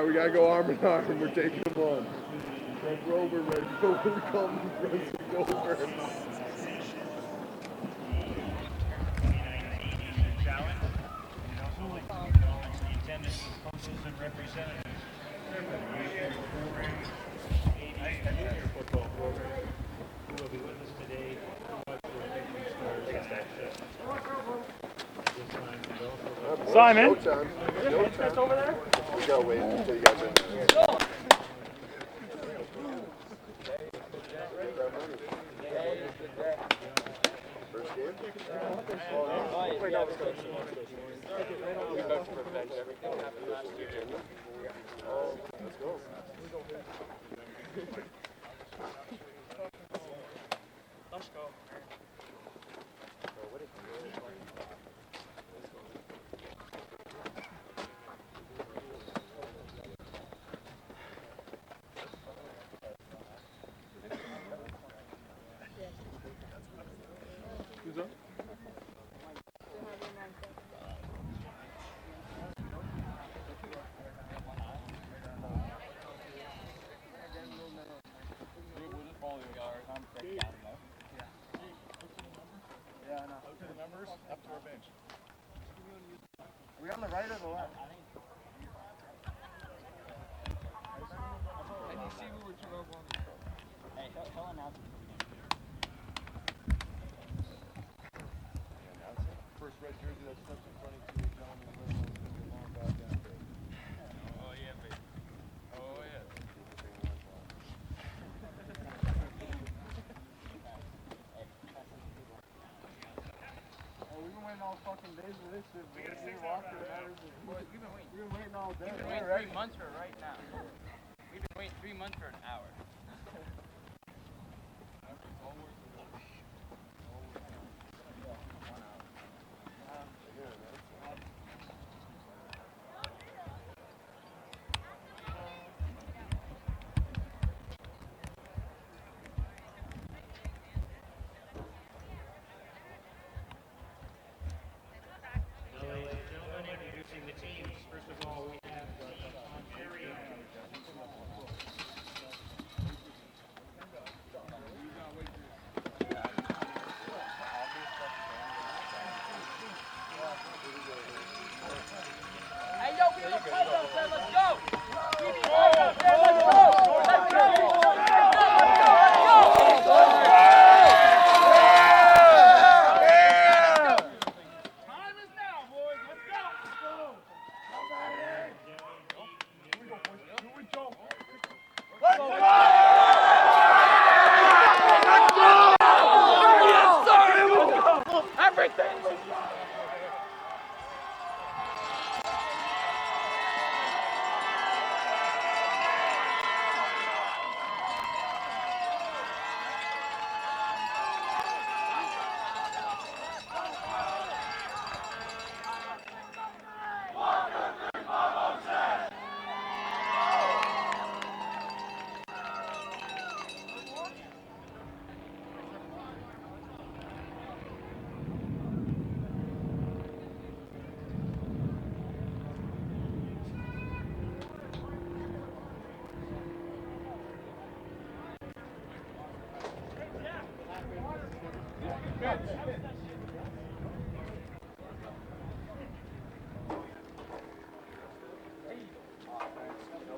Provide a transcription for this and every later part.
we gotta go arm in arm. We're taking them on. Frank Rover ready to go. We're coming Brunswick over. Challenge. And also like to acknowledge the attendance of coaches and representatives. Football program who will be with us today. Simon. Showtime. Over there? We gotta wait until you guys are in there. First game? Wait, no, let's go. We have to revenge everything that happened last year. Oh, let's go. Let's go. Who's up? Yeah, I know. Out to the members, up to our bench. Are we on the right or the left? And you see who we're 12 on. Hey, he'll announce it. First red jersey that steps in front of you, gentlemen. Oh, yeah, baby. Oh, yeah. Oh, we've been waiting all fucking days for this shit. We've been waiting all day. We've been waiting 3 months for it right now. We've been waiting 3 months for an hour. Ladies and gentlemen, introducing the teams. First of all, we have Ontario. Hey, yo, we look right out there. Let's go. We need right out there. Let's go. Let's go. Time is now, boys. Let's go. Everything.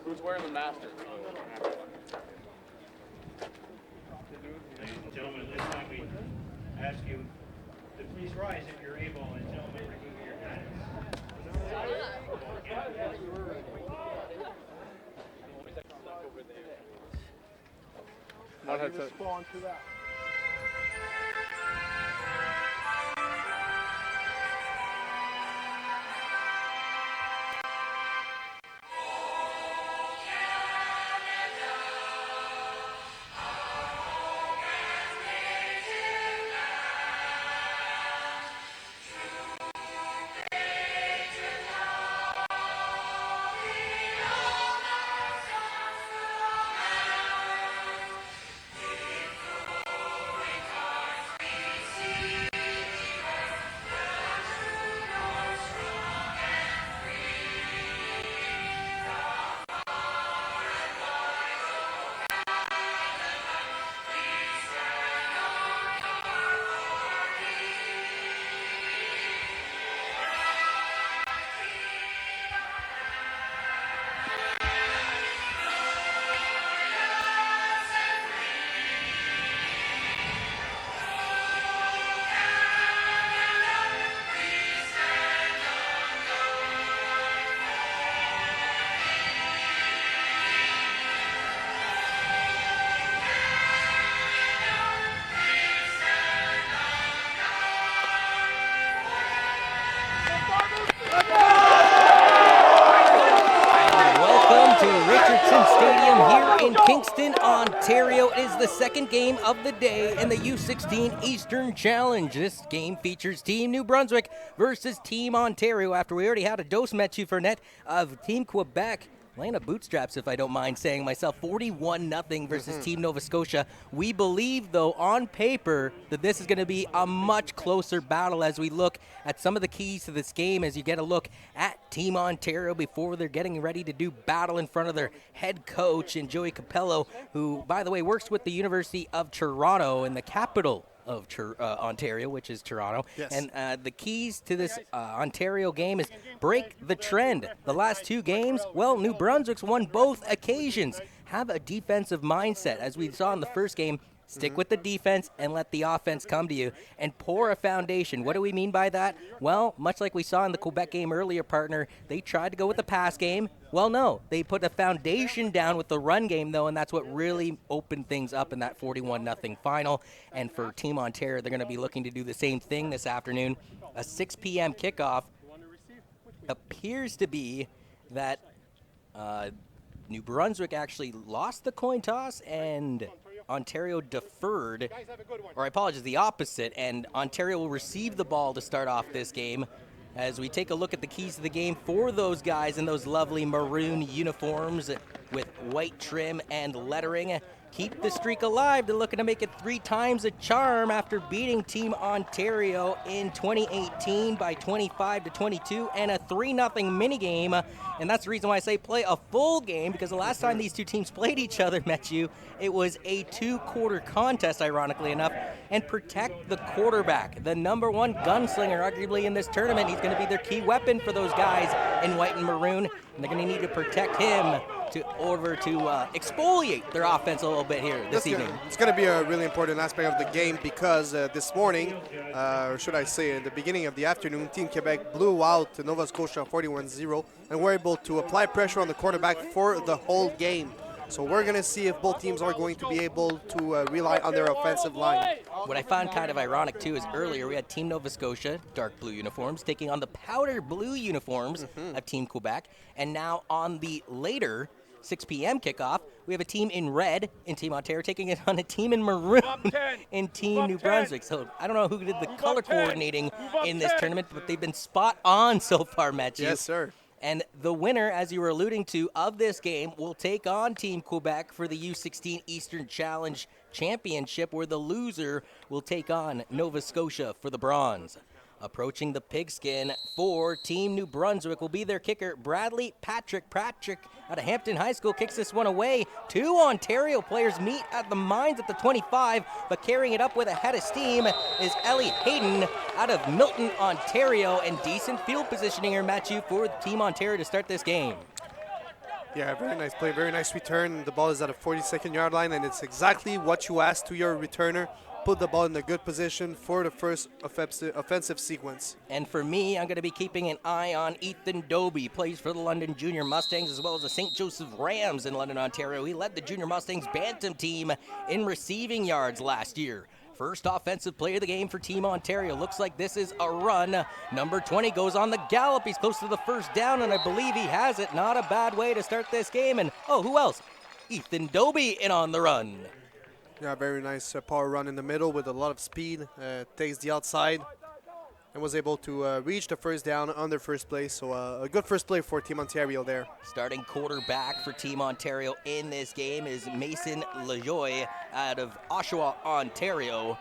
Who's wearing the master? Ladies and gentlemen, this time we ask you to please rise if you're able, and gentlemen, remove your hats. How do you respond to that? in Kingston, Ontario. It is the second game of the day in the U16 Eastern Challenge. This game features Team New Brunswick versus Team Ontario after we already had a dose Mathieu Fernet of Team Quebec. Laying up bootstraps, if I don't mind saying myself, 41-0 versus Team Nova Scotia. We believe, though, on paper, that this is going to be a much closer battle as we look at some of the keys to this game, as you get a look at Team Ontario before they're getting ready to do battle in front of their head coach, and Joey Capello, who, by the way, works with the University of Toronto in the capital of Ontario, which is Toronto. Yes. And the keys to this Ontario game is break the trend. The last two games, well, New Brunswick's won both occasions. Have a defensive mindset. As we saw in the first game, stick with the defense and let the offense come to you and pour a foundation. What do we mean by that? Well, much like we saw in the Quebec game earlier, partner, they tried to go with the pass game. Well, no, they put a foundation down with the run game, though, and that's what really opened things up in that 41-0 final. And for Team Ontario, they're going to be looking to do the same thing this afternoon. A 6 p.m. kickoff. Appears to be that New Brunswick actually lost the coin toss and Ontario deferred, or I apologize, the opposite, and Ontario will receive the ball to start off this game. As we take a look at the keys to the game for those guys in those lovely maroon uniforms with white trim and lettering. Keep the streak alive. They're looking to make it 3 times a charm after beating Team Ontario in 2018 by 25-22 and a 3-0 minigame. And that's the reason why I say play a full game, because the last time these two teams played each other, Mathieu, it was a 2-quarter contest, ironically enough. And protect the quarterback, the number 1 gunslinger, arguably, in this tournament. He's going to be their key weapon for those guys in white and maroon. And they're going to need to protect him to exfoliate their offense a little bit here this evening. It's going to be a really important aspect of the game because this morning, or should I say at the beginning of the afternoon, Team Quebec blew out Nova Scotia 41-0 and were able to apply pressure on the quarterback for the whole game. So we're going to see if both teams are going to be able to rely on their offensive line. What I found kind of ironic, too, is earlier we had Team Nova Scotia, dark blue uniforms, taking on the powder blue uniforms of Team Quebec. And now on the later 6 p.m. kickoff, we have a team in red in Team Ontario taking it on a team in maroon in Team New Brunswick. So I don't know who did the color coordinating in this tournament, but they've been spot on so far, Mathieu. Yes, sir. And the winner, as you were alluding to, of this game will take on Team Quebec for the U16 Eastern Challenge Championship, where the loser will take on Nova Scotia for the bronze. Approaching the pigskin for Team New Brunswick will be their kicker, Bradley Patrick. Patrick out of Hampton High School kicks this one away. 2 Ontario players meet at the mines at the 25, but carrying it up with a head of steam is Ellie Hayden out of Milton, Ontario, and decent field positioning here, Mathieu, for Team Ontario to start this game. Yeah, very nice play, very nice return. The ball is at a 42nd yard line, and it's exactly what you asked to your returner. Put the ball in a good position for the first offensive sequence. And for me, I'm going to be keeping an eye on Ethan Doby. Plays for the London Junior Mustangs as well as the St. Joseph Rams in London, Ontario. He led the Junior Mustangs Bantam team in receiving yards last year. First offensive play of the game for Team Ontario. Looks like this is a run. Number 20 goes on the gallop. He's close to the first down, and I believe he has it. Not a bad way to start this game. And, oh, who else? Ethan Doby in on the run. Yeah, very nice power run in the middle with a lot of speed. Takes the outside and was able to reach the first down on their first play. So a good first play for Team Ontario there. Starting quarterback for Team Ontario in this game is Mason LaJoy out of Oshawa, Ontario.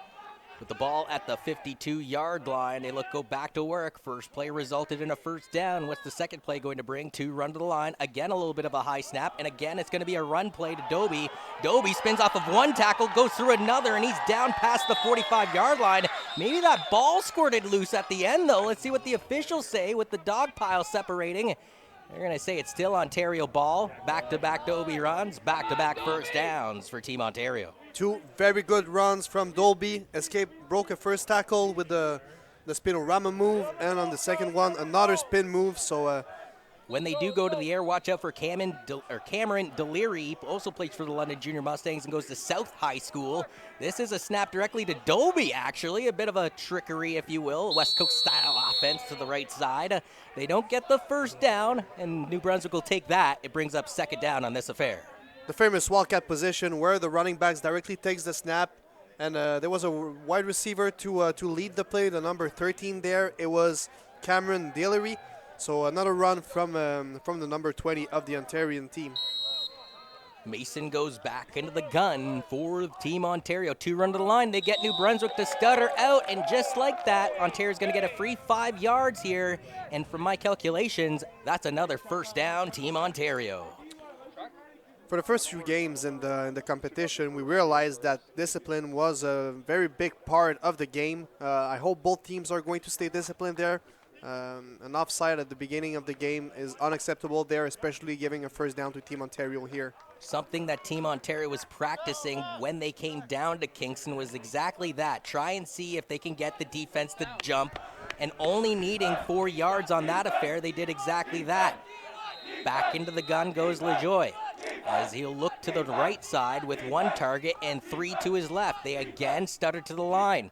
With the ball at the 52-yard line, they go back to work. First play resulted in a first down. What's the second play going to bring? 2 run to the line. Again, a little bit of a high snap. And again, it's going to be a run play to Doby. Doby spins off of one tackle, goes through another, and he's down past the 45-yard line. Maybe that ball squirted loose at the end, though. Let's see what the officials say with the dog pile separating. They're going to say it's still Ontario ball. Back-to-back Doby runs. Back-to-back first downs for Team Ontario. 2 very good runs from Dolby. Broke a first tackle with the spinorama move, and on the second one, another spin move. So when they do go to the air, watch out for Cameron Deliri, also plays for the London Junior Mustangs and goes to South High School. This is a snap directly to Dolby, actually. A bit of a trickery, if you will. West Coast-style offense to the right side. They don't get the first down, and New Brunswick will take that. It brings up second down on this affair. the famous wildcat position where the running backs directly takes the snap, and there was a wide receiver to lead the play, the number 13 there. It was Cameron Dillery. So another run from the number 20 of the Ontarian team. Mason goes back into the gun for Team Ontario. 2 run to the line. They get New Brunswick to stutter out, and just like that, Ontario's going to get a free 5 yards here. And from my calculations, that's another first down, Team Ontario. For the first few games in the competition, we realized that discipline was a very big part of the game. I hope both teams are going to stay disciplined there. An offside at the beginning of the game is unacceptable there, especially giving a first down to Team Ontario here. Something that Team Ontario was practicing when they came down to Kingston was exactly that. Try and see if they can get the defense to jump, and only needing 4 yards on that affair, they did exactly that. Back into the gun goes LaJoy, as he'll look to the right side with 1 target and 3 to his left. They again stutter to the line.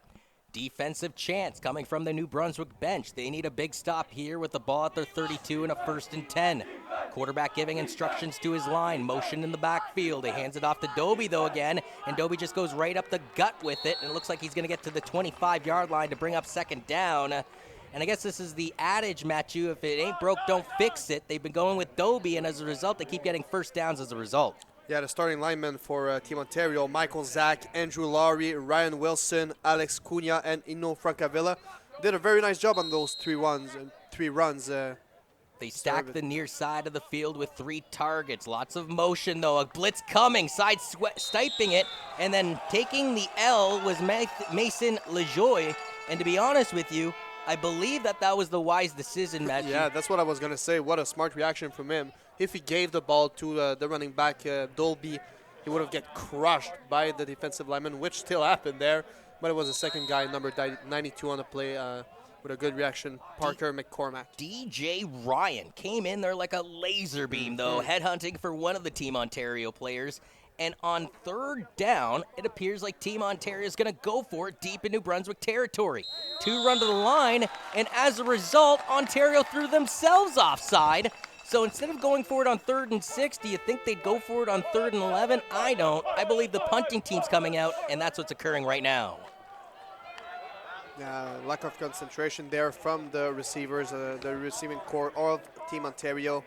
Defensive chance coming from the New Brunswick bench. They need a big stop here with the ball at their 32 and a 1st and 10. Quarterback giving instructions to his line. Motion in the backfield. He hands it off to Dobie, though, again. And Dobie just goes right up the gut with it. And it looks like he's going to get to the 25-yard line to bring up 2nd down. And I guess this is the adage, Matthew. If it ain't broke, don't fix it. They've been going with Dobie, and as a result, they keep getting first downs as a result. Yeah, the starting linemen for Team Ontario, Michael Zach, Andrew Laurie, Ryan Wilson, Alex Cunha, and Ino Francavilla did a very nice job on those 3 runs. They stack the near side of the field with 3 targets. Lots of motion, though. A blitz coming, sidestepping it, and then taking the L was Mason LaJoy. And to be honest with you, I believe that was the wise decision, Matthew. Yeah, that's what I was going to say. What a smart reaction from him. If he gave the ball to the running back, Dolby, he would have get crushed by the defensive lineman, which still happened there. But it was the second guy, number 92 on the play, with a good reaction, Parker McCormack. DJ Ryan came in there like a laser beam, though, headhunting for one of the Team Ontario players. And on 3rd down, it appears like Team Ontario is going to go for it deep in New Brunswick territory. 2 run to the line, and as a result, Ontario threw themselves offside. So instead of going for it on 3rd and 6, do you think they'd go for it on 3rd and 11? I don't. I believe the punting team's coming out, and that's what's occurring right now. Lack of concentration there from the receivers, the receiving core of Team Ontario,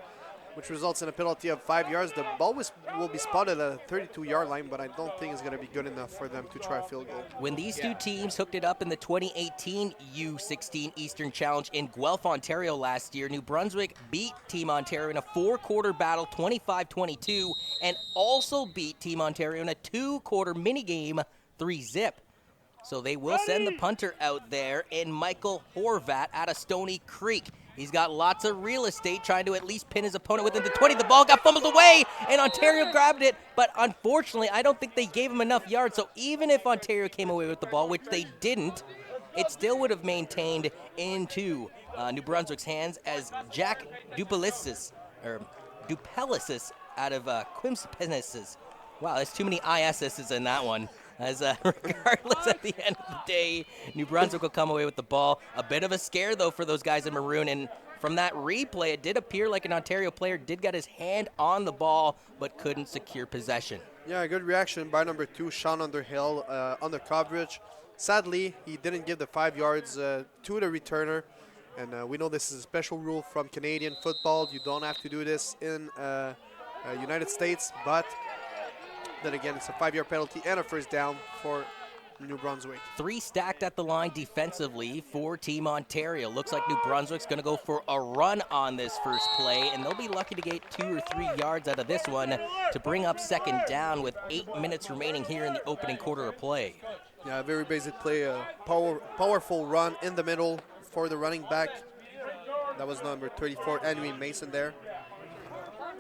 which results in a penalty of 5 yards. The ball will be spotted at a 32-yard line, but I don't think it's going to be good enough for them to try a field goal. When these 2 teams hooked it up in the 2018 U16 Eastern Challenge in Guelph, Ontario last year, New Brunswick beat Team Ontario in a 4-quarter battle, 25-22, and also beat Team Ontario in a 2-quarter minigame, 3-zip. So they will send the punter out there, and Michael Horvat out of Stony Creek. He's got lots of real estate, trying to at least pin his opponent within the 20. The ball got fumbled away, and Ontario grabbed it. But unfortunately, I don't think they gave him enough yards. So even if Ontario came away with the ball, which they didn't, it still would have maintained into New Brunswick's hands as Jack Duplessis out of Quimspensis. Wow, there's too many ISS's in that one. As regardless, at the end of the day, New Brunswick will come away with the ball. A bit of a scare, though, for those guys in Maroon. And from that replay, it did appear like an Ontario player did get his hand on the ball, but couldn't secure possession. Yeah, good reaction by number 2, Sean Underhill, on the coverage. Sadly, he didn't give the 5 yards to the returner. And we know this is a special rule from Canadian football. You don't have to do this in United States, but then again, it's a 5-yard penalty and a first down for New Brunswick. 3 stacked at the line defensively for Team Ontario. Looks like New Brunswick's going to go for a run on this first play, and they'll be lucky to get 2 or 3 yards out of this one to bring up 2nd down with 8 minutes remaining here in the opening quarter of play. Yeah, very basic play, a powerful run in the middle for the running back. That was number 34, Henry Mason there.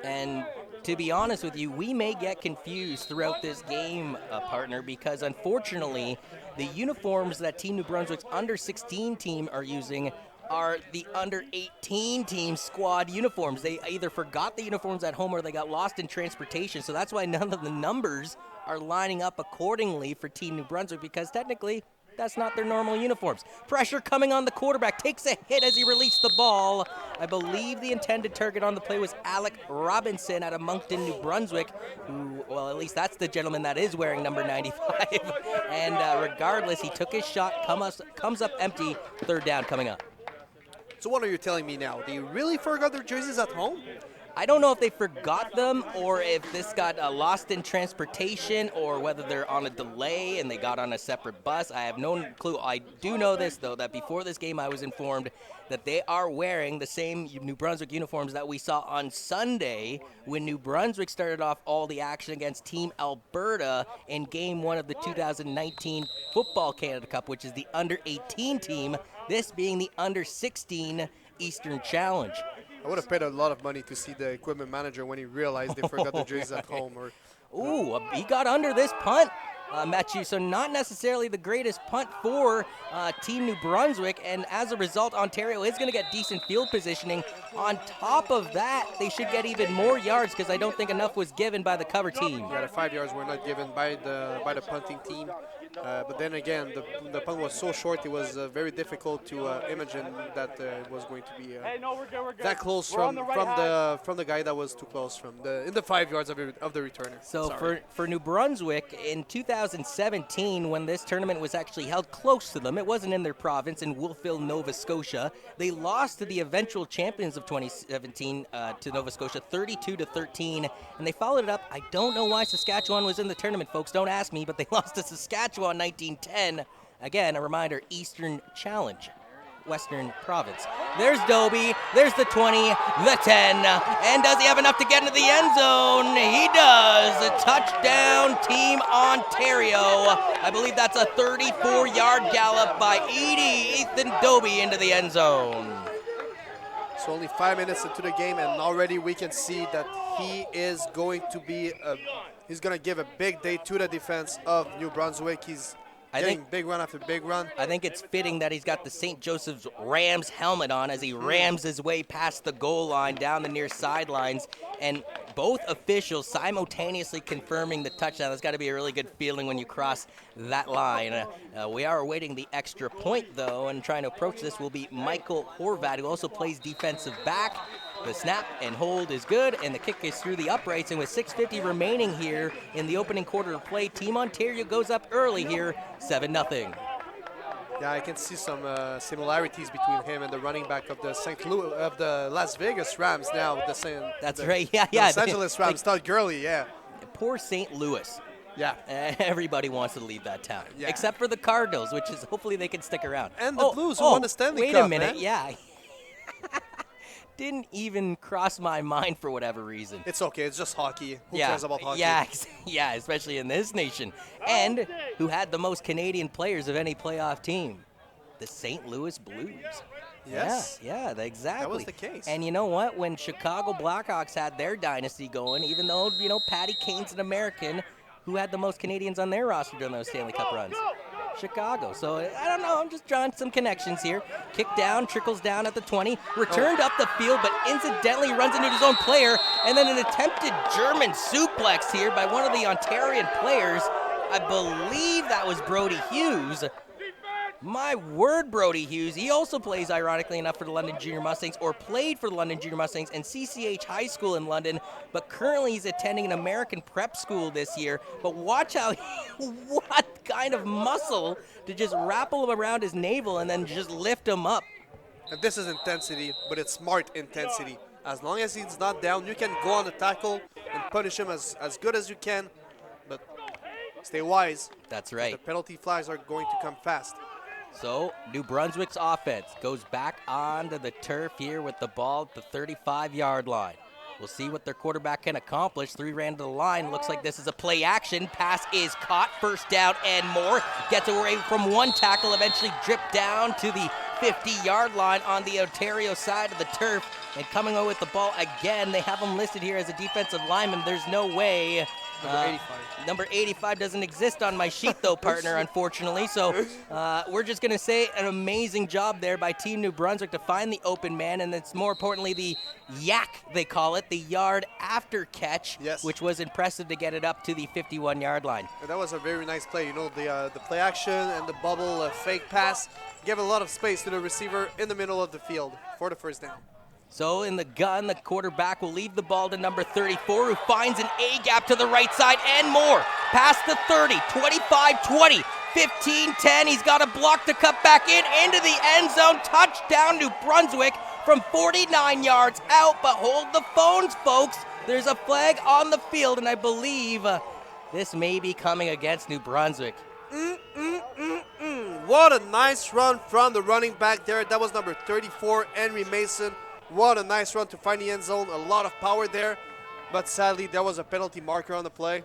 And to be honest with you, we may get confused throughout this game, partner, because unfortunately, the uniforms that Team New Brunswick's under-16 team are using are the under-18 team squad uniforms. They either forgot the uniforms at home or they got lost in transportation, so that's why none of the numbers are lining up accordingly for Team New Brunswick, because technically That's not their normal uniforms. Pressure coming on the quarterback. Takes a hit as he released the ball. I believe the intended target on the play was Alec Robinson out of Moncton, New Brunswick, who, well, at least that's the gentleman that is wearing number 95. And regardless, he took his shot, comes up empty, third down coming up. So what are you telling me now? They really forgot their jerseys at home? I don't know if they forgot them or if this got lost in transportation or whether they're on a delay and they got on a separate bus. I have no clue. I do know this, though, that before this game I was informed that they are wearing the same New Brunswick uniforms that we saw on Sunday when New Brunswick started off all the action against Team Alberta in Game 1 of the 2019 Football Canada Cup, which is the under-18 team, this being the under-16 Eastern Challenge. I would have paid a lot of money to see the equipment manager when he realized they forgot the jerseys at home. Ooh, he got under this punt, Matthew. So not necessarily the greatest punt for Team New Brunswick. And as a result, Ontario is going to get decent field positioning. On top of that, they should get even more yards because I don't think enough was given by the cover team. Yeah, the 5 yards were not given by the punting team. But then again, the punt was so short, it was very difficult to imagine that it was going to be that close from the guy that was too close in the 5 yards of the returner. So for New Brunswick, in 2017, when this tournament was actually held close to them, it wasn't in their province in Wolfville, Nova Scotia. They lost to the eventual champions of 2017 to Nova Scotia, 32-13, and they followed it up. I don't know why Saskatchewan was in the tournament, folks. Don't ask me, but they lost to Saskatchewan 1910. Again, a reminder, Eastern Challenge, Western Province. There's Dobie, there's the 20, the 10, and does he have enough to get into the end zone? He does. A touchdown, Team Ontario. I believe that's a 34-yard gallop by Ethan Dobie into the end zone. So only 5 minutes into the game, and already we can see that he is going to be he's going to give a big day to the defense of New Brunswick. He's getting big run after big run. I think it's fitting that he's got the St. Joseph's Rams helmet on as he rams his way past the goal line down the near sidelines. And both officials simultaneously confirming the touchdown. That's got to be a really good feeling when you cross that line. We are awaiting the extra point, though, and trying to approach this will be Michael Horvat, who also plays defensive back. The snap and hold is good, and the kick is through the uprights. And with 6:50 remaining here in the opening quarter of play, Team Ontario goes up early here, 7-0. Yeah, I can see some similarities between him and the running back of the Las Vegas Rams now. Right. Yeah. Los Angeles Rams, Todd Gurley. Yeah. Poor St. Louis. Yeah. Everybody wants to leave that town, yeah. except for the Cardinals, which is hopefully they can stick around. And the Blues who won the Stanley Cup. Wait a minute. Man. Yeah. Didn't even cross my mind for whatever reason. It's okay. It's just hockey. Who cares about hockey? Yeah, especially in this nation. And who had the most Canadian players of any playoff team? The St. Louis Blues. Yes. Yeah, exactly. That was the case. And you know what? When Chicago Blackhawks had their dynasty going, even though, Patty Kane's an American, who had the most Canadians on their roster during those Stanley Cup runs? Chicago. So I don't know, I'm just drawing some connections here. Kick down, trickles down at the 20, returned up the field, but incidentally runs into his own player, and then an attempted German suplex here by one of the Ontarian players. I believe that was Brody Hughes. My word, Brody Hughes. He also plays, ironically enough, for the London Junior Mustangs, or played for the London Junior Mustangs and CCH High School in London, but currently he's attending an American prep school this year. But watch how, what kind of muscle to just wrap him around his navel and then just lift him up. And this is intensity, but it's smart intensity. As long as he's not down, you can go on the tackle and punish him as good as you can, but stay wise. That's right. The penalty flags are going to come fast. So, New Brunswick's offense goes back onto the turf here with the ball at the 35-yard line. We'll see what their quarterback can accomplish. 3 ran to the line. Looks like this is a play action. Pass is caught. First down and more. Gets away from one tackle. Eventually dripped down to the 50-yard line on the Ontario side of the turf. And coming away with the ball again, they have him listed here as a defensive lineman. There's no way Number 85. Number 85 doesn't exist on my sheet, though, partner, unfortunately. So we're just going to say an amazing job there by Team New Brunswick to find the open man, and it's more importantly the yak, they call it, the yard after catch, Yes. which was impressive to get it up to the 51-yard line. And that was a very nice play. You know, the play action and the bubble fake pass gave a lot of space to the receiver in the middle of the field for the first down. So in the gun, the quarterback will leave the ball to number 34, who finds an A-gap to the right side and more. Past the 30, 25, 20, 15, 10. He's got a block to cut back into the end zone. Touchdown, New Brunswick from 49 yards out. But hold the phones, folks. There's a flag on the field, and I believe this may be coming against New Brunswick. What a nice run from the running back there. That was number 34, Henry Mason. What a nice run to find the end zone. A lot of power there. But sadly, there was a penalty marker on the play.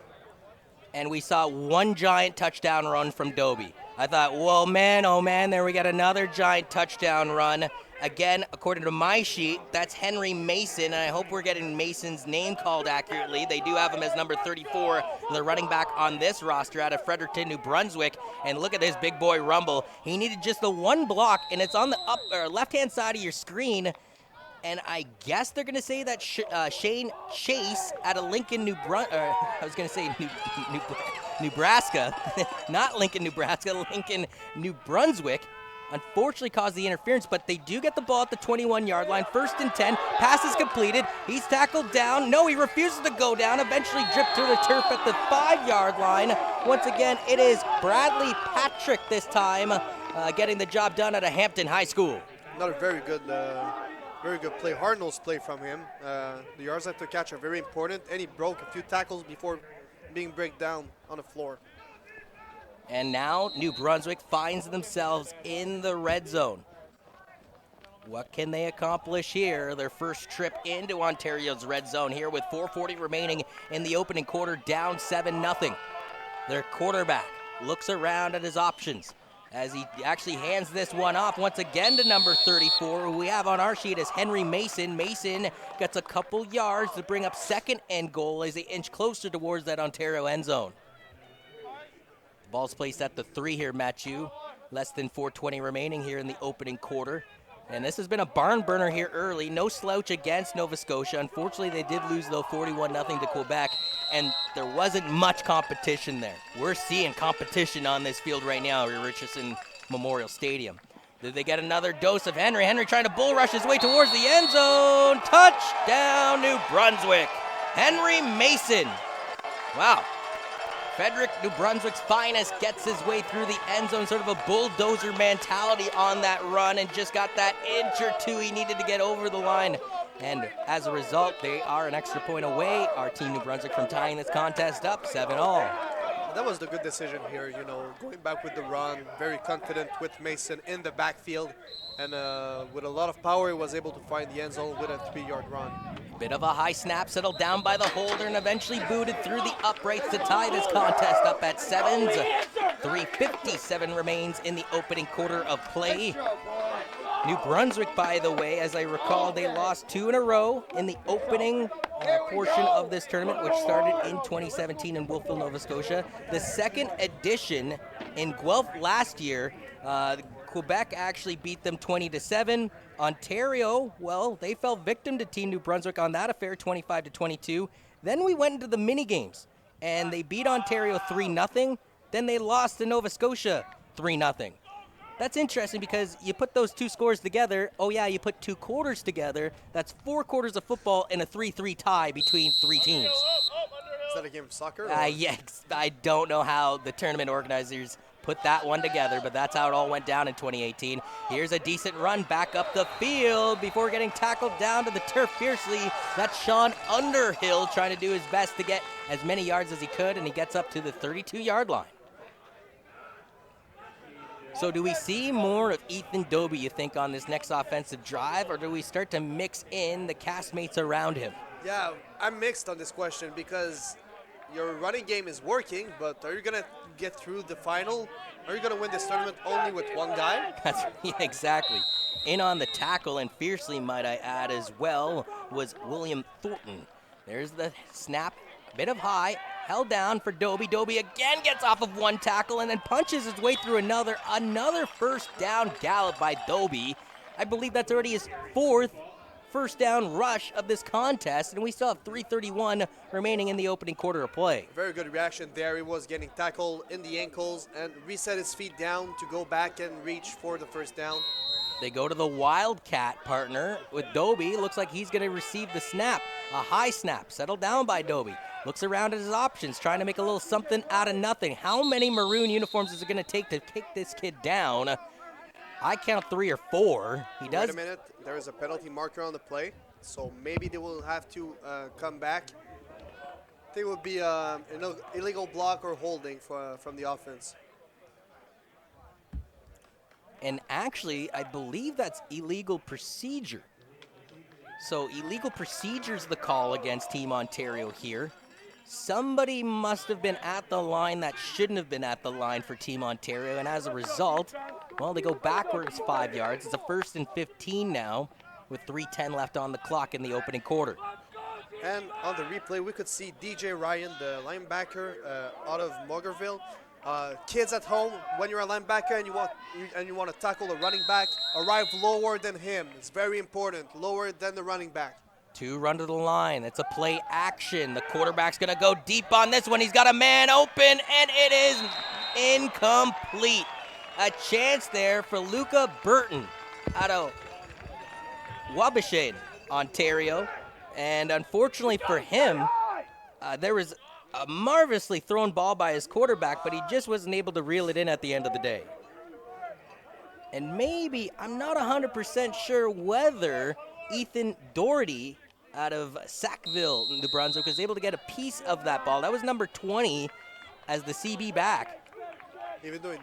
And we saw one giant touchdown run from Dobie. I thought, whoa, man, oh, man, there we got another giant touchdown run. Again, according to my sheet, that's Henry Mason, and I hope we're getting Mason's name called accurately. They do have him as number 34, the running back on this roster out of Fredericton, New Brunswick. And look at this big boy rumble. He needed just the one block, and it's on the left-hand side of your screen. And I guess they're going to say that Shane Chase out of Lincoln, Nebraska, not Lincoln, Nebraska, Lincoln, New Brunswick, unfortunately caused the interference, but they do get the ball at the 21-yard line. 1st and 10, pass is completed. He's tackled down. No, he refuses to go down, eventually dripped through the turf at the 5-yard line. Once again, it is Bradley Patrick this time getting the job done at a Hampton High School. Another very good play, hard-nosed play from him. The yards after catch are very important, and he broke a few tackles before being break down on the floor. And now New Brunswick finds themselves in the red zone. What can they accomplish here? Their first trip into Ontario's red zone here with 4:40 remaining in the opening quarter, down 7-0. Their quarterback looks around at his options as he actually hands this one off once again to number 34, who we have on our sheet as Henry Mason. Mason gets a couple yards to bring up 2nd and goal as they inch closer towards that Ontario end zone. The ball's placed at the 3 here, Matthew. Less than 4:20 remaining here in the opening quarter. And this has been a barn burner here early. No slouch against Nova Scotia. Unfortunately, they did lose, though, 41-0 to Quebec. And there wasn't much competition there. We're seeing competition on this field right now at Richardson Memorial Stadium. Did they get another dose of Henry? Henry trying to bull rush his way towards the end zone. Touchdown, New Brunswick. Henry Mason. Wow. Frederick, New Brunswick's finest, gets his way through the end zone, sort of a bulldozer mentality on that run, and just got that inch or two he needed to get over the line. And as a result, they are an extra point away, our team New Brunswick, from tying this contest up 7-all. That was the good decision here, you know, going back with the run, very confident with Mason in the backfield, and with a lot of power, he was able to find the end zone with a 3-yard run. Bit of a high snap, settled down by the holder, and eventually booted through the uprights to tie this contest up at 7s. 3:57 remains in the opening quarter of play. New Brunswick, by the way, as I recall, they lost 2 in a row in the opening portion of this tournament, which started in 2017 in Wolfville, Nova Scotia. The second edition in Guelph last year, Quebec actually beat them 20-7. Ontario, well, they fell victim to Team New Brunswick on that affair, 25-22. Then we went into the mini games, and they beat Ontario 3-0. Then they lost to Nova Scotia 3-0. That's interesting because you put those two scores together. Oh, yeah, you put 2 quarters together. That's 4 quarters of football and a 3-3 tie between 3 teams. Is that a game of soccer? Yes, I don't know how the tournament organizers put that one together, but that's how it all went down in 2018. Here's a decent run back up the field before getting tackled down to the turf fiercely. That's Sean Underhill trying to do his best to get as many yards as he could, and he gets up to the 32-yard line. So do we see more of Ethan Dobie, you think, on this next offensive drive, or do we start to mix in the castmates around him? Yeah, I'm mixed on this question because your running game is working, but are you going to get through the final? Are you going to win this tournament only with one guy? Yeah, exactly. In on the tackle, and fiercely, might I add, as well, was William Thornton. There's the snap, bit of high, held down for Dobie. Dobie again gets off of one tackle and then punches his way through another first down gallop by Dobie. I believe that's already his 4th first down rush of this contest, and we still have 3:31 remaining in the opening quarter of play. Very good reaction there. He was getting tackled in the ankles and reset his feet down to go back and reach for the first down. They go to the Wildcat partner with Dobie. Looks like he's going to receive the snap. A high snap, settled down by Dobie. Looks around at his options, trying to make a little something out of nothing. How many Maroon uniforms is it going to take to kick this kid down? I count 3 or 4. He does. Wait a minute. There is a penalty marker on the play, so maybe they will have to come back. I think it would be an illegal block or holding from the offense. And actually, I believe that's illegal procedure. So illegal procedure is the call against Team Ontario here. Somebody must have been at the line that shouldn't have been at the line for Team Ontario, and as a result, well, they go backwards 5 yards. It's a 1st and 15 now, with 3:10 left on the clock in the opening quarter. And on the replay, we could see DJ Ryan, the linebacker out of Muggerville. Kids at home, when you're a linebacker and you want to tackle a running back, arrive lower than him. It's very important, lower than the running back. 2 run to the line. It's a play action. The quarterback's going to go deep on this one. He's got a man open, and it is incomplete. A chance there for Luca Burton out of Wabashane, Ontario. And unfortunately for him, there was a marvelously thrown ball by his quarterback, but he just wasn't able to reel it in at the end of the day. And maybe, I'm not 100% sure whether Ethan Doherty out of Sackville, New Brunswick, was able to get a piece of that ball. That was number 20 as the CB back. Even though he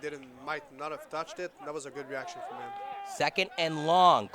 might not have touched it, that was a good reaction from him. 2nd and long.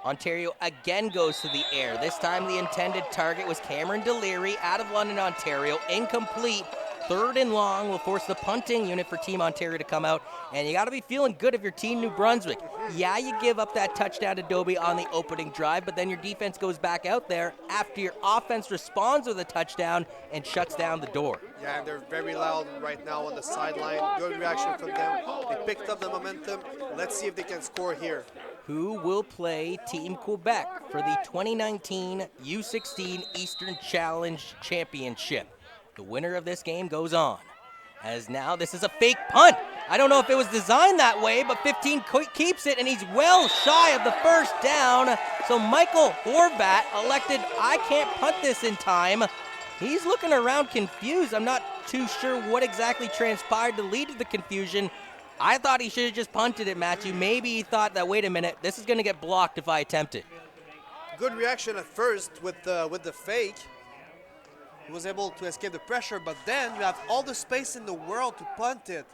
Ontario again goes to the air. This time the intended target was Cameron Deliri out of London, Ontario. Incomplete. 3rd and long will force the punting unit for Team Ontario to come out. And you got to be feeling good if you're Team New Brunswick. Yeah, you give up that touchdown to Dobie on the opening drive, but then your defense goes back out there after your offense responds with a touchdown and shuts down the door. Yeah, and they're very loud right now on the sideline. Good reaction from them. They picked up the momentum. Let's see if they can score here. Who will play Team Quebec for the 2019 U16 Eastern Challenge Championship? The winner of this game goes on. As now this is a fake punt. I don't know if it was designed that way, but 15 keeps it, and he's well shy of the first down. So Michael Horvat elected, I can't punt this in time. He's looking around confused. I'm not too sure what exactly transpired to lead to the confusion. I thought he should have just punted it, Matthew. Maybe he thought that, wait a minute, this is going to get blocked if I attempt it. Good reaction at first with the fake. He was able to escape the pressure, but then you have all the space in the world to punt it.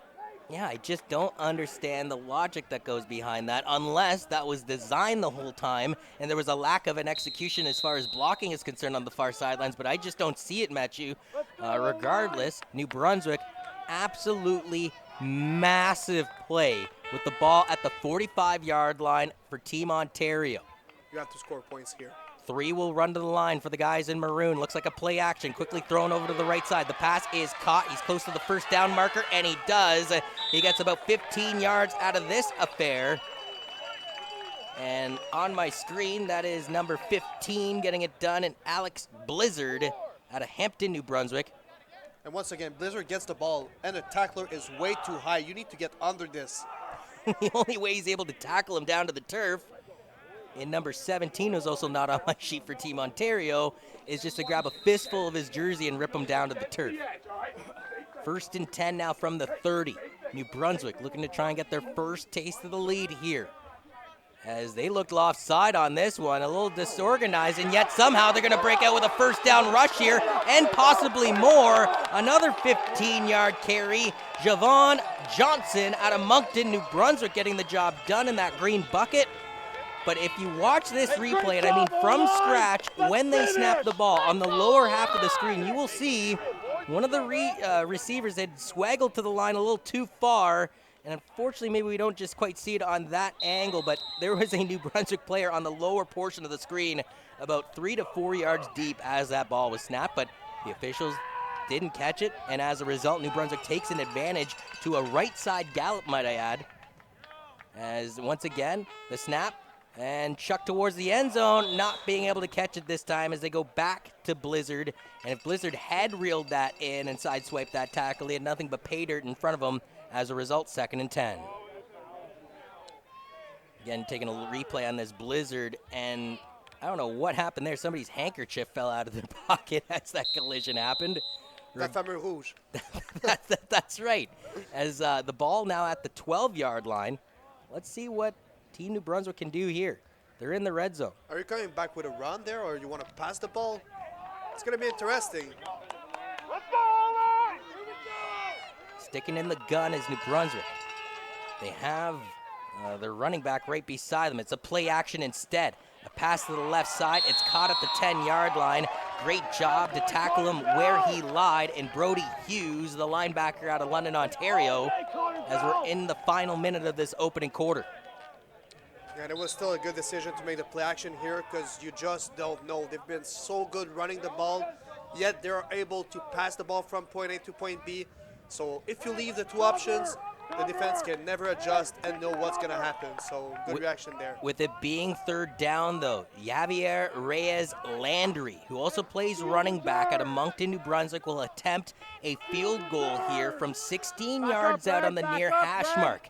Yeah, I just don't understand the logic that goes behind that, unless that was designed the whole time and there was a lack of an execution as far as blocking is concerned on the far sidelines, but I just don't see it, Matthew. Regardless, New Brunswick, absolutely massive play with the ball at the 45-yard line for Team Ontario. You have to score points here. 3 will run to the line for the guys in maroon. Looks like a play action. Quickly thrown over to the right side. The pass is caught. He's close to the first down marker, and he does. He gets about 15 yards out of this affair. And on my screen, that is number 15 getting it done, and Alex Blizzard out of Hampton, New Brunswick. And once again, Blizzard gets the ball, and the tackler is way too high. You need to get under this. The only way he's able to tackle him down to the turf, and number 17, who's also not on my sheet for Team Ontario, is just to grab a fistful of his jersey and rip him down to the turf. 1st and 10 now from the 30. New Brunswick looking to try and get their first taste of the lead here. As they looked offside on this one, a little disorganized, and yet somehow they're going to break out with a first down rush here, and possibly more. Another 15-yard carry. Javon Johnson out of Moncton, New Brunswick, getting the job done in that green bucket. But if you watch this replay, and I mean from scratch, when they snap the ball on the lower half of the screen, you will see one of the receivers had swaggled to the line a little too far. And unfortunately, maybe we don't just quite see it on that angle, but there was a New Brunswick player on the lower portion of the screen about 3 to 4 yards deep as that ball was snapped. But the officials didn't catch it, and as a result, New Brunswick takes an advantage to a right side gallop, might I add. As once again, the snap and chuck towards the end zone, not being able to catch it this time as they go back to Blizzard. And if Blizzard had reeled that in and sideswiped that tackle, he had nothing but pay dirt in front of him. As a result, 2nd and 10. Again, taking a replay on this Blizzard, and I don't know what happened there. Somebody's handkerchief fell out of their pocket as that collision happened. La Fameux Rouge. That's right. As the ball now at the 12-yard line. Let's see what Team New Brunswick can do here. They're in the red zone. Are you coming back with a run there, or you want to pass the ball? It's going to be interesting. Sticking in the gun is New Brunswick. They have their running back right beside them. It's a play action instead. A pass to the left side. It's caught at the 10-yard line. Great job to tackle him where he lied. And Brody Hughes, the linebacker out of London, Ontario, as we're in the final minute of this opening quarter. And it was still a good decision to make the play action here because you just don't know. They've been so good running the ball, yet they're able to pass the ball from point A to point B. So if you leave the two options, the defense can never adjust and know what's going to happen. So good reaction there. With it being 3rd down, though, Javier Reyes Landry, who also plays running back out of Moncton, New Brunswick, will attempt a field goal here from 16 yards out on the near hash mark.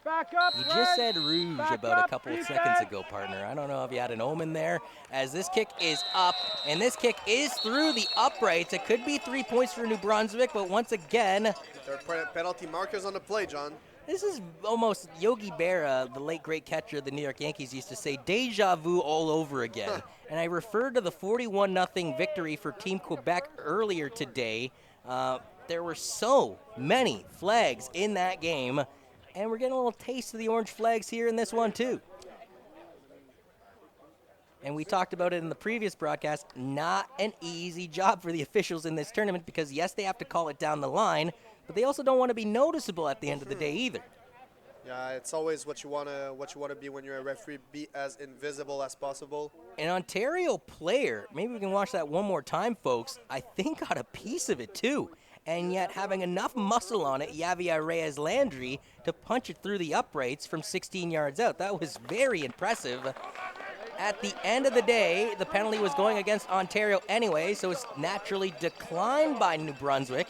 You just said rouge about a couple of seconds ago, partner. I don't know if you had an omen there, as this kick is up, and this kick is through the uprights. It could be 3 points for New Brunswick, but once again, there are penalty markers on the play, John. This is almost Yogi Berra, the late great catcher of the New York Yankees, used to say deja vu all over again. And I referred to the 41-0 victory for Team Quebec earlier today. There were so many flags in that game, and we're getting a little taste of the orange flags here in this one too. And we talked about it in the previous broadcast, not an easy job for the officials in this tournament because, yes, they have to call it down the line, but they also don't want to be noticeable at the end of the day either. Yeah, it's always what you want to be when you're a referee, be as invisible as possible. An Ontario player, maybe we can watch that one more time, folks, I think got a piece of it too. And yet having enough muscle on it, Javier Reyes Landry, to punch it through the uprights from 16 yards out. That was very impressive. At the end of the day, the penalty was going against Ontario anyway, so it's naturally declined by New Brunswick.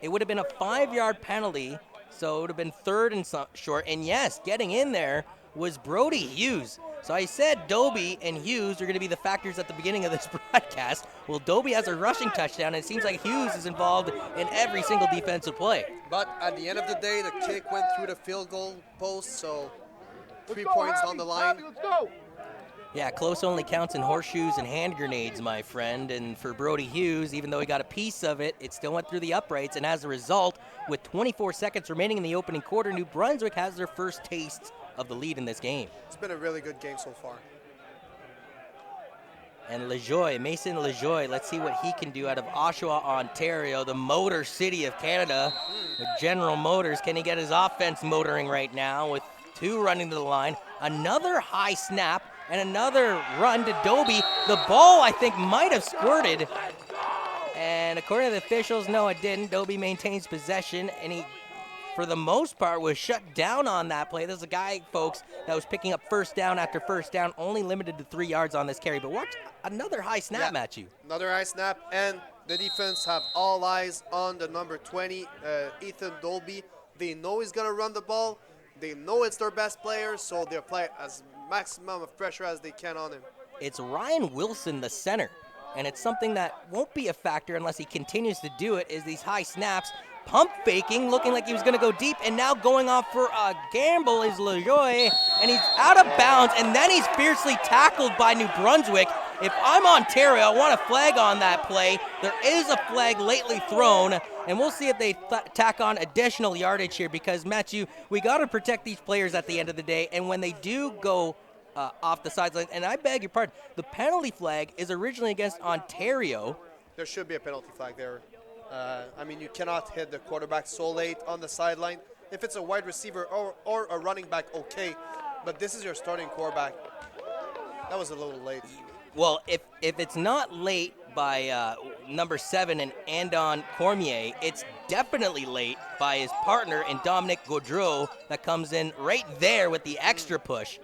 It would have been a 5-yard penalty, so it would have been 3rd and short. And yes, getting in there was Brody Hughes. So I said Dobie and Hughes are going to be the factors at the beginning of this broadcast. Well, Dobie has a rushing touchdown, and it seems like Hughes is involved in every single defensive play. But at the end of the day, the kick went through the field goal post, so 3 points on the line. Let's go. Yeah, close only counts in horseshoes and hand grenades, my friend. And for Brody Hughes, even though he got a piece of it, it still went through the uprights. And as a result, with 24 seconds remaining in the opening quarter, New Brunswick has their first taste of the lead in this game. It's been a really good game so far. And LeJoy, Mason LeJoy, let's see what he can do out of Oshawa, Ontario, the Motor City of Canada. With General Motors, can he get his offense motoring right now with 2 running to the line? Another high snap. And another run to Dobie. The ball, I think, might have squirted. And according to the officials, no, it didn't. Dobie maintains possession, and he, for the most part, was shut down on that play. There's a guy, folks, that was picking up first down after first down, only limited to 3 yards on this carry. But watch another high snap, Matthew. Another high snap, and the defense have all eyes on the number 20, Ethan Dobie. They know he's going to run the ball. They know it's their best player, so they'll play as maximum of pressure as they can on him. It's Ryan Wilson, the center, and it's something that won't be a factor unless he continues to do it, is these high snaps. Pump faking, looking like he was going to go deep, and now going off for a gamble is LeJoy, and he's out of bounds, and then he's fiercely tackled by New Brunswick. If I'm Ontario, I want a flag on that play. There is a flag lately thrown, and we'll see if they tack on additional yardage here because, Matthew, we got to protect these players at the end of the day, and when they do go off the sideline, and I beg your pardon, the penalty flag is originally against Ontario. There should be a penalty flag there. I mean, you cannot hit the quarterback so late on the sideline. If it's a wide receiver or a running back, okay, but this is your starting quarterback. That was a little late. Well, if it's not late by number 7 and Andon Cormier. It's definitely late by his partner in Dominic Gaudreau that comes in right there with the extra push.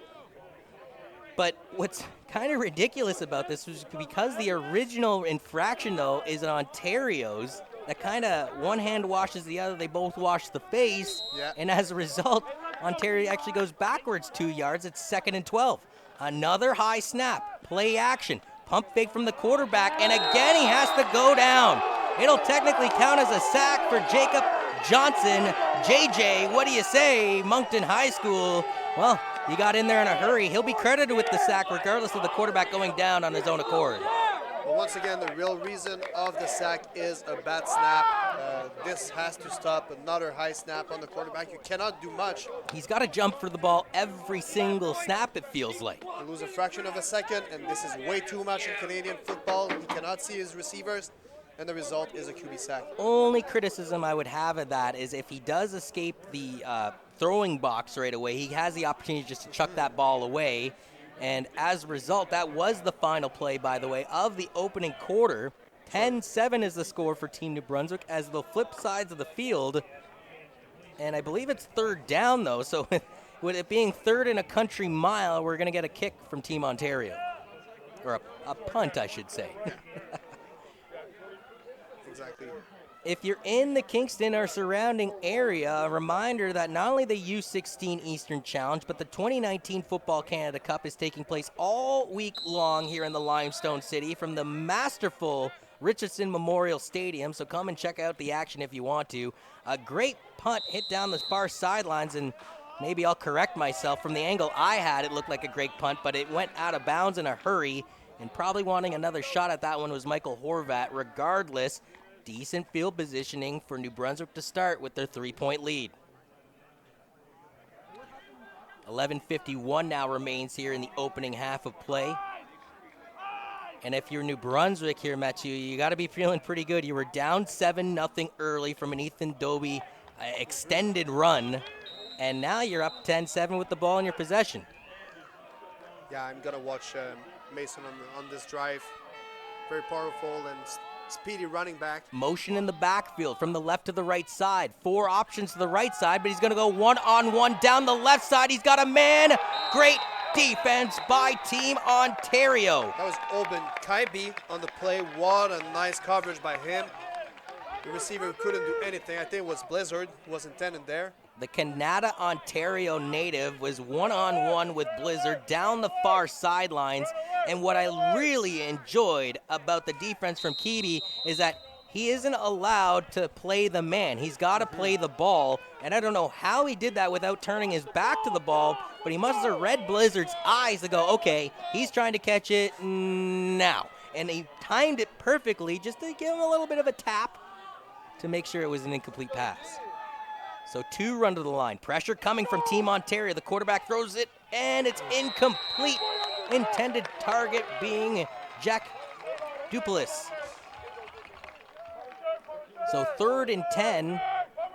But what's kind of ridiculous about this was because the original infraction, though, is an Ontario's, that kind of one hand washes the other. They both wash the face. Yeah. And as a result, Ontario actually goes backwards 2 yards. It's 2nd and 12. Another high snap. Play action. Pump fake from the quarterback. And again, he has to go down. It'll technically count as a sack for Jacob Johnson. JJ, what do you say, Moncton High School? Well, he got in there in a hurry. He'll be credited with the sack regardless of the quarterback going down on his own accord. Well, once again, the real reason of the sack is a bad snap. This has to stop. Another high snap on the quarterback. You cannot do much. He's got to jump for the ball every single snap, it feels like. You lose a fraction of a second, and this is way too much in Canadian football. He cannot see his receivers, and the result is a QB sack. Only criticism I would have of that is if he does escape the throwing box right away, he has the opportunity just to chuck that ball away. And as a result, that was the final play, by the way, of the opening quarter. 10-7 is the score for Team New Brunswick as the flip sides of the field. And I believe it's 3rd down, though. So with it being 3rd and a country mile, we're going to get a kick from Team Ontario. Or a punt, I should say. Exactly. If you're in the Kingston or surrounding area, a reminder that not only the U16 Eastern Challenge, but the 2019 Football Canada Cup is taking place all week long here in the Limestone City from the masterful Richardson Memorial Stadium. So come and check out the action if you want to. A great punt hit down the far sidelines, and maybe I'll correct myself. From the angle I had, it looked like a great punt, but it went out of bounds in a hurry, and probably wanting another shot at that one was Michael Horvat. Regardless, decent field positioning for New Brunswick to start with their 3-point lead. 11:51 now remains here in the opening half of play. And if you're New Brunswick here, Mathieu, you got to be feeling pretty good. You were down 7-0 early from an Ethan Dobie extended run, and now you're up 10-7 with the ball in your possession. Yeah, I'm going to watch Mason on this drive. Very powerful and speedy running back. Motion in the backfield from the left to the right side. 4 options to the right side, but he's going to go one-on-one down the left side. He's got a man. Great defense by Team Ontario. That was Oben Kaibi on the play. What a nice coverage by him. The receiver couldn't do anything. I think it was Blizzard who was intended there. The Canada Ontario native was one-on-one with Blizzard down the far sidelines. And what I really enjoyed about the defense from Kibi is that he isn't allowed to play the man. He's got to play the ball. And I don't know how he did that without turning his back to the ball, but he must have read Blizzard's eyes to go, okay, he's trying to catch it now. And he timed it perfectly just to give him a little bit of a tap to make sure it was an incomplete pass. So 2 run to the line. Pressure coming from Team Ontario. The quarterback throws it, and it's incomplete. Intended target being Jack Duplessis. So 3rd and 10.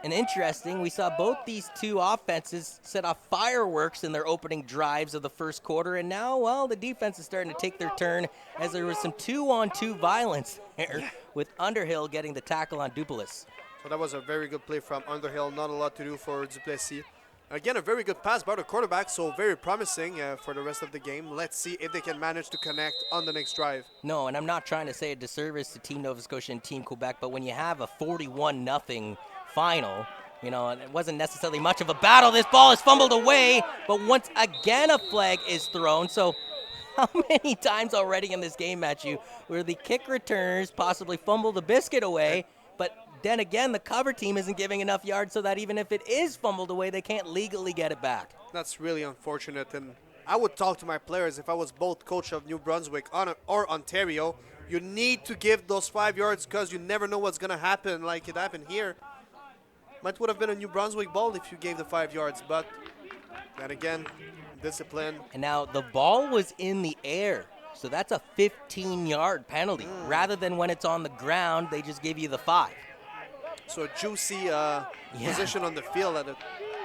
And interesting, we saw both these two offenses set off fireworks in their opening drives of the first quarter. And now, well, the defense is starting to take their turn as there was some 2-on-2 violence there with Underhill getting the tackle on Duplessis. So that was a very good play from Underhill. Not a lot to do for Duplessis. Again, a very good pass by the quarterback, so very promising for the rest of the game. Let's see if they can manage to connect on the next drive. No, and I'm not trying to say a disservice to Team Nova Scotia and Team Quebec, but when you have a 41-0 final, you know, and it wasn't necessarily much of a battle. This ball is fumbled away, but once again a flag is thrown. So how many times already in this game, Matthew, where the kick returners possibly fumble the biscuit away, but then again, the cover team isn't giving enough yards so that even if it is fumbled away, they can't legally get it back. That's really unfortunate, and I would talk to my players if I was both coach of New Brunswick or Ontario. You need to give those 5 yards because you never know what's going to happen like it happened here. Might would have been a New Brunswick ball if you gave the 5 yards, but then again, discipline. And now the ball was in the air, so that's a 15-yard penalty. Rather than when it's on the ground, they just give you the 5. So a juicy position on the field at a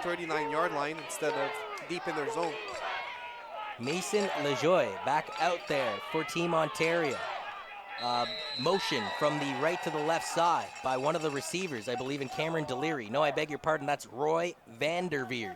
39-yard line instead of deep in their zone. Mason Lajoie back out there for Team Ontario. motion from the right to the left side by one of the receivers, I believe in Cameron Deliri. No, I beg your pardon, that's Roy Vanderveer.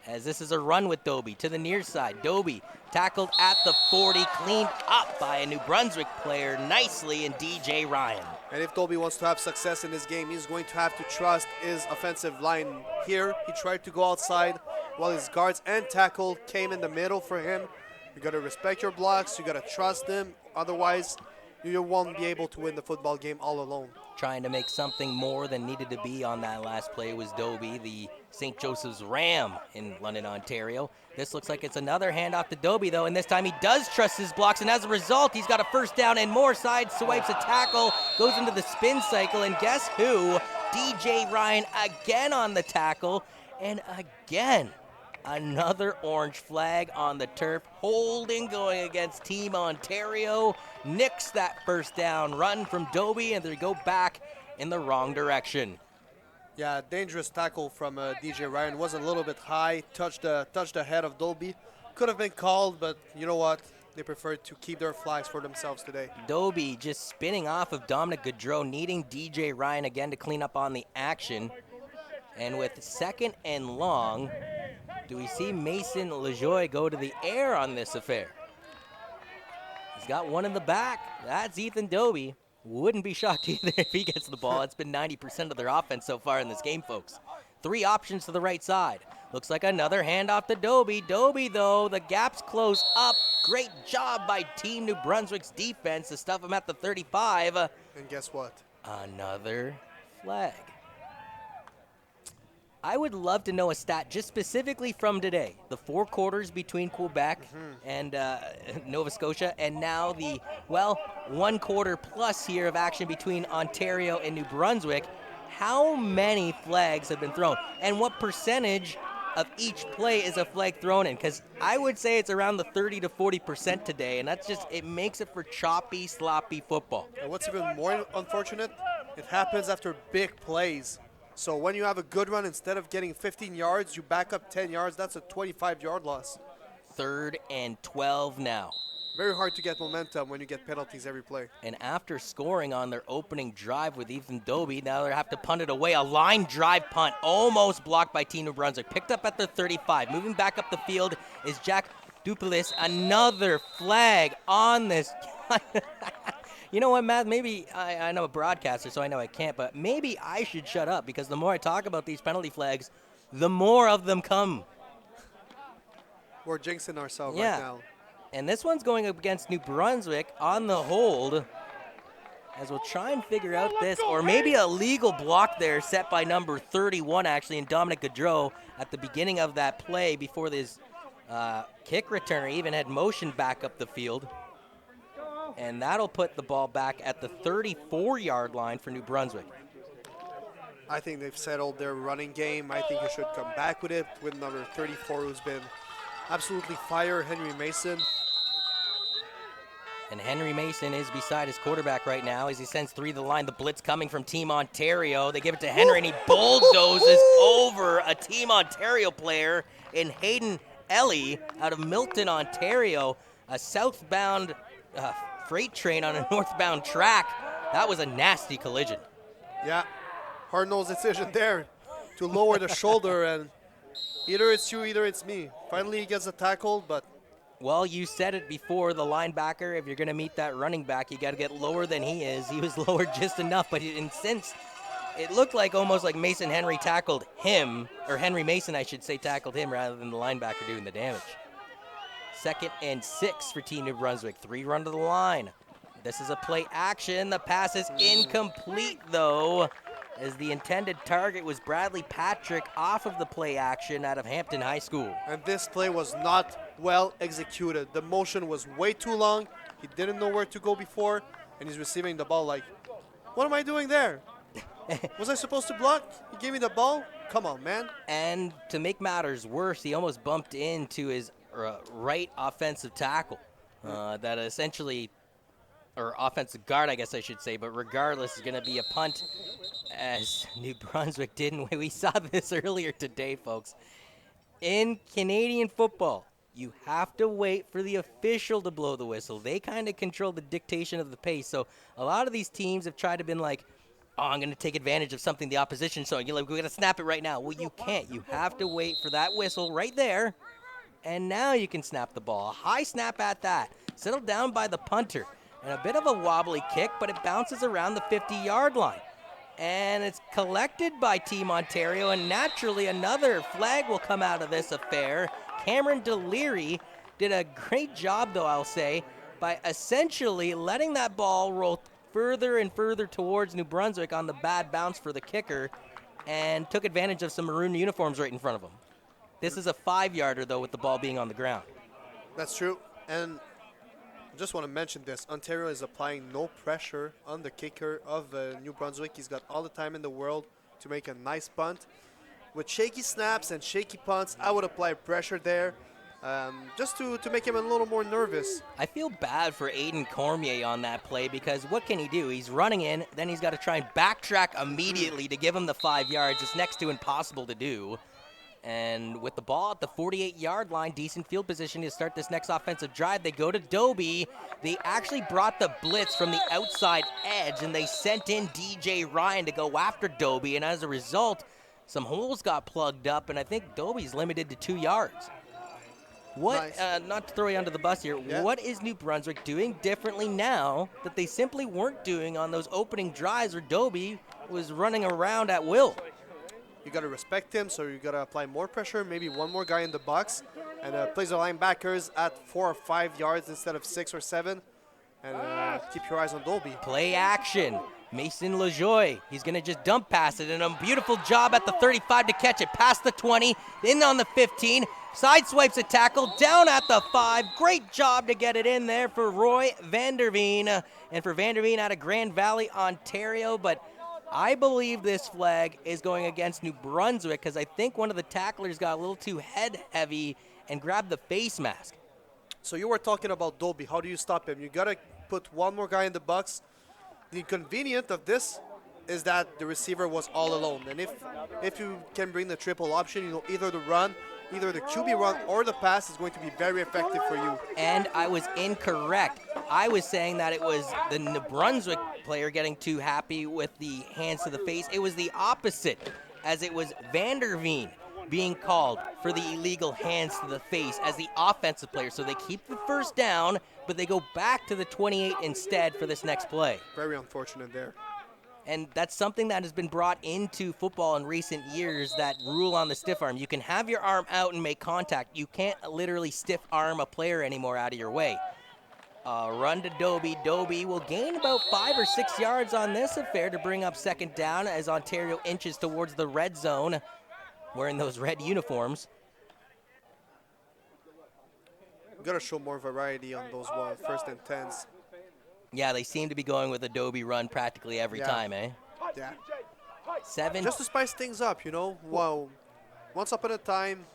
As this is a run with Dobie to the near side. Dobie tackled at the 40, cleaned up by a New Brunswick player nicely in DJ Ryan. And if Dobie wants to have success in this game, he's going to have to trust his offensive line here. He tried to go outside while his guards and tackle came in the middle for him. You got to respect your blocks. You got to trust them. Otherwise, you won't be able to win the football game all alone. Trying to make something more than needed to be on that last play was Dobie, the St. Joseph's Ram in London, Ontario. This looks like it's another handoff to Dobie, though, and this time he does trust his blocks, and as a result, he's got a first down and more. Side swipes a tackle, goes into the spin cycle, and guess who? DJ Ryan again on the tackle, and again, another orange flag on the turf. Holding going against Team Ontario. Nicks that first down run from Dobie, and they go back in the wrong direction. Yeah, dangerous tackle from DJ Ryan. Was a little bit high, touched the head of Dobie. Could have been called, but you know what? They preferred to keep their flags for themselves today. Dobie just spinning off of Dominic Gaudreau, needing DJ Ryan again to clean up on the action. And with second and long, do we see Mason LeJoy go to the air on this affair? He's got one in the back. That's Ethan Dobie. Wouldn't be shocked either if he gets the ball. It's been 90% of their offense so far in this game, folks. Three options to the right side. Looks like another handoff to Dobie. Dobie, though, the gap's close up. Great job by Team New Brunswick's defense to stuff him at the 35. And guess what? Another flag. I would love to know a stat just specifically from today. The 4 quarters between Quebec and Nova Scotia, and now the, 1 quarter plus here of action between Ontario and New Brunswick. How many flags have been thrown? And what percentage of each play is a flag thrown in? Because I would say it's around the 30 to 40% today, and that's just, it makes it for choppy, sloppy football. And what's even more unfortunate, it happens after big plays. So when you have a good run, instead of getting 15 yards, you back up 10 yards. That's a 25-yard loss. 3rd and 12 now. Very hard to get momentum when you get penalties every play. And after scoring on their opening drive with Ethan Dobie, now they have to punt it away. A line drive punt, almost blocked by Team New Brunswick. Picked up at the 35. Moving back up the field is Jack Dupulis. Another flag on this. You know what, Matt? Maybe I know a broadcaster, so I know I can't, but maybe I should shut up because the more I talk about these penalty flags, the more of them come. We're jinxing ourselves right now. And this one's going up against New Brunswick on the hold, as we'll try and figure out this, or maybe a legal block there set by number 31, actually, in Dominic Gaudreau at the beginning of that play before this kick returner even had motion back up the field. And that'll put the ball back at the 34-yard line for New Brunswick. I think they've settled their running game. I think you should come back with it with number 34, who's been absolutely fire, Henry Mason. And Henry Mason is beside his quarterback right now as he sends 3 to the line. The blitz coming from Team Ontario. They give it to Henry, and he bulldozes over a Team Ontario player in Hayden Ellie out of Milton, Ontario. A southbound freight train on a northbound track. That was a nasty collision. Yeah, hard-nosed decision there to lower the shoulder, and either it's you, either it's me. Finally, he gets a tackle, but... Well, you said it before, the linebacker, if you're going to meet that running back, you got to get lower than he is. He was lowered just enough, but since it looked like almost like Mason Henry tackled him, or Henry Mason, I should say, tackled him rather than the linebacker doing the damage. 2nd and 6 for Team New Brunswick. 3 run to the line. This is a play action. The pass is incomplete, though, as the intended target was Bradley Patrick off of the play action out of Hampton High School. And this play was not well executed. The motion was way too long. He didn't know where to go before, and he's receiving the ball like, what am I doing there? Was I supposed to block? He gave me the ball? Come on, man. And to make matters worse, he almost bumped into his right offensive tackle that essentially, or offensive guard, I guess I should say, but regardless, is going to be a punt as New Brunswick didn't. We saw this earlier today, folks. In Canadian football, you have to wait for the official to blow the whistle. They kind of control the dictation of the pace. So a lot of these teams have tried to been like, oh, I'm going to take advantage of something the opposition showing. You're like, we're going to snap it right now. Well, you can't. You have to wait for that whistle right there, and now you can snap the ball. A high snap at that. Settled down by the punter. And a bit of a wobbly kick, but it bounces around the 50-yard line. And it's collected by Team Ontario, and naturally another flag will come out of this affair. Cameron Deliri did a great job, though, I'll say, by essentially letting that ball roll further and further towards New Brunswick on the bad bounce for the kicker, and took advantage of some maroon uniforms right in front of him. This is a 5-yarder, though, with the ball being on the ground. That's true. And I just want to mention this. Ontario is applying no pressure on the kicker of New Brunswick. He's got all the time in the world to make a nice punt. With shaky snaps and shaky punts, I would apply pressure there just to make him a little more nervous. I feel bad for Aiden Cormier on that play because what can he do? He's running in, then he's got to try and backtrack immediately to give him the 5 yards. It's next to impossible to do. And with the ball at the 48-yard line, decent field position to start this next offensive drive. They go to Dobie. They actually brought the blitz from the outside edge, and they sent in DJ Ryan to go after Dobie. And as a result, some holes got plugged up, and I think Dobie's limited to 2 yards. What, Nice. Not to throw you under the bus here, Yeah. What is New Brunswick doing differently now that they simply weren't doing on those opening drives where Dobie was running around at will? You got to respect him, so you got to apply more pressure, maybe one more guy in the box, and place the linebackers at 4 or 5 yards instead of 6 or 7, and keep your eyes on Dolby. Play action. Mason LaJoy, he's going to just dump pass it, and a beautiful job at the 35 to catch it past the 20, in on the 15, side swipes a tackle, down at the 5. Great job to get it in there for Roy Vanderveen, and for Vanderveen out of Grand Valley, Ontario, but I believe this flag is going against New Brunswick because I think one of the tacklers got a little too head heavy and grabbed the face mask. So you were talking about Dolby. How do you stop him? You got to put one more guy in the box. The inconvenience of this is that the receiver was all alone. And if you can bring the triple option, you know, either the run, either the QB run or the pass is going to be very effective for you. And I was incorrect. I was saying that it was the New Brunswick player getting too happy with the hands to the face. It was the opposite, as it was Vanderveen being called for the illegal hands to the face as the offensive player. So they keep the first down, but they go back to the 28 instead for this next play. Very unfortunate there. And that's something that has been brought into football in recent years, that rule on the stiff arm. You can have your arm out and make contact. You can't literally stiff arm a player anymore out of your way. Run to Dobie. Dobie will gain about 5 or 6 yards on this affair to bring up second down as Ontario inches towards the red zone, wearing those red uniforms. You got to show more variety on those 1st and 10s. Yeah, they seem to be going with a Dobie run practically every time, eh? Yeah. 7. Just to spice things up, you know. Wow. Once upon a time.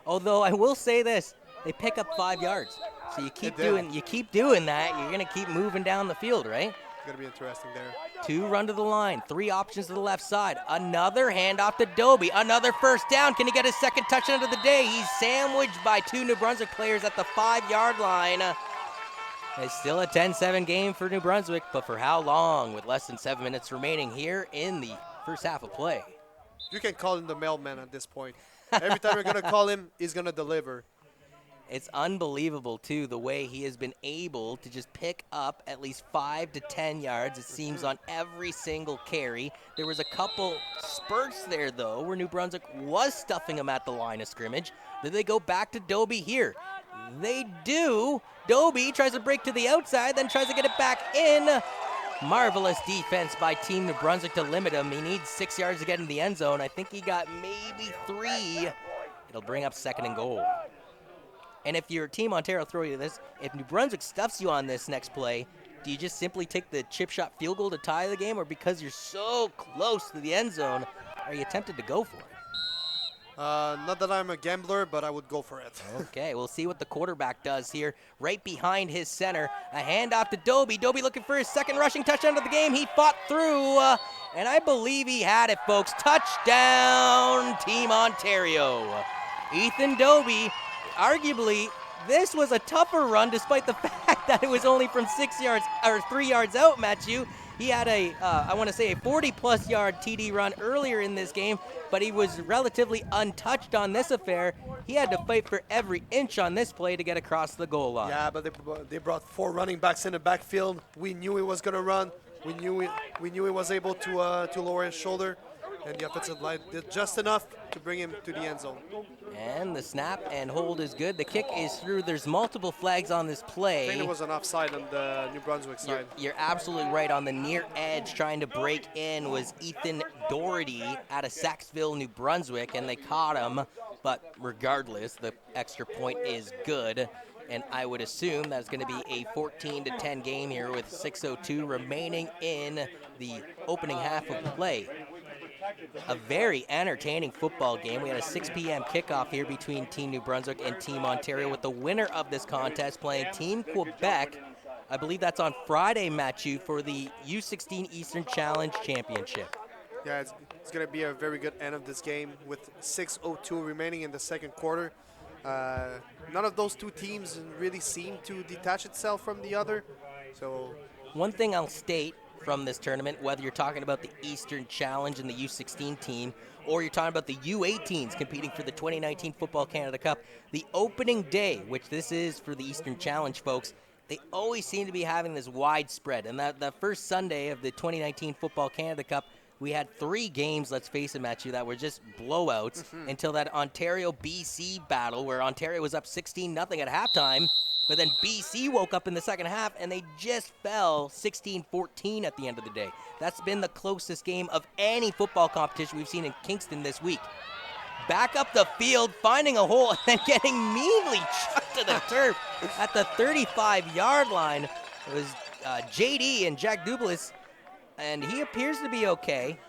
Although I will say this, they pick up 5 yards. So you keep doing that, you're gonna keep moving down the field, right? It's gonna be interesting there. 2 run to the line, 3 options to the left side. Another handoff to Dobie. Another first down. Can he get his second touchdown of the day? He's sandwiched by 2 New Brunswick players at the 5-yard line. It's still a 10-7 game for New Brunswick, but for how long? With less than 7 minutes remaining here in the first half of play. You can call him the mailman at this point. Every time you're gonna call him, he's gonna deliver. It's unbelievable, too, the way he has been able to just pick up at least 5 to 10 yards, it seems, on every single carry. There was a couple spurts there, though, where New Brunswick was stuffing him at the line of scrimmage. Then they go back to Dobie here. They do. Dobie tries to break to the outside, then tries to get it back in. Marvelous defense by Team New Brunswick to limit him. He needs 6 yards to get in the end zone. I think he got maybe 3. It'll bring up 2nd and goal. And if your Team Ontario throw you this, if New Brunswick stuffs you on this next play, do you just simply take the chip shot field goal to tie the game? Or because you're so close to the end zone, are you tempted to go for it? Not that I'm a gambler, but I would go for it. Okay, we'll see what the quarterback does here. Right behind his center, a handoff to Dobie. Dobie looking for his 2nd rushing touchdown of the game. He fought through, and I believe he had it, folks. Touchdown, Team Ontario. Ethan Dobie arguably, this was a tougher run despite the fact that it was only from 6 yards or 3 yards out, Matthew. He had a 40-plus yard TD run earlier in this game, but he was relatively untouched on this affair. He had to fight for every inch on this play to get across the goal line. Yeah, but they brought 4 running backs in the backfield. We knew he was going to run. We knew he was able to lower his shoulder, and the offensive line did just enough to bring him to the end zone. And the snap and hold is good. The kick is through. There's multiple flags on this play. I think there was an offside on the New Brunswick side. You're absolutely right. On the near edge, trying to break in was Ethan Doherty out of Saxville, New Brunswick, and they caught him. But regardless, the extra point is good. And I would assume that's going to be a 14-10 game here with 6:02 remaining in the opening half of play. A very entertaining football game. We had a 6 p.m. kickoff here between Team New Brunswick and Team Ontario, with the winner of this contest playing Team Quebec. I believe that's on Friday, Matthew, for the U16 Eastern Challenge Championship. Yeah, it's going to be a very good end of this game with 6:02 remaining in the second quarter. None of those two teams really seem to detach itself from the other. So, one thing I'll state from this tournament, whether you're talking about the Eastern Challenge and the U16 team, or you're talking about the U18s competing for the 2019 Football Canada Cup, the opening day, which this is for the Eastern Challenge folks, they always seem to be having this widespread. And the first Sunday of the 2019 Football Canada Cup, we had 3 games, let's face it, Matthew, that were just blowouts until that Ontario-BC battle where Ontario was up 16-0 at halftime. But then BC woke up in the second half, and they just fell 16-14 at the end of the day. That's been the closest game of any football competition we've seen in Kingston this week. Back up the field, finding a hole, and then getting meanly chucked to the turf at the 35-yard line. It was JD and Jack Dublis, and he appears to be okay.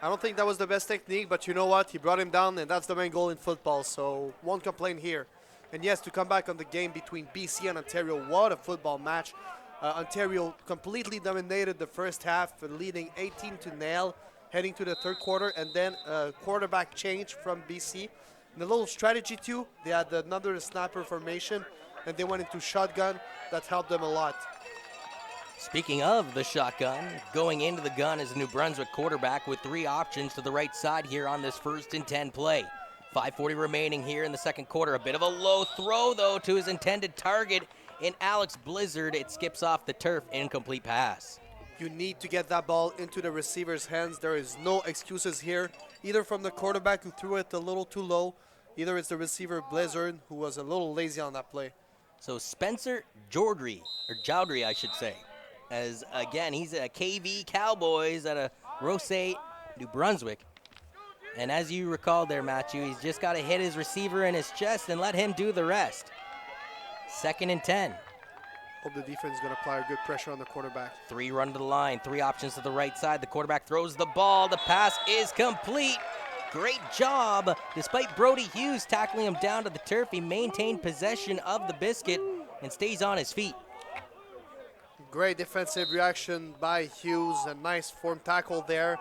I don't think that was the best technique, but you know what? He brought him down, and that's the main goal in football, so won't complain here. And yes, to come back on the game between BC and Ontario, what a football match. Ontario completely dominated the first half, leading 18-0, heading to the third quarter, and then a quarterback change from BC. And a little strategy too, they had another sniper formation, and they went into shotgun. That helped them a lot. Speaking of the shotgun, going into the gun is a New Brunswick quarterback with 3 options to the right side here on this 1st and 10 play. 5:40 remaining here in the second quarter. A bit of a low throw, though, to his intended target in Alex Blizzard. It skips off the turf. Incomplete pass. You need to get that ball into the receiver's hands. There is no excuses here, either from the quarterback who threw it a little too low, either it's the receiver Blizzard who was a little lazy on that play. So Spencer Jowdry, I should say, as again, he's a KV Cowboys at a Rosé, New Brunswick. And as you recall there, Matthew, he's just got to hit his receiver in his chest and let him do the rest. 2nd and 10. Hope the defense is going to apply good pressure on the quarterback. 3 run to the line, 3 options to the right side. The quarterback throws the ball. The pass is complete. Great job. Despite Brody Hughes tackling him down to the turf, he maintained possession of the biscuit and stays on his feet. Great defensive reaction by Hughes. A nice form tackle there.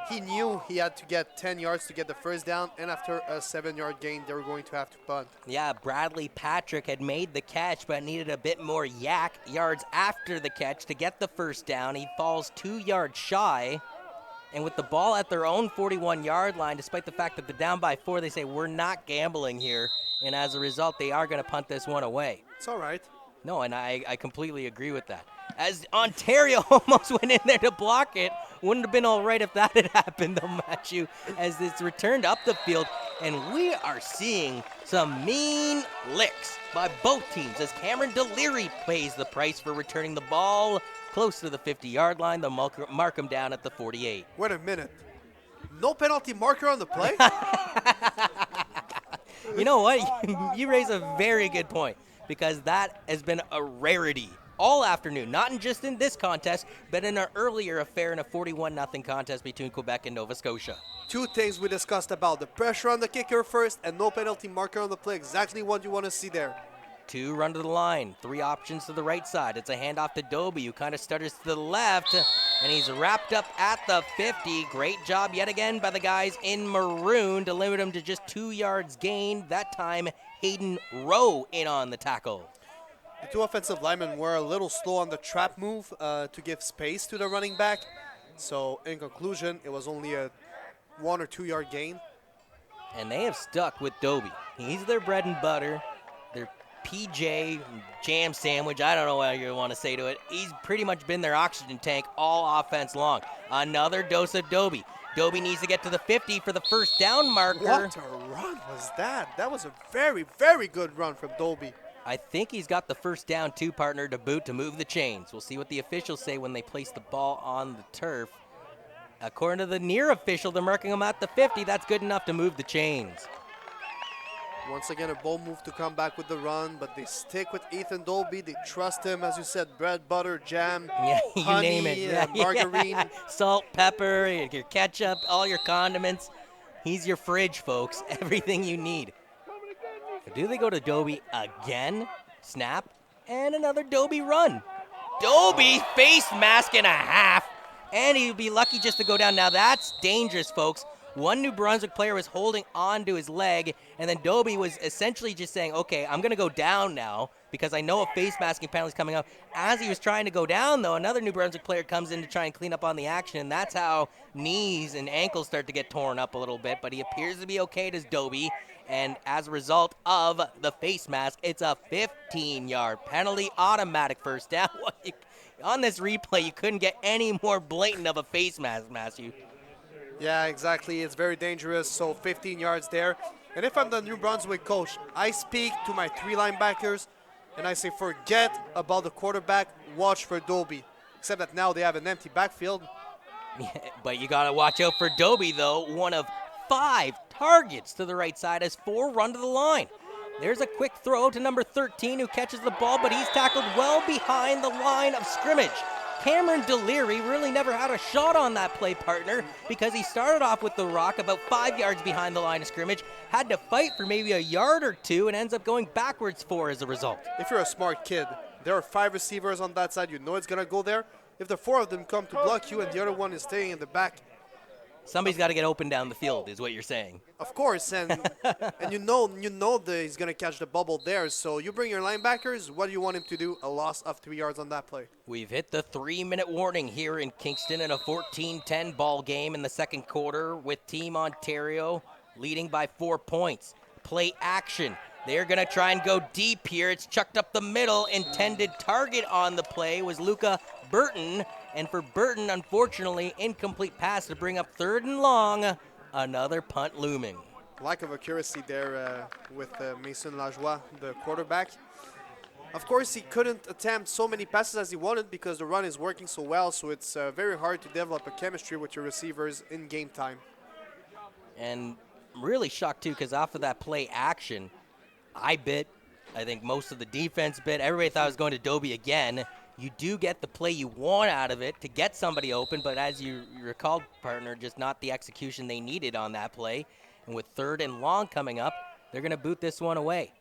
He knew he had to get 10 yards to get the first down, and after a 7-yard gain, they were going to have to punt. Yeah, Bradley Patrick had made the catch, but needed a bit more yards after the catch to get the first down. He falls 2 yards shy, and with the ball at their own 41-yard line, despite the fact that they're down by 4, they say, we're not gambling here, and as a result, they are going to punt this one away. It's all right. No, and I completely agree with that. As Ontario almost went in there to block it. Wouldn't have been all right if that had happened, though, Matthew, as it's returned up the field. And we are seeing some mean licks by both teams as Cameron Deliri pays the price for returning the ball close to the 50-yard line. They'll mark him down at the 48. Wait a minute. No penalty marker on the play? You know what? You raise a very good point, because that has been a rarity all afternoon, not just in this contest, but in our earlier affair in a 41-0 contest between Quebec and Nova Scotia. 2 things we discussed about: the pressure on the kicker first and no penalty marker on the play. Exactly what you want to see there. 2 run to the line, 3 options to the right side. It's a handoff to Doby, who kind of stutters to the left, and he's wrapped up at the 50. Great job yet again by the guys in maroon to limit him to just 2 yards gained. That time Hayden Rowe in on the tackle. The two offensive linemen were a little slow on the trap move to give space to the running back. So in conclusion, it was only a 1 or 2 yard gain. And they have stuck with Dobie. He's their bread and butter, their PJ jam sandwich. I don't know what you want to say to it. He's pretty much been their oxygen tank all offense long. Another dose of Dobie. Dobie needs to get to the 50 for the first down marker. What a run was that? That was a very, very good run from Dobie. I think he's got the first down, too, partner, to boot to move the chains. We'll see what the officials say when they place the ball on the turf. According to the near official, they're marking him at the 50. That's good enough to move the chains. Once again, a bold move to come back with the run, but they stick with Ethan Dobie. They trust him, as you said, bread, butter, jam, Yeah, you honey, name it. margarine. Salt, pepper, your ketchup, all your condiments. He's your fridge, folks. Everything you need. Do they go to Dobie again? Snap, and another Dobie run. Dobie face mask and a half, and he'd be lucky just to go down. Now that's dangerous, folks. One New Brunswick player was holding on to his leg, and then Dobie was essentially just saying, okay, I'm going to go down now because I know a face masking penalty is coming up. As he was trying to go down, though, another New Brunswick player comes in to try and clean up on the action, and that's how knees and ankles start to get torn up a little bit, but he appears to be okay to Dobie, and as a result of the face mask, it's a 15-yard penalty, automatic first down. On this replay, you couldn't get any more blatant of a face mask, Matthew. Yeah, exactly. It's very dangerous. So 15 yards there. And if I'm the New Brunswick coach, I speak to my 3 linebackers and I say, forget about the quarterback. Watch for Dobie. Except that now they have an empty backfield. Yeah, but you got to watch out for Dobie, though. One of 5 targets to the right side as 4 run to the line. There's a quick throw to number 13 who catches the ball, but he's tackled well behind the line of scrimmage. Cameron Deliri really never had a shot on that play, partner, because he started off with the rock about 5 yards behind the line of scrimmage, had to fight for maybe a yard or 2, and ends up going backwards 4 as a result. If you're a smart kid, there are 5 receivers on that side. You know it's going to go there. If the 4 of them come to block you and the other one is staying in the back, Somebody's got to get open down the field, is what you're saying. of course, and you know that he's going to catch the bubble there. So you bring your linebackers. What do you want him to do? A loss of 3 yards on that play. We've hit the 3-minute warning here in Kingston in a 14-10 ball game in the second quarter with Team Ontario leading by 4 points. Play action. They're going to try and go deep here. It's chucked up the middle. Intended target on the play was Luca Burton. And for Burton, unfortunately, incomplete pass to bring up 3rd and long. Another punt looming. Lack of accuracy there with Mason Lajoie, the quarterback. Of course, he couldn't attempt so many passes as he wanted because the run is working so well, so it's very hard to develop a chemistry with your receivers in game time. And really shocked, too, because off of that play action, I think most of the defense bit. Everybody thought it was going to Dobie again. You do get the play you want out of it to get somebody open, but as you recalled, partner, just not the execution they needed on that play. And with 3rd and long coming up, they're going to boot this one away.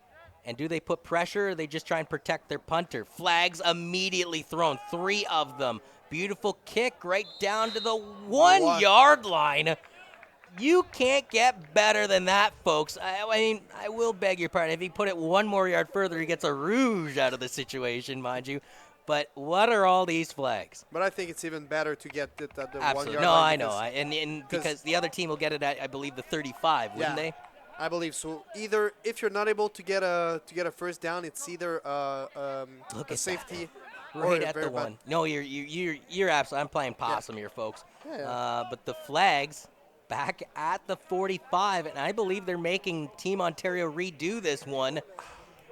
And do they put pressure, or they just try and protect their punter? Flags immediately thrown, 3 of them. Beautiful kick right down to the 1 yard line. You can't get better than that, folks. I mean, I will beg your pardon. If he put it 1 more yard further, he gets a rouge out of the situation, mind you. But what are all these flags? But I think it's even better to get it at the 1 Absolutely. yard No, line. I know. And because the other team will get it at, I believe, the 35, wouldn't they? I believe so. Either if you're not able to get a first down, it's either a safety or Right a at very the bad- one. No, you're absolutely. I'm playing possum here, folks. Yeah. But the flags back at the 45, and I believe they're making Team Ontario redo this one.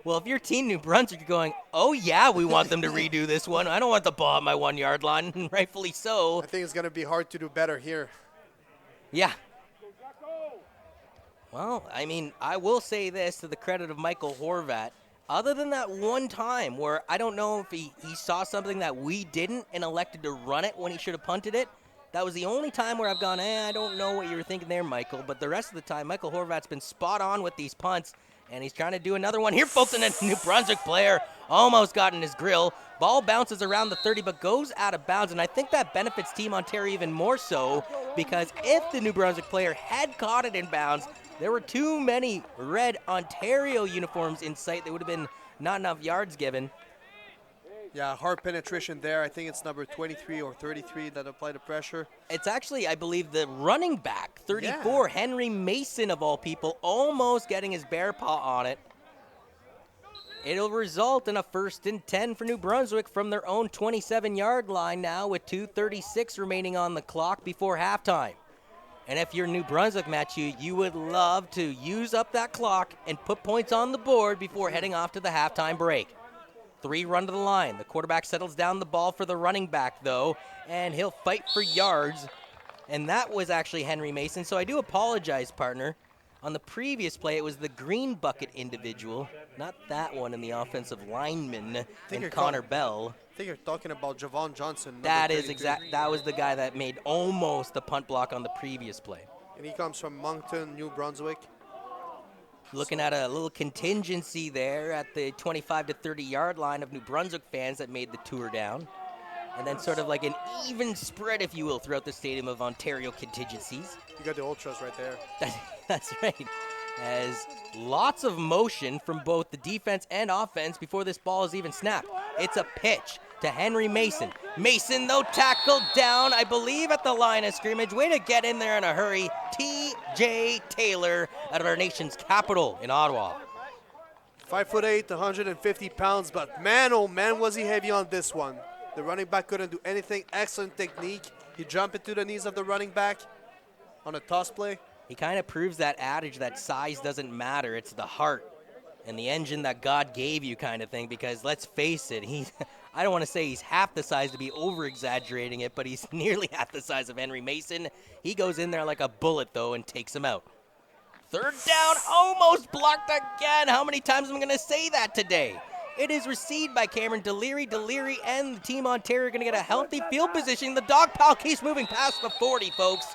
Well, if you're Team New Brunswick, you're going, oh, yeah, we want them to redo this one. I don't want the ball at my 1 yard line, and rightfully so. I think it's going to be hard to do better here. Yeah. Well, I mean, I will say this to the credit of Michael Horvat. Other than that one time where I don't know if he saw something that we didn't and elected to run it when he should have punted it, that was the only time where I've gone, I don't know what you were thinking there, Michael. But the rest of the time, Michael Horvat's been spot on with these punts. And he's trying to do another one here, folks, and a New Brunswick player almost got in his grill. Ball bounces around the 30, but goes out of bounds, and I think that benefits Team Ontario even more so because if the New Brunswick player had caught it in bounds, There were too many red Ontario uniforms in sight. There would have been not enough yards given. Yeah, hard penetration there. I think it's number 23 or 33 that applied the pressure. It's actually, I believe, the running back, 34, Henry Mason of all people, almost getting his bear paw on it. It'll result in a 1st and 10 for New Brunswick from their own 27-yard line now with 2:36 remaining on the clock before halftime. And if you're New Brunswick, Matthew, you would love to use up that clock and put points on the board before heading off to the halftime break. 3 run to the line. The quarterback settles down the ball for the running back, though, and he'll fight for yards. And that was actually Henry Mason, so I do apologize, partner. On the previous play, it was the green bucket individual, not that one in the offensive lineman, and Connor Bell. I think you're talking about Javon Johnson. That is exact. That was the guy that made almost the punt block on the previous play. And he comes from Moncton, New Brunswick. Looking at a little contingency there at the 25 to 30-yard line of New Brunswick fans that made the tour down. And then sort of like an even spread, if you will, throughout the Stadium of Ontario contingencies. You got the ultras right there. That's right. As lots of motion from both the defense and offense before this ball is even snapped. It's a pitch to Henry Mason. Mason, though, tackled down, I believe, at the line of scrimmage. Way to get in there in a hurry. T.J. Taylor out of our nation's capital in Ottawa. 5'8", 150 pounds, but man, oh man, was he heavy on this one. The running back couldn't do anything. Excellent technique. He jumped into the knees of the running back on a toss play. He kind of proves that adage that size doesn't matter. It's the heart and the engine that God gave you kind of thing, because let's face it, I don't want to say he's half the size to be over-exaggerating it, but he's nearly half the size of Henry Mason. He goes in there like a bullet, though, and takes him out. 3rd down, almost blocked again. How many times am I going to say that today? It is received by Cameron Deliri. Deliri and the Team Ontario are going to get a healthy field position. The dog pile keeps moving past the 40, folks.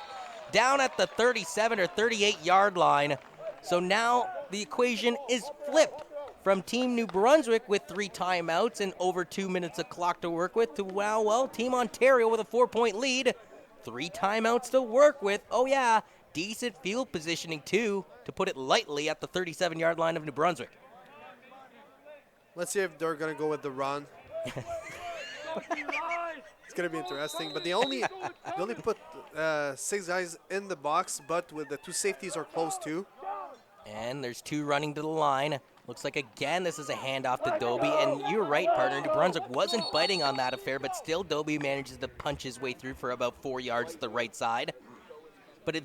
Down at the 37 or 38-yard line. So now the equation is flipped from Team New Brunswick with 3 timeouts and over 2 minutes of clock to work with to, well, Team Ontario with a 4-point lead. 3 timeouts to work with. Oh, yeah, decent field positioning, too, to put it lightly, at the 37-yard line of New Brunswick. Let's see if they're going to go with the run. It's going to be interesting. But they only put 6 guys in the box, but with the 2 safeties are close too. And there's 2 running to the line. Looks like, again, this is a handoff to Dobie. And you're right, partner. New Brunswick wasn't biting on that affair, but still Dobie manages to punch his way through for about 4 yards to the right side. But it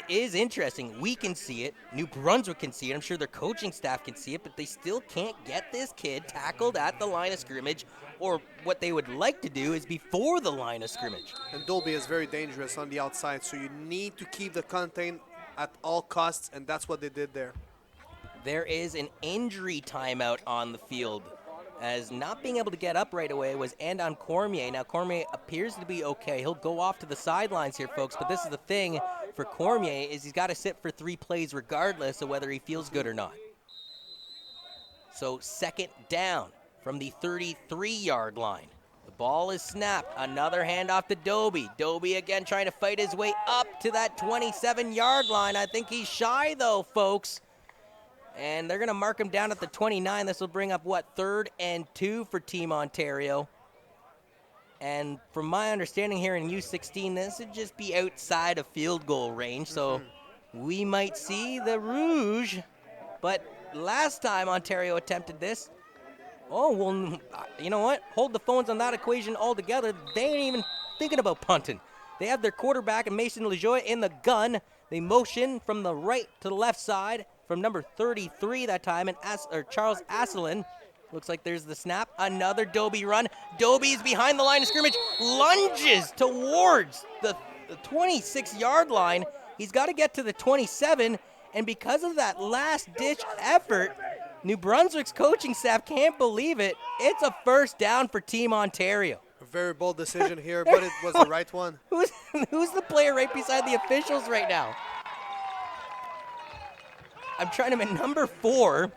is interesting. We can see it. New Brunswick can see it. I'm sure their coaching staff can see it, but they still can't get this kid tackled at the line of scrimmage, or what they would like to do is before the line of scrimmage. And Dolby is very dangerous on the outside, so you need to keep the contain at all costs, and that's what they did there. There is an injury timeout on the field, as not being able to get up right away was Andon Cormier. Now, Cormier appears to be okay. He'll go off to the sidelines here, folks, but this is the thing for Cormier, is he's got to sit for 3 plays regardless of whether he feels good or not. So 2nd down from the 33-yard line. The ball is snapped. Another handoff to Dobie. Dobie again trying to fight his way up to that 27-yard line. I think he's shy, though, folks. And they're going to mark him down at the 29. This will bring up, 3rd and 2 for Team Ontario. And from my understanding here in U16, this would just be outside of field goal range. So we might see the Rouge. But last time Ontario attempted this, oh, well, you know what? Hold the phones on that equation altogether. They ain't even thinking about punting. They have their quarterback and Mason LeJoy in the gun. They motion from the right to the left side from number 33 that time, and Charles Asselin. Looks like there's the snap. Another Dobie run. Dobie's behind the line of scrimmage, lunges towards the 26-yard line. He's got to get to the 27, and because of that last-ditch effort, New Brunswick's coaching staff can't believe it. It's a 1st down for Team Ontario. A very bold decision here, but it was the right one. Who's the player right beside the officials right now? I'm trying to make number 4,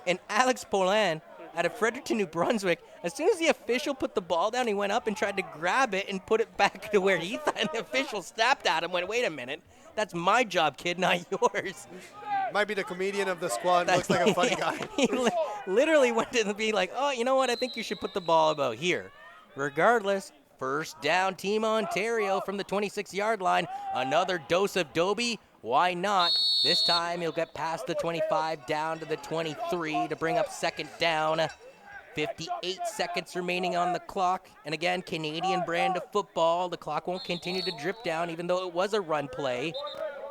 and Alex Poulin. out of Fredericton, New Brunswick. As soon as the official put the ball down, he went up and tried to grab it and put it back to where he thought. And the official snapped at him, went, wait a minute, that's my job, kid, not yours. Might be the comedian of the squad. Looks like a funny guy. He literally went to be like, oh, you know what, I think you should put the ball about here. Regardless, first down, Team Ontario from the 26-yard line. Another dose of Dobie. Why not? This time he'll get past the 25 down to the 23 to bring up second down. 58 seconds remaining on the clock. And again, Canadian brand of football. The clock won't continue to drip down even though it was a run play.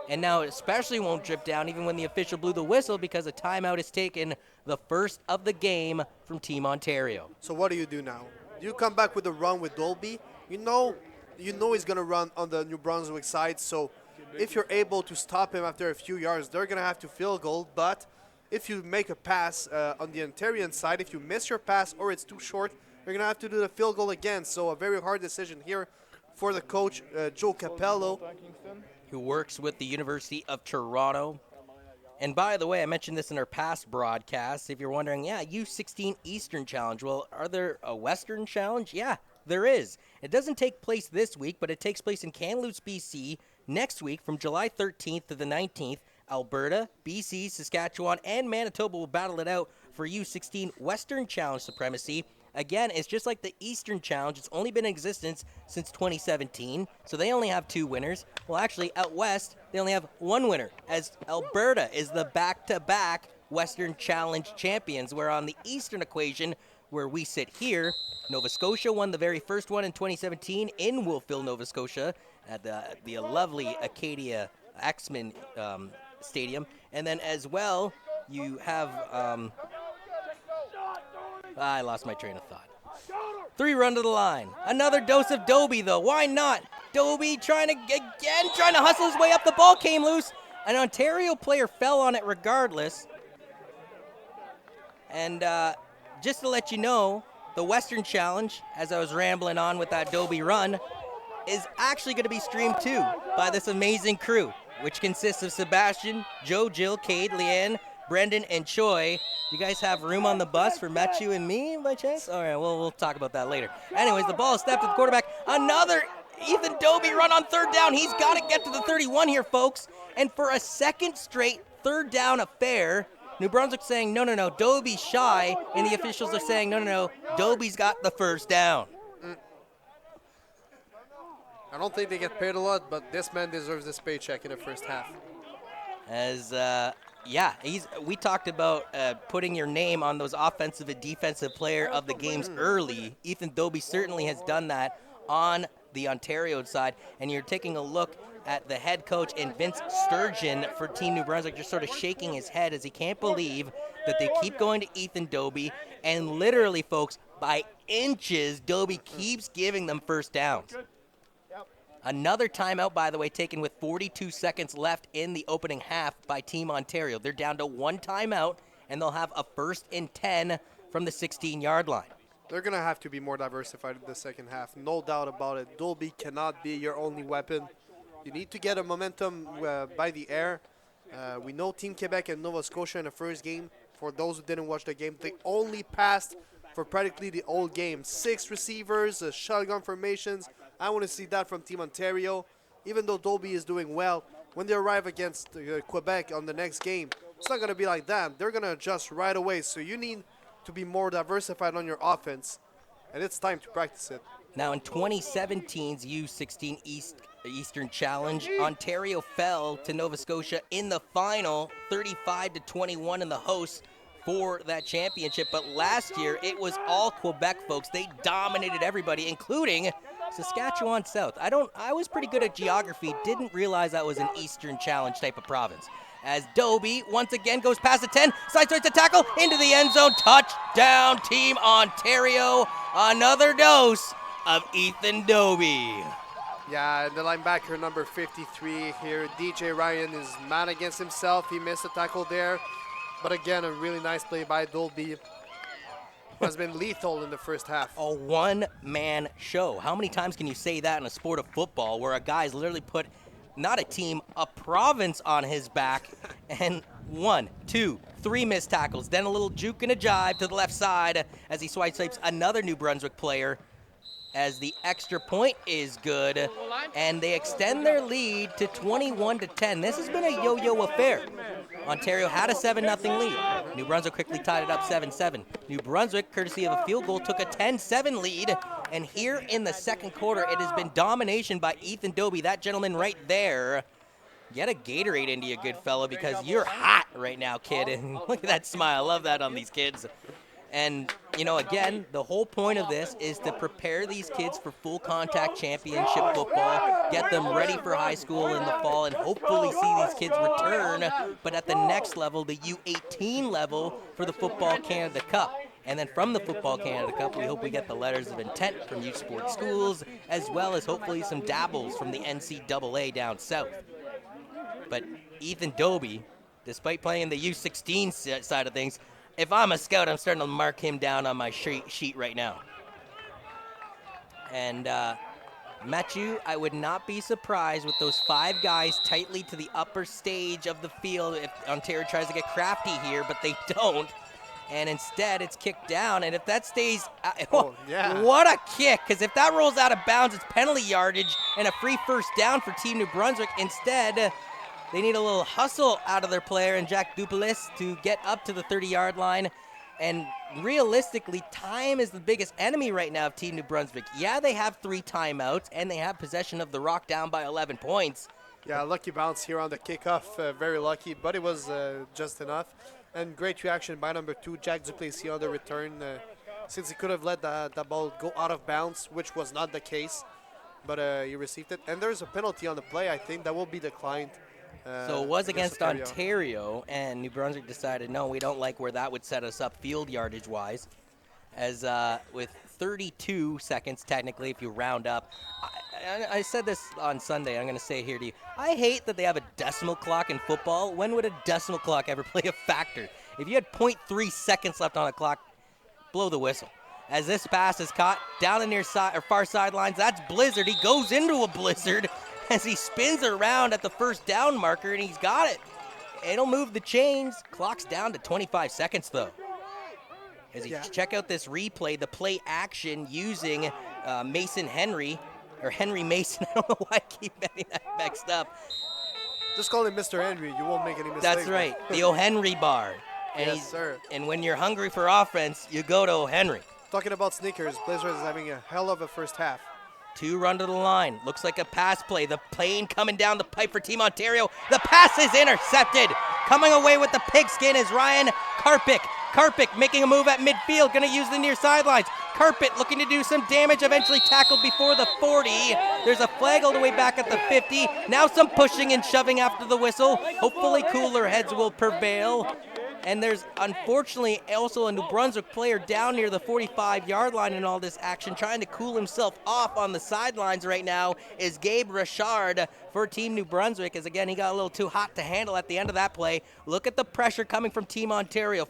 And now it especially won't drip down even when the official blew the whistle because a timeout is taken, the first of the game from Team Ontario. So what do you do now? You come back with a run with Dolby. You know he's going to run on the New Brunswick side. So if you're able to stop him after a few yards, they're going to have to field goal. But if you make a pass on the Ontarian side, if you miss your pass or it's too short, you're going to have to do the field goal again. So a very hard decision here for the coach, Joe Capello, who works with the University of Toronto. And by the way, I mentioned this in our past broadcast. If you're wondering, yeah, U16 Eastern Challenge. Well, are there a Western Challenge? Yeah, there is. It doesn't take place this week, but it takes place in Kamloops, BC next week from July 13th to the 19th. Alberta, BC, Saskatchewan, and Manitoba will battle it out for U16 Western Challenge supremacy. Again, it's just like the Eastern Challenge. It's only been in existence since 2017, so they only have 2 winners. Well, actually, out west, they only have 1 winner, as Alberta is the back-to-back Western Challenge champions, where on the Eastern equation, where we sit here, Nova Scotia won the very first one in 2017 in Wolfville, Nova Scotia, at the lovely Acadia Axman Stadium. And then as well, you have... I lost my train of thought. 3 run to the line. Another dose of Dobie, though. Why not? Dobie trying to hustle his way up. The ball came loose. An Ontario player fell on it regardless. And just to let you know, the Western Challenge, as I was rambling on with that Dobie run, is actually going to be streamed too by this amazing crew, which consists of Sebastian, Joe, Jill, Cade, Leanne, Brendan, and Choi. You guys have room on the bus for Matthew and me by chance? All right, well, we'll talk about that later. Anyways, the ball is snapped to the quarterback. Another Ethan Dobie run on third down. He's got to get to the 31 here, folks. And for a second straight third down affair, New Brunswick saying, no, Dobie's shy. And the officials are saying, no, Dobie's got the first down. I don't think they get paid a lot, but this man deserves this paycheck in the first half. As... Yeah, we talked about putting your name on those offensive and defensive player of the games early. Ethan Dobie certainly has done that on the Ontario side. And you're taking a look at the head coach and Vince Sturgeon for Team New Brunswick just sort of shaking his head as he can't believe that they keep going to Ethan Dobie. And literally, folks, by inches, Dobie keeps giving them first downs. Another timeout, by the way, taken with 42 seconds left in the opening half by Team Ontario. They're down to 1 timeout, and they'll have a 1st and 10 from the 16-yard line. They're going to have to be more diversified in the second half. No doubt about it. Dobie cannot be your only weapon. You need to get a momentum by the air. We know Team Quebec and Nova Scotia in the first game. For those who didn't watch the game, they only passed for practically the whole game. 6 receivers, shotgun formations. I want to see that from Team Ontario. Even though Dobie is doing well, when they arrive against Quebec on the next game, it's not going to be like that. They're going to adjust right away. So you need to be more diversified on your offense, and it's time to practice it. Now in 2017's U16 Eastern Challenge, Ontario fell to Nova Scotia in the final, 35-21 in the hosts for that championship. But last year, it was all Quebec, folks. They dominated everybody, including Saskatchewan South. I was pretty good at geography, didn't realize that was an Eastern Challenge type of province. As Dobie once again goes past the 10, sidesteps the tackle, into the end zone, touchdown Team Ontario. Another dose of Ethan Dobie. Yeah, and the linebacker number 53 here, DJ Ryan, is mad against himself. He missed a tackle there. But again, a really nice play by Dobie. Has been lethal in the first half. A one-man show. How many times can you say that in a sport of football where a guy's literally put not a team, a province on his back. And 1, 2, 3 missed tackles. Then a little juke and a jive to the left side as he swipes another New Brunswick player, as the extra point is good, and they extend their lead to 21-10. This has been a yo-yo affair. Ontario had a 7-0 lead. New Brunswick quickly tied it up 7-7. New Brunswick, courtesy of a field goal, took a 10-7 lead, and here in the second quarter, it has been domination by Ethan Dobie, that gentleman right there. Get a Gatorade into you, good fella, because you're hot right now, kid, and look at that smile. I love that on these kids. And, you know, again, the whole point of this is to prepare these kids for full contact championship football, get them ready for high school in the fall, and hopefully see these kids return, but at the next level, the U18 level for the Football Canada Cup. And then from the Football Canada Cup, we hope we get the letters of intent from youth sports schools, as well as hopefully some dabbles from the NCAA down south. But Ethan Dobie, despite playing in the U16 side of things, if I'm a scout, I'm starting to mark him down on my sheet right now. And Mathieu, I would not be surprised with those 5 guys tightly to the upper stage of the field if Ontario tries to get crafty here, but they don't. And instead, it's kicked down. And if that stays, what a kick. Because if that rolls out of bounds, it's penalty yardage and a free first down for Team New Brunswick. Instead, they need a little hustle out of their player and Jack Dupelis to get up to the 30-yard line. And realistically, time is the biggest enemy right now of Team New Brunswick. Yeah, they have 3 timeouts, and they have possession of the rock down by 11 points. Yeah, lucky bounce here on the kickoff. Very lucky, but it was just enough. And great reaction by number 2, Jack Duplessis on the return, since he could have let the ball go out of bounds, which was not the case. But he received it. And there's a penalty on the play, I think, that will be declined. So it was against Ontario, and New Brunswick decided, no, we don't like where that would set us up field yardage-wise. As with 32 seconds, technically, if you round up. I said this on Sunday. I'm going to say it here to you. I hate that they have a decimal clock in football. When would a decimal clock ever play a factor? If you had 0.3 seconds left on a clock, blow the whistle. As this pass is caught down the near side or far sidelines, that's Blizzard. He goes into a blizzard as he spins around at the first down marker, and he's got it. It'll move the chains. Clock's down to 25 seconds, though. As you check out this replay, the play action using Mason Henry, or Henry Mason. I don't know why I keep getting that mixed up. Just call him Mr. Henry. You won't make any mistakes. That's right. The O'Henry bar. And yes, sir. And when you're hungry for offense, you go to O'Henry. Talking about sneakers, Blizzard is having a hell of a first half. 2 run to the line. Looks like a pass play. The plane coming down the pipe for Team Ontario. The pass is intercepted. Coming away with the pigskin is Ryan Karpik. Karpik making a move at midfield, going to use the near sidelines. Karpik looking to do some damage, eventually tackled before the 40. There's a flag all the way back at the 50. Now some pushing and shoving after the whistle. Hopefully cooler heads will prevail. And there's unfortunately also a New Brunswick player down near the 45-yard line in all this action, trying to cool himself off on the sidelines right now is Gabe Richard for Team New Brunswick, as again, he got a little too hot to handle at the end of that play. Look at the pressure coming from Team Ontario,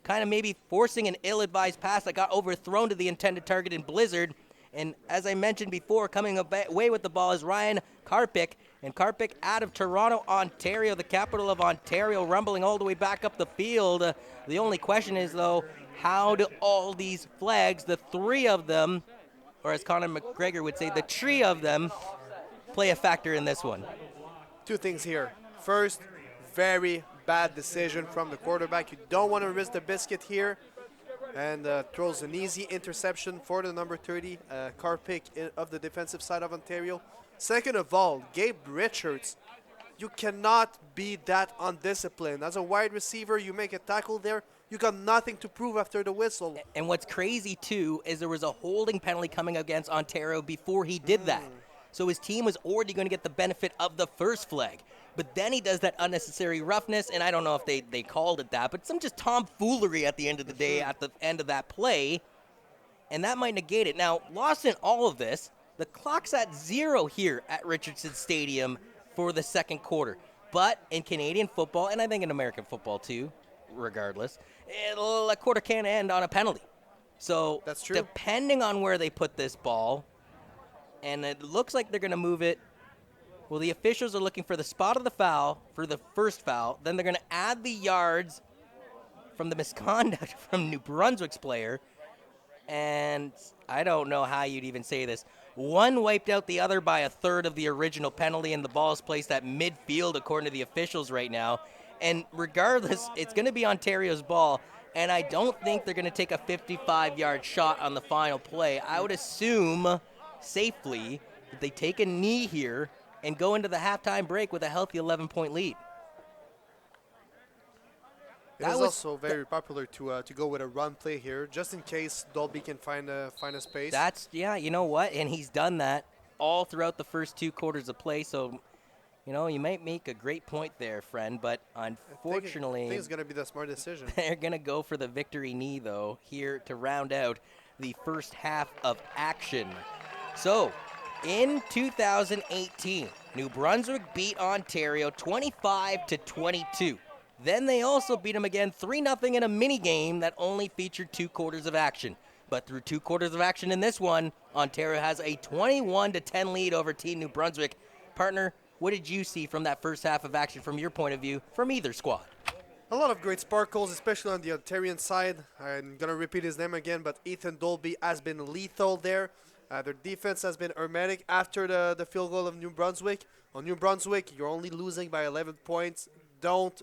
kind of maybe forcing an ill-advised pass that got overthrown to the intended target in Blizzard. And as I mentioned before, coming away with the ball is Ryan Karpik. And Karpik out of Toronto, Ontario, the capital of Ontario, rumbling all the way back up the field. The only question is, though, how do all these flags, the 3 of them, or as Conor McGregor would say, the tree of them, play a factor in this one? 2 things here. First, very bad decision from the quarterback. You don't want to risk the biscuit here. And throws an easy interception for the number 30, Karpik of the defensive side of Ontario. Second of all, Gabe Richards, you cannot be that undisciplined. As a wide receiver, you make a tackle there, you got nothing to prove after the whistle. And what's crazy, too, is there was a holding penalty coming against Ontario before he did that. So his team was already going to get the benefit of the first flag. But then he does that unnecessary roughness, and I don't know if they called it that, but some just tomfoolery at the end of the day, at the end of that play, and that might negate it. Now, lost in all of this, the clock's at 0 here at Richardson Stadium for the second quarter. But in Canadian football, and I think in American football too, regardless, a quarter can't end on a penalty. So that's true. Depending on where they put this ball, and it looks like they're going to move it Well, the officials are looking for the spot of the foul for the first foul. Then they're going to add the yards from the misconduct from New Brunswick's player. And I don't know how you'd even say this. One wiped out the other by a third of the original penalty, and the ball is placed at midfield according to the officials right now. And regardless, it's going to be Ontario's ball, and I don't think they're going to take a 55-yard shot on the final play. I would assume safely that they take a knee here and go into the halftime break with a healthy 11-point lead. It is also very popular to go with a run play here, just in case Dolby can find a space. Yeah, you know what? And he's done that all throughout the first 2 quarters of play. So, you know, you might make a great point there, friend. But unfortunately, I think it's going to be the smart decision. They're going to go for the victory knee, though, here to round out the first half of action. So, in 2018, New Brunswick beat Ontario 25-22. Then they also beat them again 3-0 in a mini game that only featured 2 quarters of action. But through 2 quarters of action in this one, Ontario has a 21-10 lead over Team New Brunswick. Partner, what did you see from that first half of action from your point of view from either squad? A lot of great sparkles, especially on the Ontarian side. I'm going to repeat his name again, but Ethan Dolby has been lethal there. Their defense has been hermetic after the field goal of New Brunswick. On New Brunswick, you're only losing by 11 points. Don't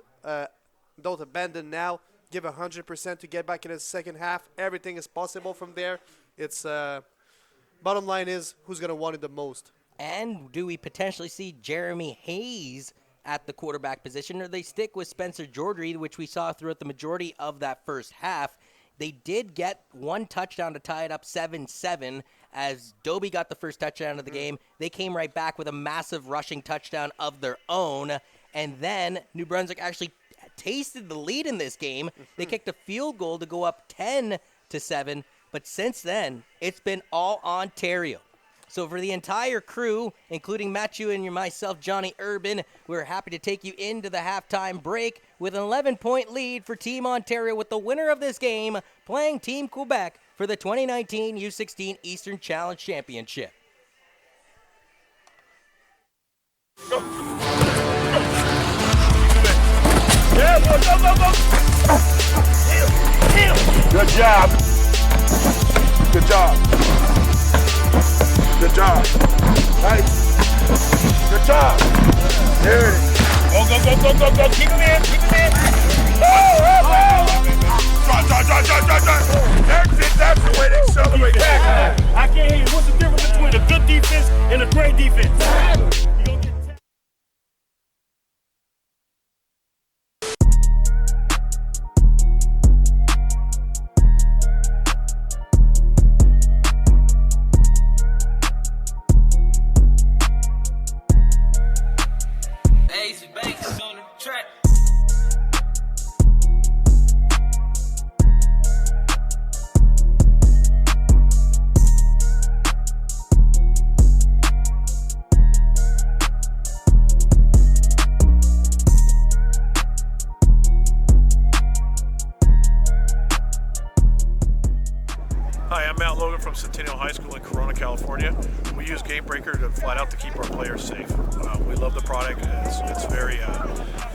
abandon now. Give 100% to get back in the second half. Everything is possible from there. It's bottom line is who's going to want it the most. And do we potentially see Jeremy Hayes at the quarterback position, or they stick with Spencer Jordry, which we saw throughout the majority of that first half? They did get 1 touchdown to tie it up 7-7 as Dobie got the first touchdown of the game. They came right back with a massive rushing touchdown of their own. And then New Brunswick actually tasted the lead in this game. They kicked a field goal to go up 10-7. But since then, it's been all Ontario. So for the entire crew, including Matthew and myself, Johnny Urban, we're happy to take you into the halftime break with an 11-point lead for Team Ontario, with the winner of this game playing Team Quebec for the 2019 U16 Eastern Challenge Championship. Yeah, go. Good job. Good job. Good job. Nice. Good job. There it is. Go. Keep him in. That's the way they accelerate. I can't hear you. What's the difference between a good defense and a great defense? Hi, I'm Matt Logan from Centennial High School in Corona, California. We use Game Breaker to flat out to keep our players safe. We love the product. It's very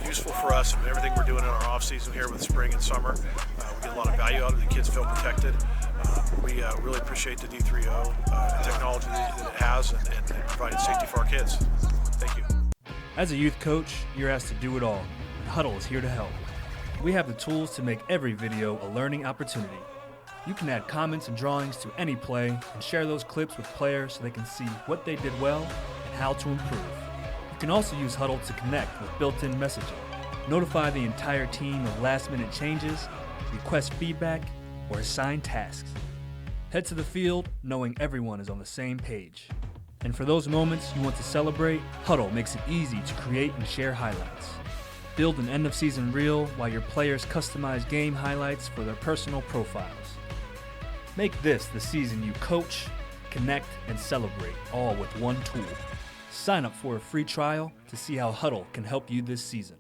useful for us and everything we're doing in our off season here with spring and summer. We get a lot of value out of it. The kids feel protected. We really appreciate the D3O technology that it has and providing safety for our kids. Thank you. As a youth coach, you're asked to do it all, and Huddle is here to help. We have the tools to make every video a learning opportunity. You can add comments and drawings to any play and share those clips with players so they can see what they did well and how to improve. You can also use Huddle to connect with built-in messaging, notify the entire team of last-minute changes, request feedback, or assign tasks. Head to the field knowing everyone is on the same page. And for those moments you want to celebrate, Huddle makes it easy to create and share highlights. Build an end-of-season reel while your players customize game highlights for their personal profiles. Make this the season you coach, connect, and celebrate, all with one tool. Sign up for a free trial to see how Huddle can help you this season.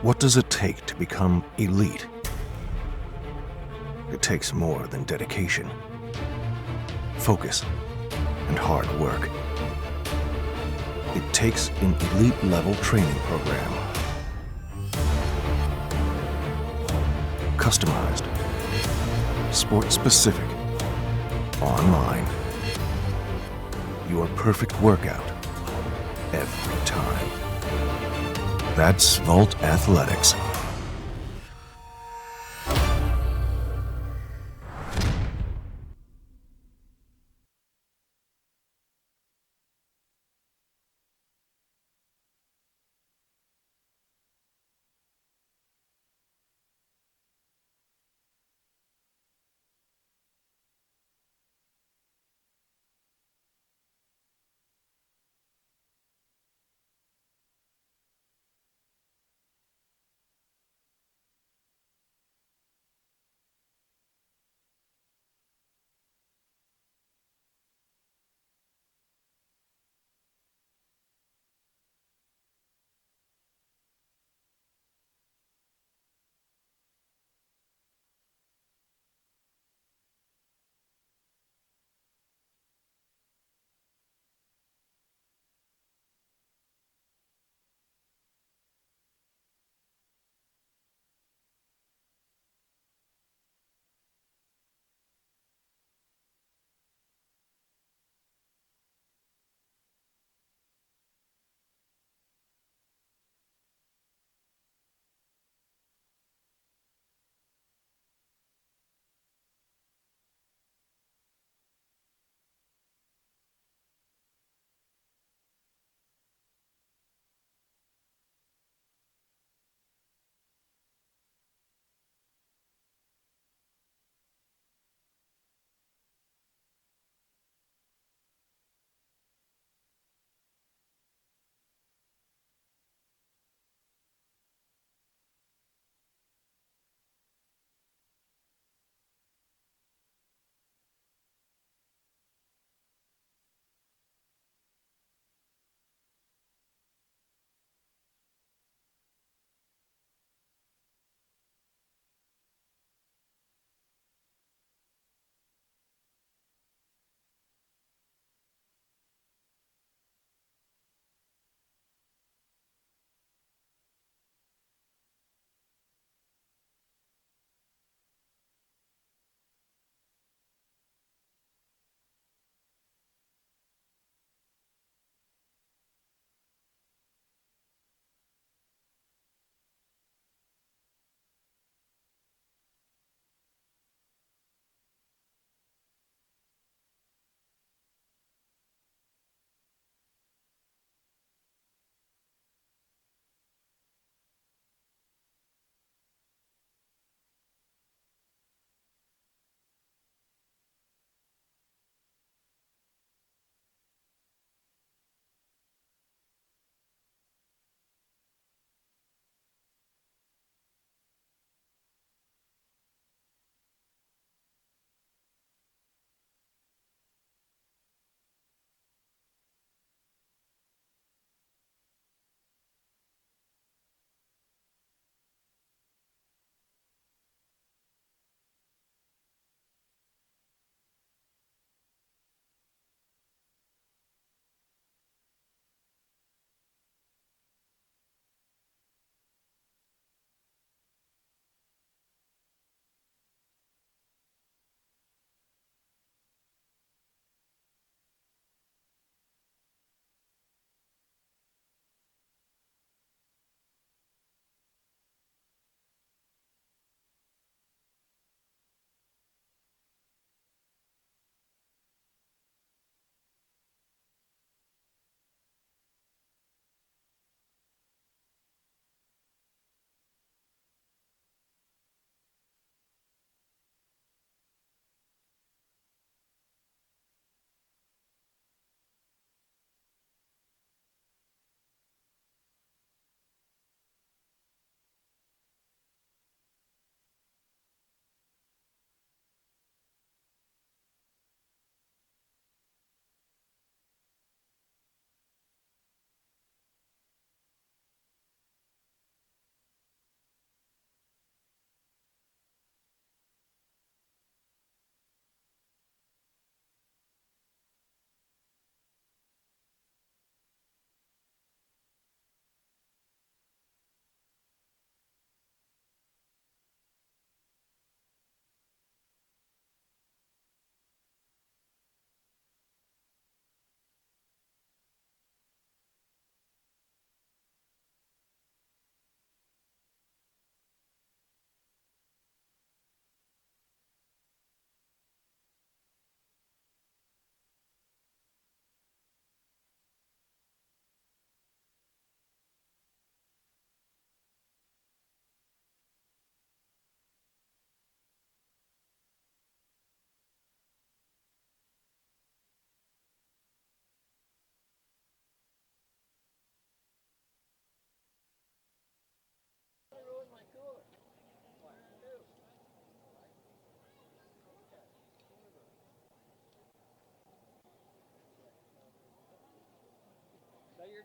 What does it take to become elite? It takes more than dedication, focus, and hard work. It takes an elite-level training program. Customized, sport-specific, online. Your perfect workout every time. That's Vault Athletics.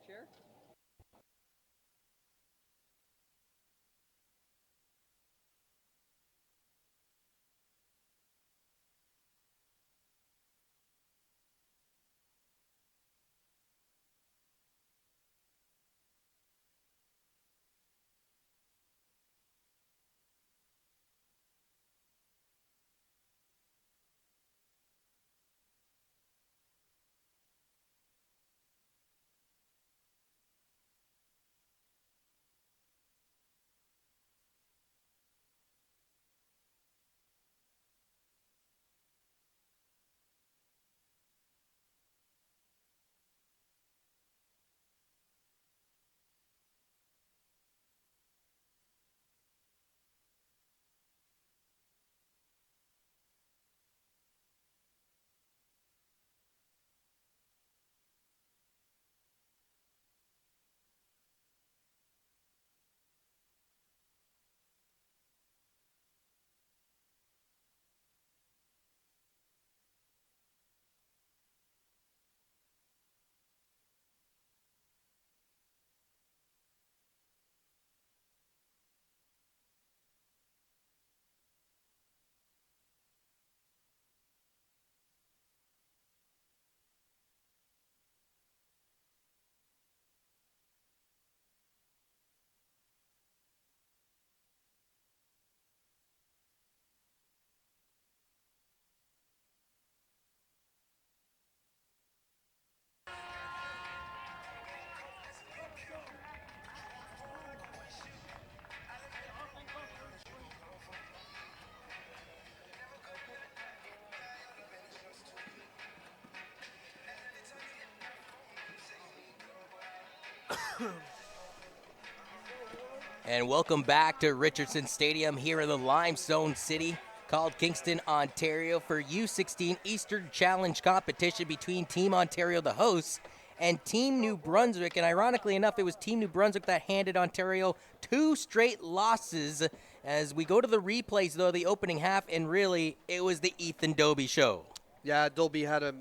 chair. And welcome back to Richardson Stadium here in the Limestone City, called Kingston, Ontario, for U16 Eastern Challenge competition between Team Ontario, the hosts, and Team New Brunswick. And ironically enough, it was Team New Brunswick that handed Ontario 2 straight losses. As we go to the replays, though, the opening half, and really, it was the Ethan Dobie show. Yeah, Dobie had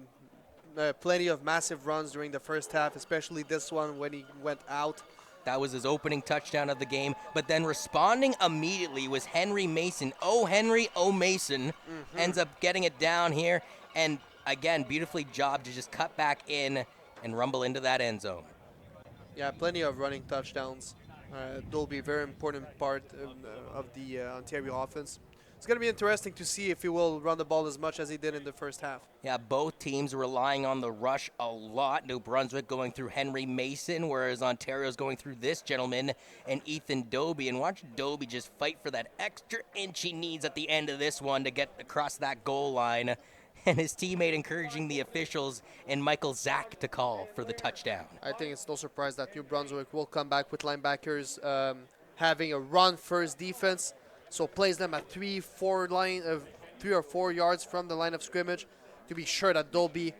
plenty of massive runs during the first half, especially this one when he went out. That was his opening touchdown of the game. But then responding immediately was Henry Mason. Oh, Henry, oh, Mason. Ends up getting it down here. And again, beautifully job to just cut back in and rumble into that end zone. Yeah, plenty of running touchdowns. Dobie, very important part of the Ontario offense. It's going to be interesting to see if he will run the ball as much as he did in the first half. Yeah, both teams relying on the rush a lot. New Brunswick going through Henry Mason, whereas Ontario's going through this gentleman and Ethan Dobie. And watch Dobie just fight for that extra inch he needs at the end of this one to get across that goal line. And his teammate encouraging the officials and Michael Zach to call for the touchdown. I think it's no surprise that New Brunswick will come back with linebackers having a run-first defense. So plays them at 3 or 4 yards from the line of scrimmage to be sure that Dobie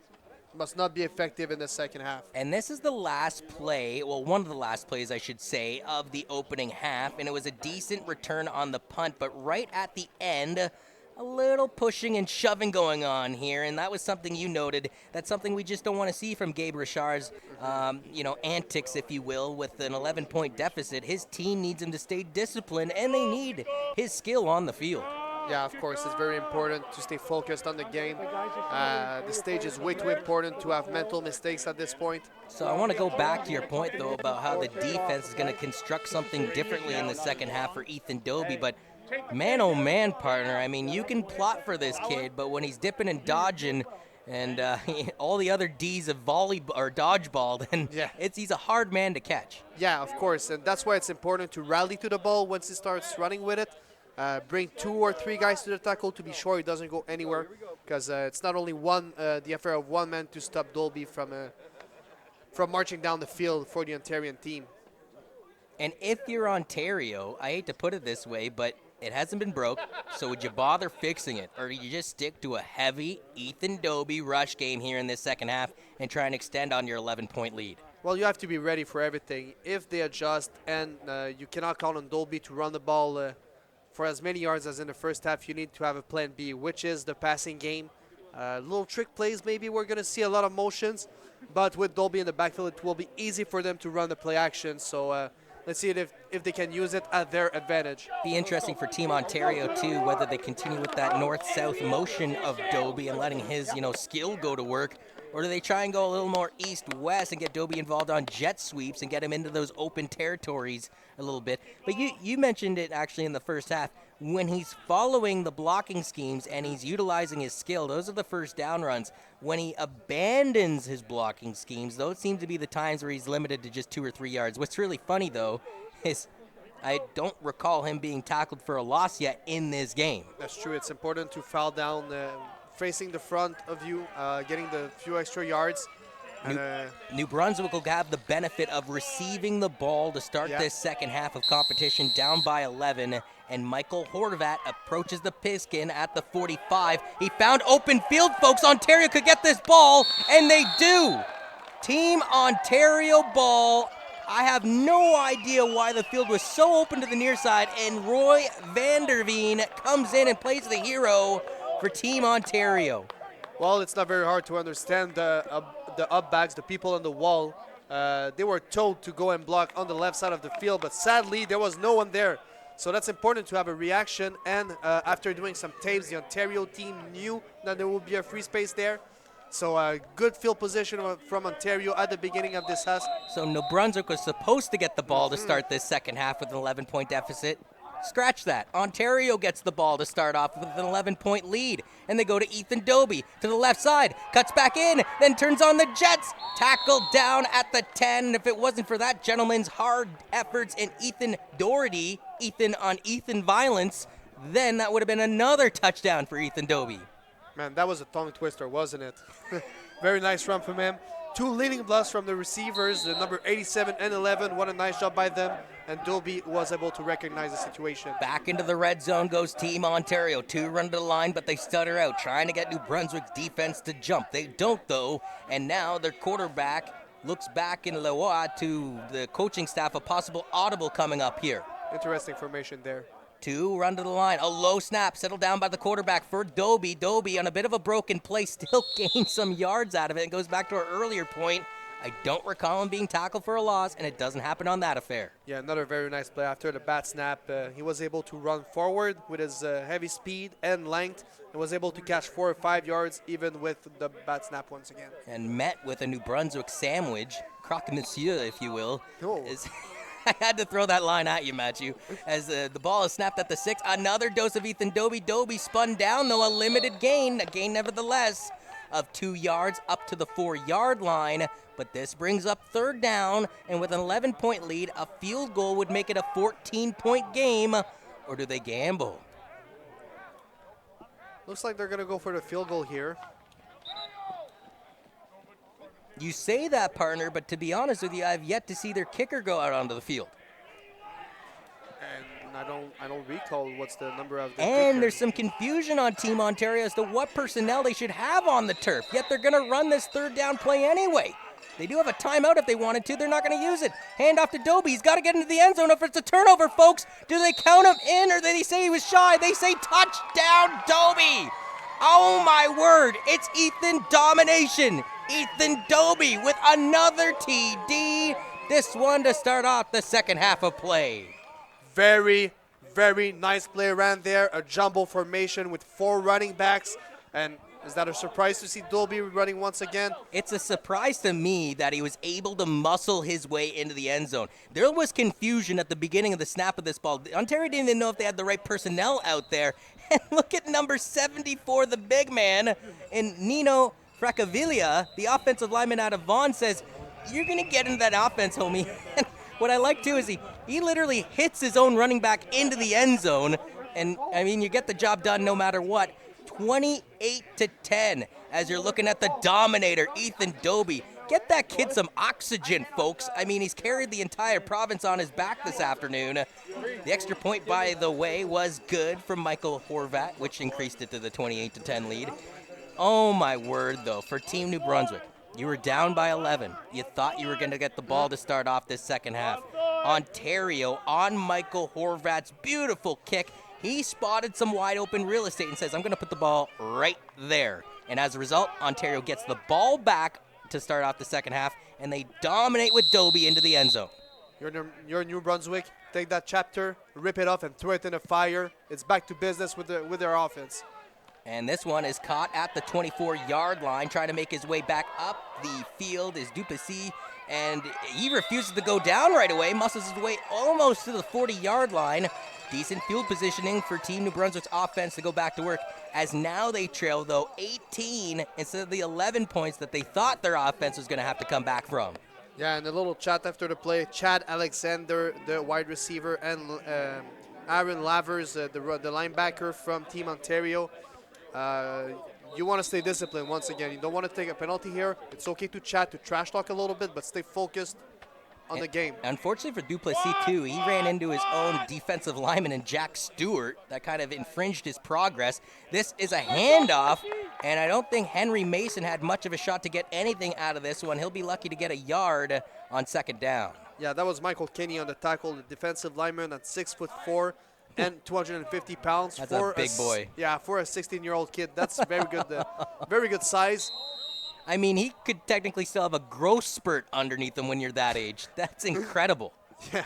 must not be effective in the second half. And this is the last play, well, one of the last plays, I should say, of the opening half. And it was a decent return on the punt, but right at the end, a little pushing and shoving going on here, and that was something you noted. That's something we just don't want to see from Gabe Richard's, antics, if you will, with an 11-point deficit. His team needs him to stay disciplined, and they need his skill on the field. Yeah, of course, it's very important to stay focused on the game. The stage is way too important to have mental mistakes at this point. So I want to go back to your point, though, about how the defense is going to construct something differently in the second half for Ethan Dobie, but man, oh man, partner. I mean, you can plot for this kid, but when he's dipping and dodging and all the other D's of volleyball or dodgeball, then he's a hard man to catch. Yeah, of course, and that's why it's important to rally to the ball once he starts running with it. Bring 2 or 3 guys to the tackle to be sure he doesn't go anywhere, because it's not only the affair of one man to stop Dobie from marching down the field for the Ontarian team. And if you're Ontario, I hate to put it this way, but it hasn't been broke, so would you bother fixing it? Or do you just stick to a heavy Ethan Dobie rush game here in this second half and try and extend on your 11-point lead? Well, you have to be ready for everything. If they adjust and you cannot count on Dobie to run the ball for as many yards as in the first half, you need to have a plan B, which is the passing game. Little trick plays, maybe we're going to see a lot of motions, but with Dolby in the backfield, it will be easy for them to run the play action. So let's see if they can use it at their advantage. Be interesting for Team Ontario too, whether they continue with that north-south motion of Doby and letting his, skill go to work, or do they try and go a little more east-west and get Doby involved on jet sweeps and get him into those open territories a little bit. But you mentioned it actually in the first half. When he's following the blocking schemes and he's utilizing his skill, those are the first down runs. When he abandons his blocking schemes, those seem to be the times where he's limited to just 2 or 3 yards. What's really funny, though, is I don't recall him being tackled for a loss yet in this game. That's true. It's important to foul down facing the front of you, getting the few extra yards. New Brunswick will have the benefit of receiving the ball to start this second half of competition down by 11, and Michael Horvat approaches the piston at the 45. He found open field, folks. Ontario could get this ball, and they do. Team Ontario ball. I have no idea why the field was so open to the near side, and Roy Vanderveen comes in and plays the hero for Team Ontario. Well, it's not very hard to understand the up-backs, the people on the wall. They were told to go and block on the left side of the field, but sadly, there was no one there. So that's important to have a reaction, and after doing some tapes, the Ontario team knew that there would be a free space there. So good field position from Ontario at the beginning of this half. So New Brunswick was supposed to get the ball to start this second half with an 11-point deficit. Scratch that. Ontario gets the ball to start off with an 11-point lead. And they go to Ethan Doby to the left side. Cuts back in, then turns on the Jets. Tackled down at the 10. And if it wasn't for that gentleman's hard efforts and Ethan Doherty, Ethan on Ethan violence, then that would have been another touchdown for Ethan Doby. Man, that was a tongue twister, wasn't it? Very nice run from him. 2 leading blocks from the receivers, the number 87 and 11. What a nice job by them. And Doby was able to recognize the situation. Back into the red zone goes Team Ontario. 2 run to the line, but they stutter out, trying to get New Brunswick's defense to jump. They don't, though. And now their quarterback looks back in Leroy to the coaching staff, a possible audible coming up here. Interesting formation there. 2 run to the line. A low snap settled down by the quarterback for Doby. Doby on a bit of a broken play still gains some yards out of it and goes back to our earlier point. I don't recall him being tackled for a loss, and it doesn't happen on that affair. Yeah, another very nice play. After the bat snap, he was able to run forward with his heavy speed and length and was able to catch 4 or 5 yards even with the bat snap once again. And met with a New Brunswick sandwich, croque monsieur, if you will. Oh. I had to throw that line at you, Matthew. As the ball is snapped at the 6. Another dose of Ethan Doby. Doby spun down, though, a limited gain. A gain, nevertheless, of 2 yards up to the 4-yard line. But this brings up third down, and with an 11-point lead, a field goal would make it a 14-point game. Or do they gamble? Looks like they're going to go for the field goal here. You say that, partner, but to be honest with you, I've yet to see their kicker go out onto the field. And I don't recall what's the number of the And kicker. there's some confusion on Team Ontario as to what personnel they should have on the turf, yet they're going to run this third down play anyway. They do have a timeout if they wanted to. They're not going to use it. Hand off to Doby. He's got to get into the end zone. If it's a turnover, folks, do they count him in or do they say he was shy? They say touchdown, Doby. Oh, my word. It's Ethan domination. Ethan Doby with another TD. This one to start off the second half of play. Very, very nice play around there. A jumbo formation with 4 running backs. And is that a surprise to see Doby running once again? It's a surprise to me that he was able to muscle his way into the end zone. There was confusion at the beginning of the snap of this ball. Ontario didn't even know if they had the right personnel out there. And look at number 74, the big man, and Nino Fracavilla, the offensive lineman out of Vaughan, says, you're going to get into that offense, homie. And what I like, too, is he literally hits his own running back into the end zone. And, I mean, you get the job done no matter what. 28-10 as you're looking at the dominator, Ethan Doby. Get that kid some oxygen, folks. I mean, he's carried the entire province on his back this afternoon. The extra point, by the way, was good from Michael Horvat, which increased it to the 28-10 lead. Oh, my word, though, for Team New Brunswick. You were down by 11. You thought you were going to get the ball to start off this second half. Ontario on Michael Horvat's beautiful kick. He spotted some wide open real estate and says, I'm going to put the ball right there. And as a result, Ontario gets the ball back to start off the second half, and they dominate with Dobie into the end zone. You're New Brunswick. Take that chapter, rip it off, and throw it in the fire. It's back to business with their offense. And this one is caught at the 24-yard line, trying to make his way back up the field is Duplessis, and he refuses to go down right away, muscles his way almost to the 40-yard line. Decent field positioning for Team New Brunswick's offense to go back to work, as now they trail, though, 18 instead of the 11 points that they thought their offense was going to have to come back from. Yeah, and a little chat after the play. Chad Alexander, the wide receiver, and Aaron Lavers, the linebacker from Team Ontario. You want to stay disciplined once again. You don't want to take a penalty here. It's okay to chat, to trash talk a little bit, but stay focused on the game. Unfortunately for Duplessis, too, he ran into his own defensive lineman in Jack Stewart. That kind of infringed his progress. This is a handoff, and I don't think Henry Mason had much of a shot to get anything out of this one. He'll be lucky to get a yard on second down. Yeah, that was Michael Kinney on the tackle, the defensive lineman at 6'4" and 250 pounds. That's a big boy. Yeah, for a 16-year-old kid, that's very good. Very good size. I mean, he could technically still have a growth spurt underneath him when you're that age. That's incredible. Yeah.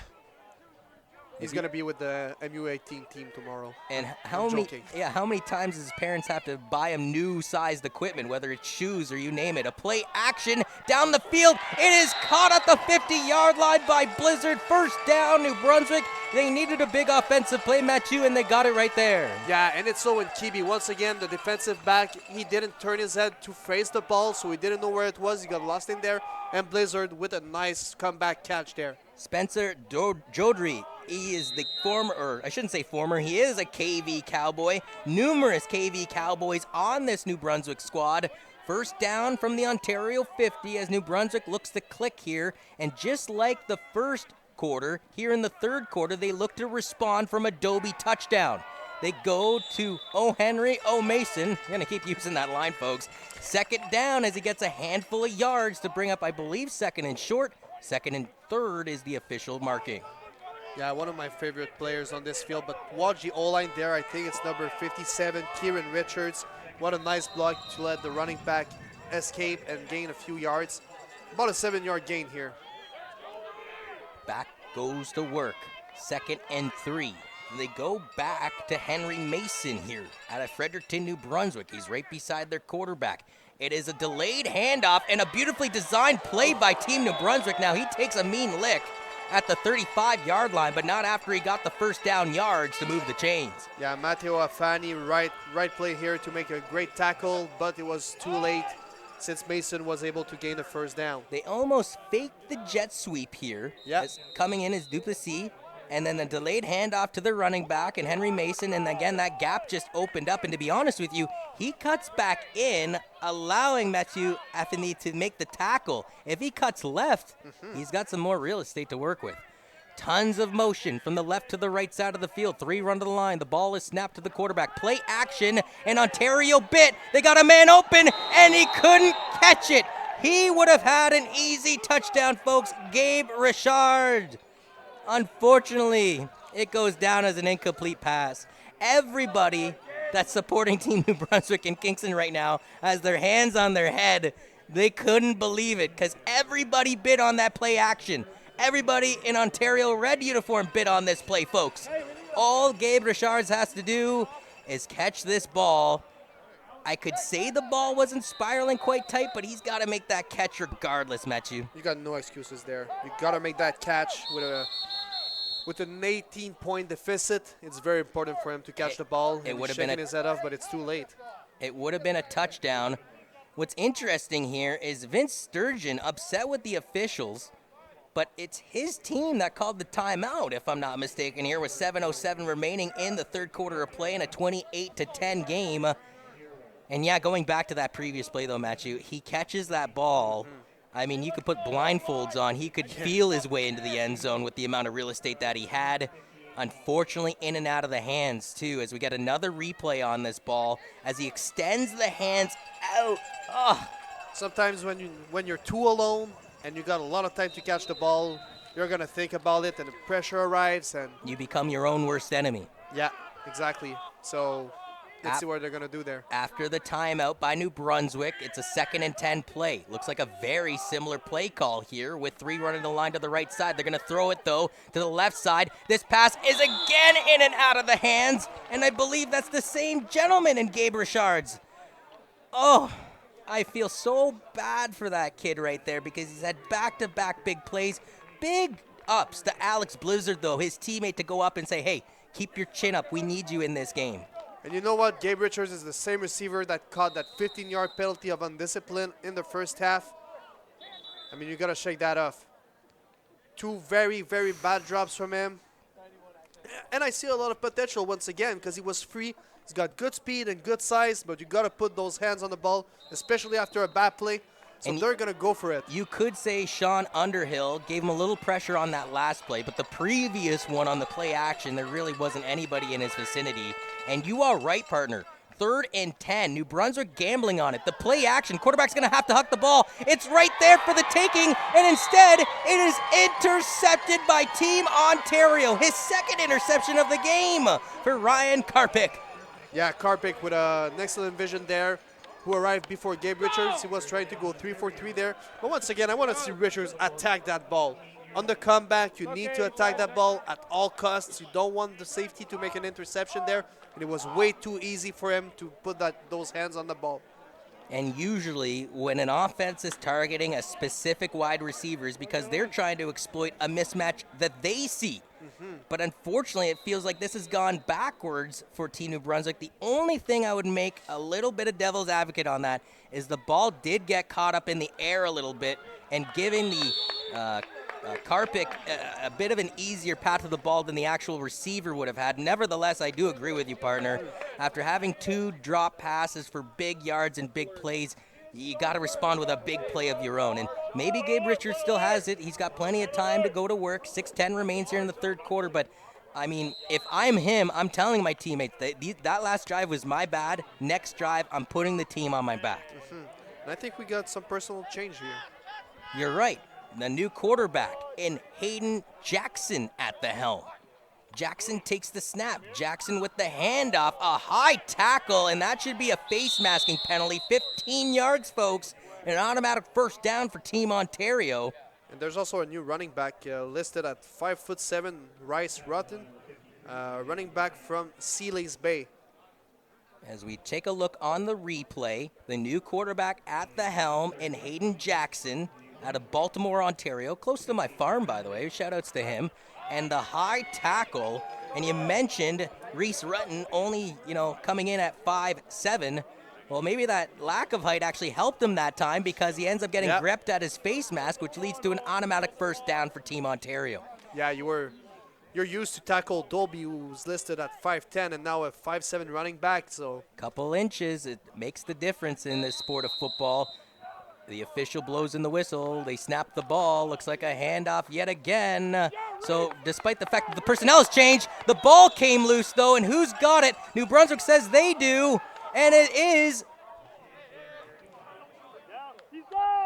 He's going to be with the MU18 team tomorrow. And how many times does his parents have to buy him new sized equipment, whether it's shoes or you name it? A play action down the field. It is caught at the 50-yard line by Blizzard. First down, New Brunswick. They needed a big offensive play, Mathieu, and they got it right there. Yeah, and it's so in Kibi. Once again, the defensive back, he didn't turn his head to face the ball, so he didn't know where it was. He got lost in there. And Blizzard with a nice comeback catch there. Spencer Jodry. He is the he is a KV Cowboy. Numerous KV Cowboys on this New Brunswick squad. First down from the Ontario 50 as New Brunswick looks to click here. And just like the first quarter, here in the third quarter, they look to respond from a Dobie touchdown. They go to Henry Mason. I'm going to keep using that line, folks. Second down as he gets a handful of yards to bring up, I believe, second and short. Second and third is the official marking. Yeah, one of my favorite players on this field. But watch the O-line there. I think it's number 57, Kieran Richards. What a nice block to let the running back escape and gain a few yards. About a 7-yard gain here. Back goes to work. Second and 3. They go back to Henry Mason here out of Fredericton, New Brunswick. He's right beside their quarterback. It is a delayed handoff and a beautifully designed play by Team New Brunswick. Now he takes a mean lick at the 35-yard line, but not after he got the first down yards to move the chains. Yeah, Matteo Afani, right play here to make a great tackle, but it was too late since Mason was able to gain the first down. They almost faked the jet sweep here. Yeah. Coming in is Duplessis, and then the delayed handoff to the running back and Henry Mason, and again, that gap just opened up, and to be honest with you, he cuts back in, allowing Mathieu Affini to make the tackle. If he cuts left, he's got some more real estate to work with. Tons of motion from the left to the right side of the field. 3 run to the line. The ball is snapped to the quarterback. Play action, and Ontario bit. They got a man open, and he couldn't catch it. He would have had an easy touchdown, folks. Gabe Richard. Unfortunately, it goes down as an incomplete pass. Everybody that's supporting Team New Brunswick in Kingston right now has their hands on their head. They couldn't believe it because everybody bid on that play action. Everybody in Ontario red uniform bid on this play, folks. All Gabe Richards has to do is catch this ball. I could say the ball wasn't spiraling quite tight, but he's got to make that catch regardless, Mathieu. You got no excuses there. You got to make that catch with an 18-point deficit. It's very important for him to catch the ball. It would have been his head off, but it's too late. It would have been a touchdown. What's interesting here is Vince Sturgeon upset with the officials, but it's his team that called the timeout, if I'm not mistaken here, with 7:07 remaining in the third quarter of play in a 28-10 game. And yeah, going back to that previous play, though, Mathieu, he catches that ball. I mean, you could put blindfolds on. He could feel his way into the end zone with the amount of real estate that he had. Unfortunately, in and out of the hands, too, as we get another replay on this ball as he extends the hands out. Oh. Sometimes when you're too alone and you got a lot of time to catch the ball, you're going to think about it and the pressure arrives. And you become your own worst enemy. Yeah, exactly. So Let's see what they're going to do there. After the timeout by New Brunswick, it's a 2nd and 10 play. Looks like a very similar play call here with 3 running the line to the right side. They're going to throw it, though, to the left side. This pass is again in and out of the hands, and I believe that's the same gentleman in Gabe Richards. Oh, I feel so bad for that kid right there because he's had back-to-back big plays. Big ups to Alex Blizzard, though, his teammate, to go up and say, hey, keep your chin up. We need you in this game. And you know what? Gabe Richards is the same receiver that caught that 15-yard penalty of undiscipline in the first half. I mean, you got to shake that off. 2 very, very bad drops from him. And I see a lot of potential once again because he was free. He's got good speed and good size, but you got to put those hands on the ball, especially after a bad play. So they're going to go for it. You could say Sean Underhill gave him a little pressure on that last play, but the previous one on the play action, there really wasn't anybody in his vicinity. And you are right, partner. 3rd and 10. New Brunswick gambling on it. The play action. Quarterback's going to have to huck the ball. It's right there for the taking, and instead, it is intercepted by Team Ontario. His 2nd interception of the game for Ryan Karpik. Yeah, Karpik with an excellent vision there, who arrived before Gabe Richards. He was trying to go 3-4-3 there. But once again, I want to see Richards attack that ball. On the comeback, you need to attack that ball at all costs. You don't want the safety to make an interception there. And it was way too easy for him to put those hands on the ball. And usually when an offense is targeting a specific wide receiver is because they're trying to exploit a mismatch that they see. But unfortunately, it feels like this has gone backwards for Team New Brunswick. The only thing I would make a little bit of devil's advocate on that is the ball did get caught up in the air a little bit, and giving the Karpik a bit of an easier path to the ball than the actual receiver would have had. Nevertheless, I do agree with you, partner. After having 2 drop passes for big yards and big plays, you got to respond with a big play of your own. And maybe Gabe Richards still has it. He's got plenty of time to go to work. 6:10 remains here in the 3rd quarter. But, I mean, if I'm him, I'm telling my teammates that last drive was my bad. Next drive, I'm putting the team on my back. And I think we got some personal change here. You're right. The new quarterback in Hayden Jackson at the helm. Jackson takes the snap. Jackson with the handoff, a high tackle, and that should be a face masking penalty. 15 yards, folks. An automatic 1st down for Team Ontario. And there's also a new running back listed at 5'7", Rice Rutten, running back from Sealy's Bay. As we take a look on the replay, the new quarterback at the helm in Hayden Jackson out of Baltimore, Ontario, close to my farm, by the way. Shout-outs to him. And the high tackle, and you mentioned Reese Rutten only, coming in at 5'7". Well, maybe that lack of height actually helped him that time because he ends up getting gripped at his face mask, which leads to an automatic 1st down for Team Ontario. Yeah, you're used to tackle Dolby, who's listed at 5'10", and now a 5'7" running back. So couple inches, it makes the difference in this sport of football. The official blows in the whistle. They snap the ball. Looks like a handoff yet again. So despite the fact that the personnel has changed, the ball came loose, though, and who's got it? New Brunswick says they do, and it is,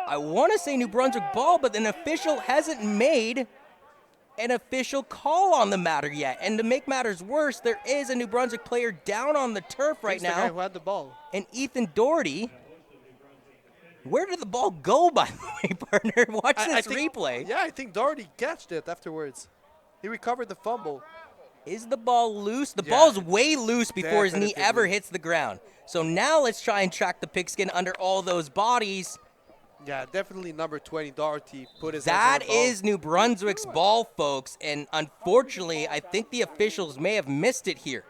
I want to say New Brunswick ball, but an official hasn't made an official call on the matter yet. And to make matters worse, there is a New Brunswick player down on the turf right now. The guy who had the ball. And Ethan Doherty. Where did the ball go, by the way, partner? Watch this replay. Yeah, I think Doherty catched it afterwards. He recovered the fumble. Is the ball loose? The ball's way loose before his knee ever hits the ground. So now let's try and track the pigskin under all those bodies. Yeah, definitely number 20, Doherty, put his hands on the ball. That is New Brunswick's ball, folks. And unfortunately, I think the officials may have missed it here.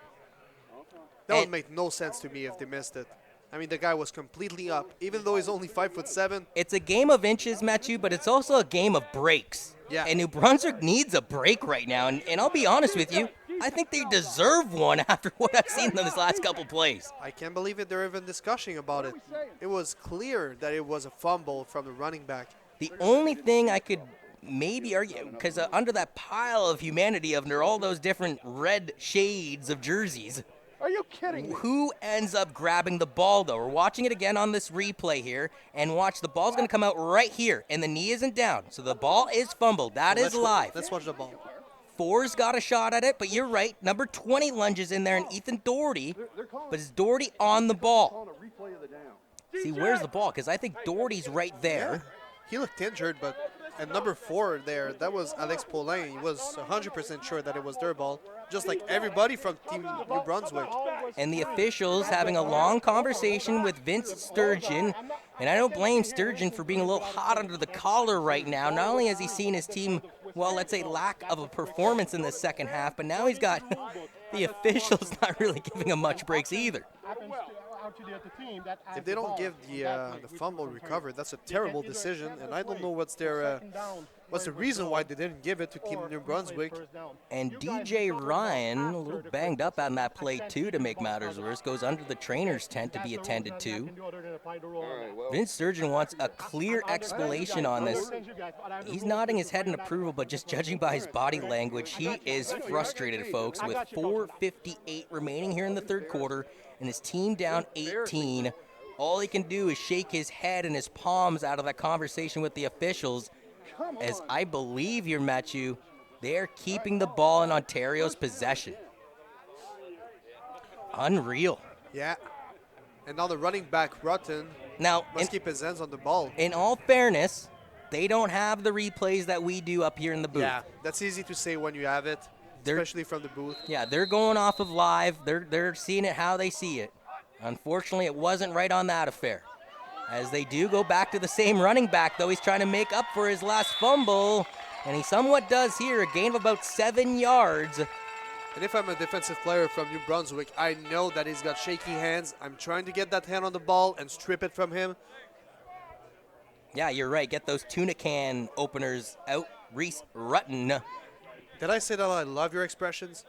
That would make no sense to me if they missed it. I mean, the guy was completely up, even though he's only 5'7". It's a game of inches, Matthew, but it's also a game of breaks. Yeah. And New Brunswick needs a break right now. And I'll be honest with you, I think they deserve one after what I've seen in this last couple plays. I can't believe it. They're even discussing about it. It was clear that it was a fumble from the running back. The only thing I could maybe argue, because under that pile of humanity under all those different red shades of jerseys, are you kidding me? Who ends up grabbing the ball, though? We're watching it again on this replay here, and watch, the ball's going to come out right here, and the knee isn't down, so the ball is fumbled. That is live. Let's watch the ball. 4's got a shot at it, but you're right. Number 20 lunges in there, and Ethan Doherty. But is Doherty on the ball? See, where's the ball? Because I think Doherty's right there. He looked injured, but at number 4 there, that was Alex Paulin. He was 100% sure that it was their ball, just like everybody from Team New Brunswick. And the officials having a long conversation with Vince Sturgeon. And I don't blame Sturgeon for being a little hot under the collar right now. Not only has he seen his team, well, let's say lack of a performance in the second half, but now he's got the officials not really giving him much breaks either. If they don't give the fumble recovered, that's a terrible decision, and I don't know what's the reason why they didn't give it to Team New Brunswick. And DJ Ryan, a little banged up on that play too, to make matters worse, goes under the trainer's tent to be attended to. Vince Sturgeon wants a clear explanation on this. He's nodding his head in approval, but just judging by his body language, he is frustrated, folks, with 4:58 remaining here in the third quarter, and his team down 18. All he can do is shake his head and his palms out of that conversation with the officials, as I believe, your Matthew, they're keeping the ball in Ontario's possession. Unreal. Yeah. And now the running back, Rutten, must keep his hands on the ball. In all fairness, they don't have the replays that we do up here in the booth. Yeah, that's easy to say when you have it, especially from the booth. Yeah, they're going off of live. They're seeing it how they see it. Unfortunately, it wasn't right on that affair. As they do go back to the same running back, though. He's trying to make up for his last fumble, and he somewhat does here, a gain of about 7 yards. And if I'm a defensive player from New Brunswick, I know that he's got shaky hands. I'm trying to get that hand on the ball and strip it from him. Yeah, you're right. Get those tuna can openers out. Reese Rutten. Did I say that I love your expressions?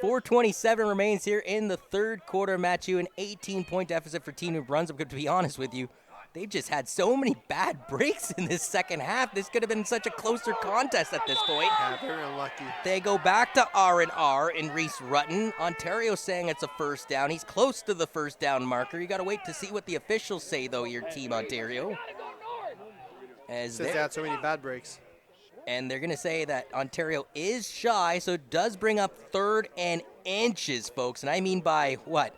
4:27 remains here in the third quarter, Matthew. An 18-point deficit for Team New Brunswick. But to be honest with you, they've just had so many bad breaks in this second half. This could have been such a closer contest at this point. Yeah, very unlucky. They go back to R&R in Reese Rutten. Ontario saying it's a first down. He's close to the first down marker. You got to wait to see what the officials say, though, your Team Ontario. Since they had so many bad breaks. And they're going to say that Ontario is shy, so it does bring up 3rd and inches, folks. And I mean by, what,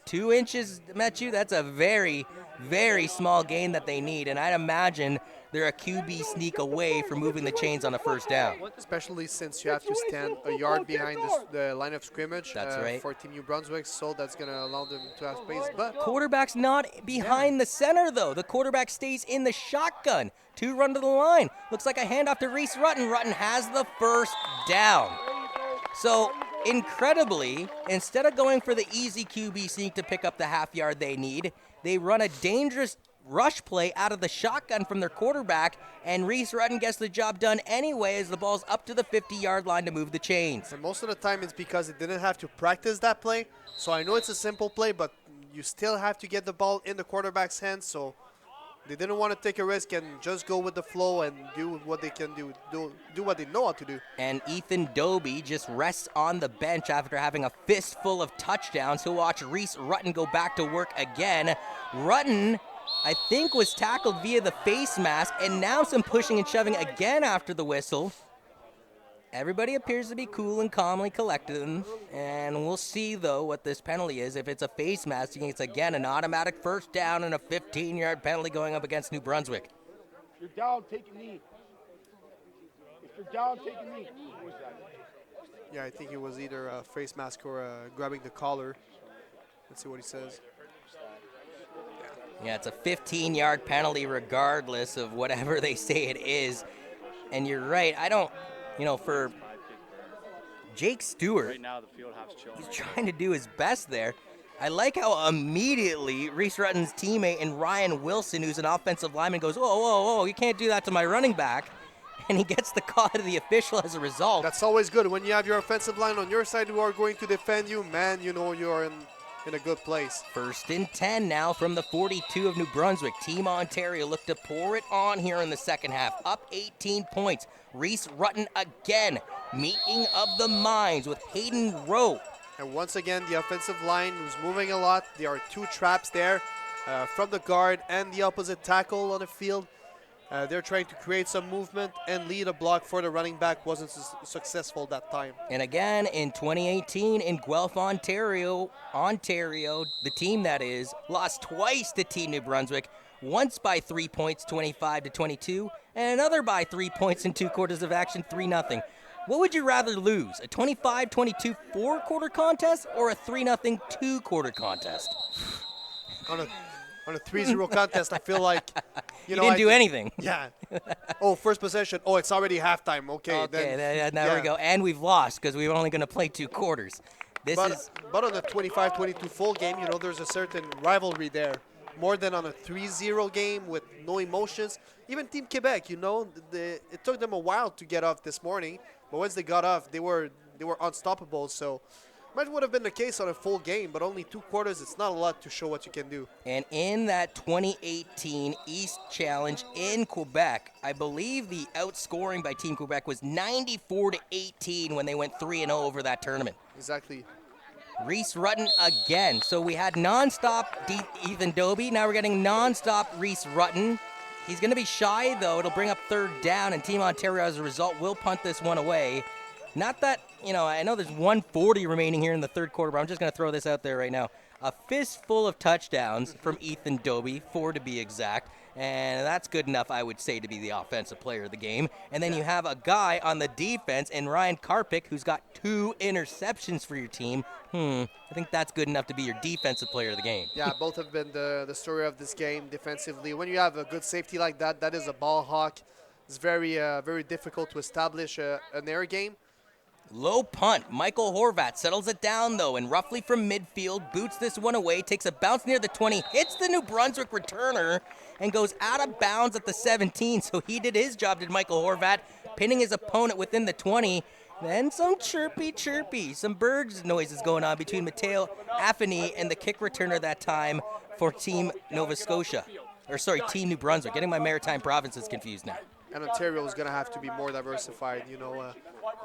2 inches, Matthew? That's a very, very small gain that they need. And I'd imagine they're a QB sneak away from moving the chains on a first down. Especially since you have to stand a yard behind the line of scrimmage. That's right. For Team New Brunswick, so that's going to allow them to have space. But quarterback's not behind the center, though. The quarterback stays in the shotgun. 2 run to the line. Looks like a handoff to Reese Rutten. Rutten has the first down. So, incredibly, instead of going for the easy QB sneak to pick up the half yard they need, they run a dangerous rush play out of the shotgun from their quarterback, and Reese Rutten gets the job done anyway as the ball's up to the 50-yard line to move the chains. And most of the time it's because it didn't have to practice that play. So I know it's a simple play, but you still have to get the ball in the quarterback's hands. So they didn't want to take a risk and just go with the flow and do what they can do what they know how to do. And Ethan Doby just rests on the bench after having a fistful of touchdowns. He'll watch Reese Rutten go back to work again. Rutten, I think, was tackled via the face mask, and now some pushing and shoving again after the whistle. Everybody appears to be cool and calmly collected, and we'll see, though, what this penalty is. If it's a face mask, it's again an automatic first down and a 15-yard penalty going up against New Brunswick. If you're down, take a knee. If you're down, take a knee. Yeah, I think it was either a face mask or grabbing the collar. Let's see what he says. Yeah, it's a 15-yard penalty regardless of whatever they say it is. And you're right, for Jake Stewart, Right now, the field house chilling. he's trying to do his best there. I like how immediately Reese Rutten's teammate and Ryan Wilson, who's an offensive lineman, goes, whoa, you can't do that to my running back. And he gets the call to the official as a result. That's always good. When you have your offensive line on your side who are going to defend you, man, you know you're in a good place. 1st and 10 now from the 42 of New Brunswick. Team Ontario look to pour it on here in the second half. Up 18 points. Reese Rutten again. Meeting of the minds with Hayden Rowe. And once again, the offensive line was moving a lot. There are 2 traps there from the guard and the opposite tackle on the field. They're trying to create some movement and lead a block for the running back. Wasn't successful that time. And again, in 2018 in Guelph, Ontario, the team that is, lost twice to Team New Brunswick, once by 3 points, 25-22, and another by 3 points in 2 quarters of action, 3-0. What would you rather lose, a 25-22 4-quarter contest or a 3-0 2-quarter contest? On a 3-0 contest, I feel like, you didn't do anything. Yeah. Oh, first possession. Oh, it's already halftime. Okay. There we go. And we've lost because we're only going to play 2 quarters. But on a 25-22 full game, there's a certain rivalry there. More than on a 3-0 game with no emotions. Even Team Quebec, it took them a while to get off this morning. But once they got off, they were unstoppable. So might would have been the case on a full game, but only 2 quarters. It's not a lot to show what you can do. And in that 2018 East Challenge in Quebec, I believe the outscoring by Team Quebec was 94-18 when they went 3-0 over that tournament. Exactly. Reese Rutten again. So we had nonstop Ethan Doby. Now we're getting nonstop Reese Rutten. He's going to be shy, though. It'll bring up 3rd down, and Team Ontario, as a result, will punt this one away. Not that, I know there's 1:40 remaining here in the 3rd quarter, but I'm just going to throw this out there right now. A fistful of touchdowns from Ethan Doby, 4 to be exact. And that's good enough, I would say, to be the offensive player of the game. And then you have a guy on the defense, and Ryan Karpik, who's got 2 interceptions for your team. I think that's good enough to be your defensive player of the game. Yeah, both have been the story of this game defensively. When you have a good safety like that, that is a ball hawk. It's very, very difficult to establish an air game. Low punt. Michael Horvat settles it down, though, and roughly from midfield, boots this one away, takes a bounce near the 20, hits the New Brunswick returner, and goes out of bounds at the 17. So he did his job, did Michael Horvat, pinning his opponent within the 20. Then some chirpy, some birds noises going on between Mateo Affany and the kick returner that time for Team Nova Scotia. Team New Brunswick. Getting my maritime provinces confused now. And Ontario is going to have to be more diversified,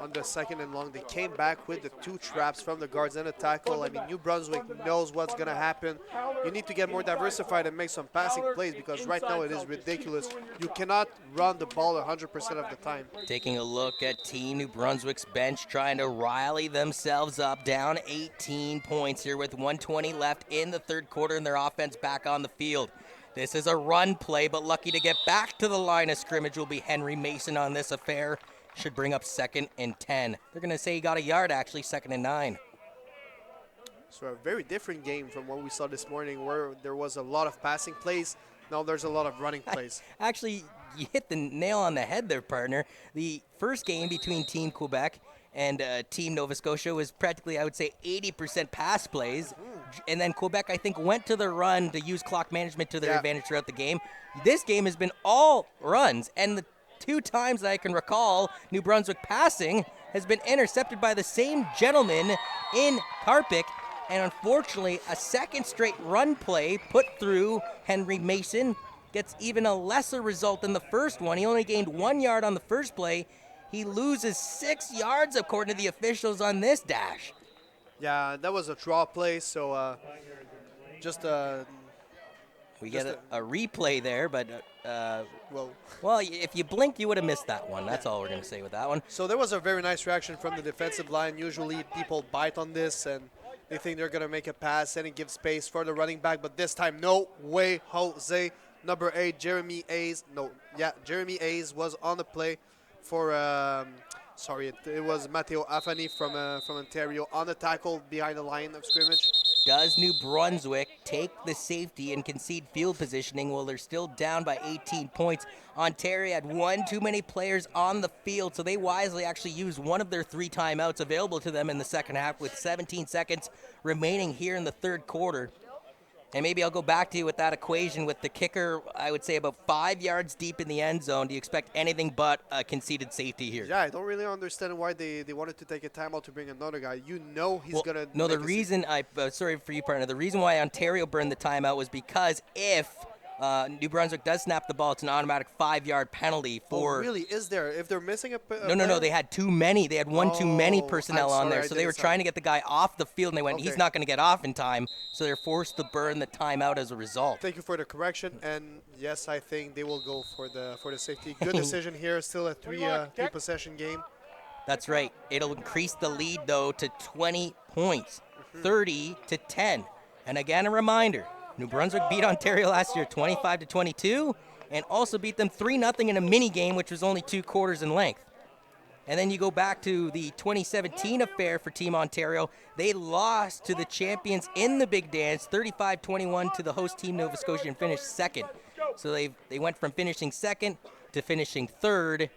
on the 2nd and long. They came back with the 2 traps from the guards and a tackle. I mean, New Brunswick knows what's going to happen. You need to get more diversified and make some passing plays because right now it is ridiculous. You cannot run the ball 100% of the time. Taking a look at Team New Brunswick's bench, trying to rally themselves up, down 18 points here with 1:20 left in the 3rd quarter, and their offense back on the field. This is a run play, but lucky to get back to the line of scrimmage will be Henry Mason on this affair. Should bring up 2nd and 10. They're going to say he got a yard, actually, 2nd and 9. So a very different game from what we saw this morning where there was a lot of passing plays. Now there's a lot of running plays. Actually, you hit the nail on the head there, partner. The first game between Team Quebec and Team Nova Scotia was practically, I would say, 80% pass plays. And then Quebec, I think, went to the run to use clock management to their advantage throughout the game. This game has been all runs, and the 2 times that I can recall New Brunswick passing has been intercepted by the same gentleman in Karpik. And unfortunately, a 2nd straight run play put through Henry Mason gets even a lesser result than the first one. He only gained 1 yard on the first play. He loses 6 yards, according to the officials, on this dash. Yeah, that was a draw play, so we get a replay there, but well, if you blinked, you would have missed that one. That's all we're going to say with that one. So there was a very nice reaction from the defensive line. Usually people bite on this and they think they're going to make a pass and it gives space for the running back, but this time, no way, Jose. Number 8, Jeremy Hayes. Jeremy Hayes was on the play for, it was Matteo Affany from Ontario on the tackle behind the line of scrimmage. Does New Brunswick take the safety and concede field positioning while they're still down by 18 points? Ontario had 1 too many players on the field, so they wisely actually used one of their 3 timeouts available to them in the second half with 17 seconds remaining here in the 3rd quarter. And maybe I'll go back to you with that equation with the kicker, I would say about 5 yards deep in the end zone. Do you expect anything but a conceded safety here? Yeah, I don't really understand why they wanted to take a timeout to bring another guy. He's going to... No, the reason sorry for you, partner. The reason why Ontario burned the timeout was because if New Brunswick does snap the ball, it's an automatic 5-yard penalty for... Oh, really? Is there? If they're missing a No, they had too many. They had one too many personnel on there. I So they were trying to get the guy off the field, and they went, he's not going to get off in time. So they're forced to burn the timeout as a result. Thank you for the correction. And yes, I think they will go for the safety. Good decision here. Still a three possession game. That's right. It'll increase the lead, though, to 20 points, 30-10. And again, a reminder, New Brunswick beat Ontario last year 25-22 and also beat them 3-0 in a mini game, which was only 2 quarters in length. And then you go back to the 2017 affair for Team Ontario. They lost to the champions in the big dance, 35-21 to the host team Nova Scotia, and finished second. So they went from finishing second to finishing third.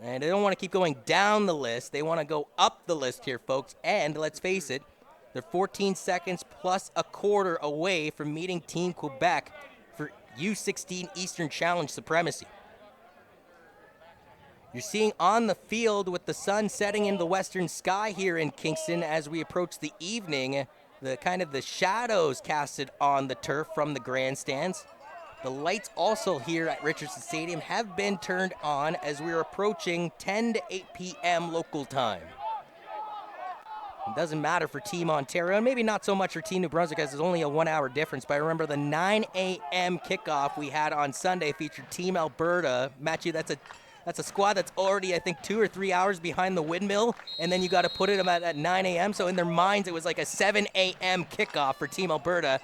And they don't want to keep going down the list. They want to go up the list here, folks. And let's face it, they're 14 seconds plus a quarter away from meeting Team Quebec for U16 Eastern Challenge supremacy. You're seeing on the field with the sun setting in the western sky here in Kingston as we approach the evening, the shadows casted on the turf from the grandstands. The lights also here at Richardson Stadium have been turned on as we're approaching 10 to 8 p.m. local time. It doesn't matter for Team Ontario, and maybe not so much for Team New Brunswick as there's only a 1-hour difference, but I remember the 9 a.m. kickoff we had on Sunday featured Team Alberta. Matthew, that's a squad that's already, I think, 2 or 3 hours behind the windmill, and then you got to put them at 9 a.m., so in their minds it was like a 7 a.m. kickoff for Team Alberta.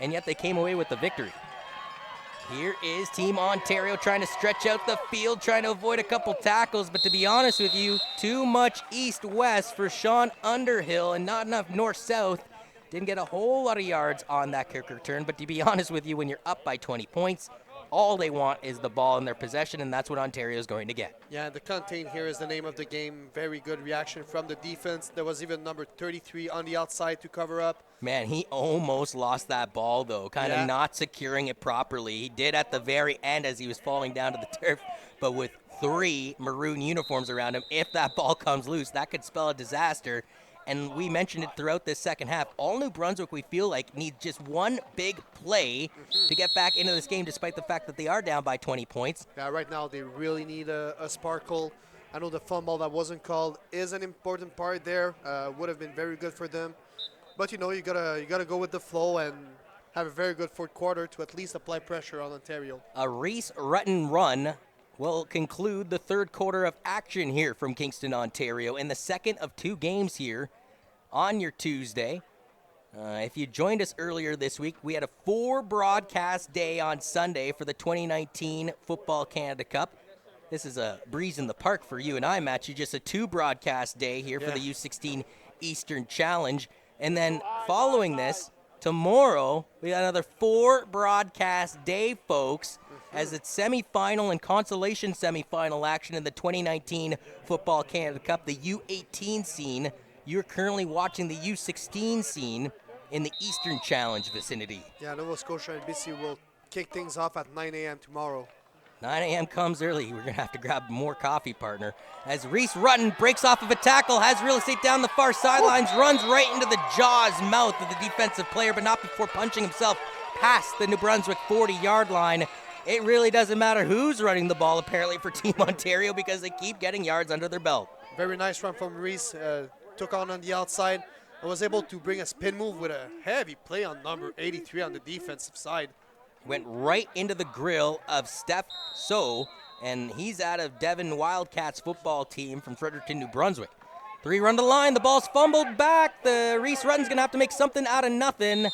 And yet they came away with the victory. Here is Team Ontario trying to stretch out the field, trying to avoid a couple tackles, but to be honest with you, too much east-west for Sean Underhill and not enough north-south. Didn't get a whole lot of yards on that kick return, but to be honest with you, when you're up by 20 points, all they want is the ball in their possession, and that's what Ontario is going to get. Yeah, the contain here is the name of the game. Very good reaction from the defense. There was even number 33 on the outside to cover up. Man, he almost lost that ball, though, kind of not securing it properly. He did at the very end as he was falling down to the turf, but with 3 maroon uniforms around him, if that ball comes loose, that could spell a disaster. And we mentioned it throughout this second half. All New Brunswick, we feel like, needs just one big play to get back into this game, despite the fact that they are down by 20 points. Yeah, right now they really need a sparkle. I know the fumble that wasn't called is an important part there. Would have been very good for them. But, you gotta go with the flow and have a very good fourth quarter to at least apply pressure on Ontario. A Reese Rutten run will conclude the third quarter of action here from Kingston, Ontario, in the second of 2 games here on your Tuesday. If you joined us earlier this week, we had a 4 broadcast day on Sunday for the 2019 Football Canada Cup. This is a breeze in the park for you and I, Matthew. Just a 2 broadcast day here for the U16 Eastern Challenge. And then following this, tomorrow, we got another 4 broadcast day, folks, as it's semifinal and consolation semifinal action in the 2019 Football Canada Cup, the U18 scene. You're currently watching the U16 scene in the Eastern Challenge vicinity. Yeah, Nova Scotia and BC will kick things off at 9 a.m. tomorrow. 9 a.m. comes early. We're going to have to grab more coffee, partner. As Reese Rutten breaks off of a tackle, has real estate down the far sidelines, runs right into the jaws mouth of the defensive player, but not before punching himself past the New Brunswick 40-yard line. It really doesn't matter who's running the ball, apparently, for Team Ontario because they keep getting yards under their belt. Very nice run from Reese. Took on the outside and was able to bring a spin move with a heavy play on number 83 on the defensive side. Went right into the grill of Steph So, and he's out of Devon Wildcats football team from Fredericton, New Brunswick. 3 run to line, the ball's fumbled back. The Reese Rutten's gonna have to make something out of nothing,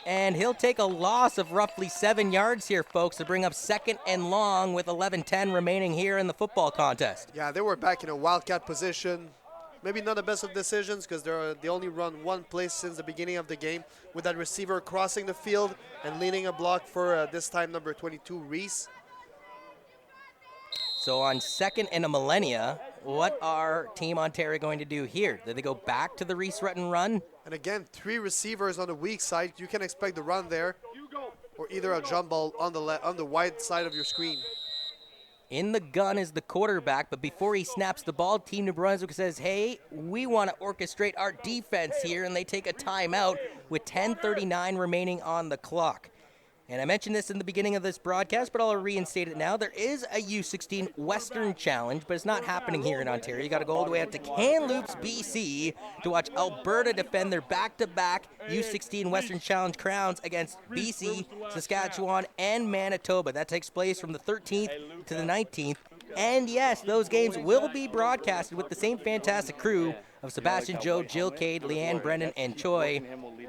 and he'll take a loss of roughly 7 yards here, folks, to bring up 2nd and long with 11:10 remaining here in the football contest. Yeah, they were back in a Wildcat position. Maybe not the best of decisions because they only run 1 play since the beginning of the game with that receiver crossing the field and leading a block for this time number 22, Reese. So on 2nd and a millennia, what are Team Ontario going to do here? Do they go back to the Reese Rutten run? And again, 3 receivers on the weak side. You can expect the run there or either a jump ball on the wide side of your screen. In the gun is the quarterback, but before he snaps the ball, Team New Brunswick says, hey, we want to orchestrate our defense here, and they take a timeout with 10:39 remaining on the clock. And I mentioned this in the beginning of this broadcast, but I'll reinstate it now. There is a U16 Western Challenge, but it's not happening here in Ontario. You got to go all the way out to Kamloops, BC, to watch Alberta defend their back-to-back U16 Western Challenge crowns against BC, Saskatchewan, and Manitoba. That takes place from the 13th to the 19th. And yes, those games will be broadcasted with the same fantastic crew of Sebastian, Joe, Jill, Cade, Leanne, Brendan, and Choi.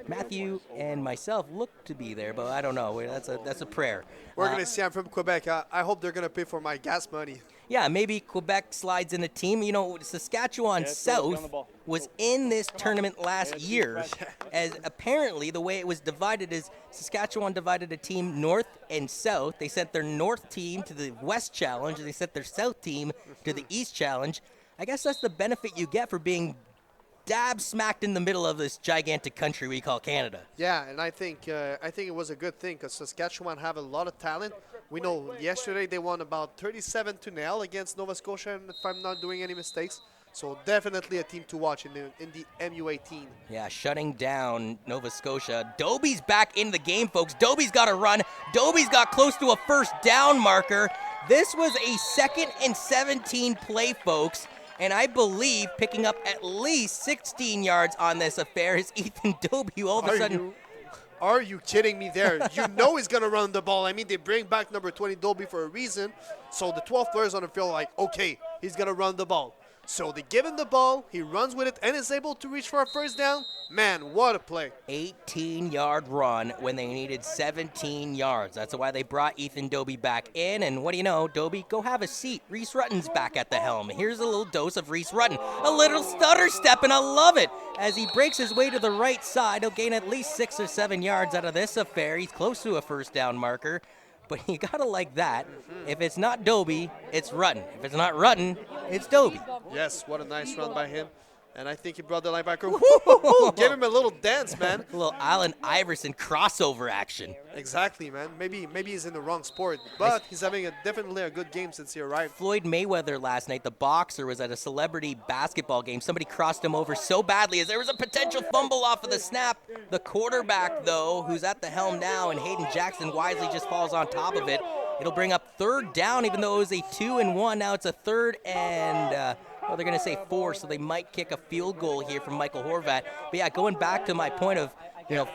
Matthew and myself look to be there, but I don't know. That's a prayer. We're going to see. I'm from Quebec. I hope they're going to pay for my gas money. Yeah, maybe Quebec slides in a team. You know, Saskatchewan South was in this tournament last year, as apparently the way it was divided is Saskatchewan divided a team north and south. They sent their north team to the West Challenge, and they sent their south team to the East Challenge. I guess that's the benefit you get for being dab smacked in the middle of this gigantic country we call Canada. Yeah, and I think it was a good thing because Saskatchewan have a lot of talent. We know yesterday they won about 37-0 against Nova Scotia, if I'm not doing any mistakes. So definitely a team to watch in the MU18. Yeah, shutting down Nova Scotia. Dobie's back in the game, folks. Dobie's got a run. Dobie's got close to a first down marker. This was a 2nd and 17 play, folks. And I believe picking up at least 16 yards on this affair is Ethan Dobie, who all of a sudden... Are you kidding me there? You know he's going to run the ball. I mean, they bring back number 20 Dobie for a reason. So the 12 players on the field are like, okay, he's going to run the ball. So they give him the ball, he runs with it, and is able to reach for a first down. Man, what a play. 18-yard run when they needed 17 yards. That's why they brought Ethan Dobie back in. And what do you know, Dobie, go have a seat. Reese Rutten's back at the helm. Here's a little dose of Reese Rutten. A little stutter step, and I love it. As he breaks his way to the right side, he'll gain at least 6 or 7 yards out of this affair. He's close to a first down marker. But you gotta like that. If it's not Dobie, it's Rutten. If it's not Rutten, it's Dobie. Yes, what a nice run by him. And I think he brought the linebacker. Give him a little dance, man. A little Allen Iverson crossover action. Exactly, man. Maybe he's in the wrong sport, but he's having definitely a good game since he arrived. Floyd Mayweather last night, the boxer, was at a celebrity basketball game. Somebody crossed him over so badly as there was a potential fumble off of the snap. The quarterback, though, who's at the helm now, and Hayden Jackson wisely just falls on top of it. It'll bring up 3rd down, even though it was a 2-and-1. Now it's a 3rd and... well, they're going to say 4, so they might kick a field goal here from Michael Horvat. But yeah, going back to my point of,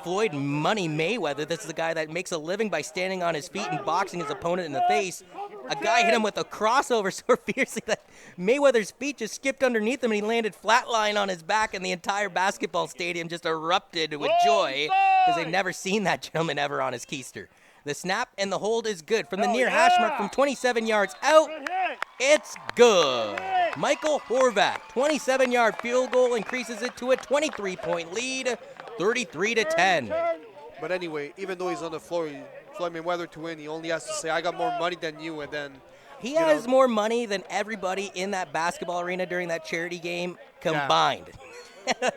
Floyd Money Mayweather, this is a guy that makes a living by standing on his feet and boxing his opponent in the face. A guy hit him with a crossover so fiercely that Mayweather's feet just skipped underneath him and he landed flatline on his back, and the entire basketball stadium just erupted with joy because they've never seen that gentleman ever on his keister. The snap and the hold is good. From the near hash mark from 27 yards out, it's good. Michael Horvat, 27-yard field goal increases it to a 23-point lead, 33-10. But anyway, even though he's on the floor, Floyd Mayweather to win, he only has to say, I got more money than you, and then... He has more money than everybody in that basketball arena during that charity game combined. Yeah.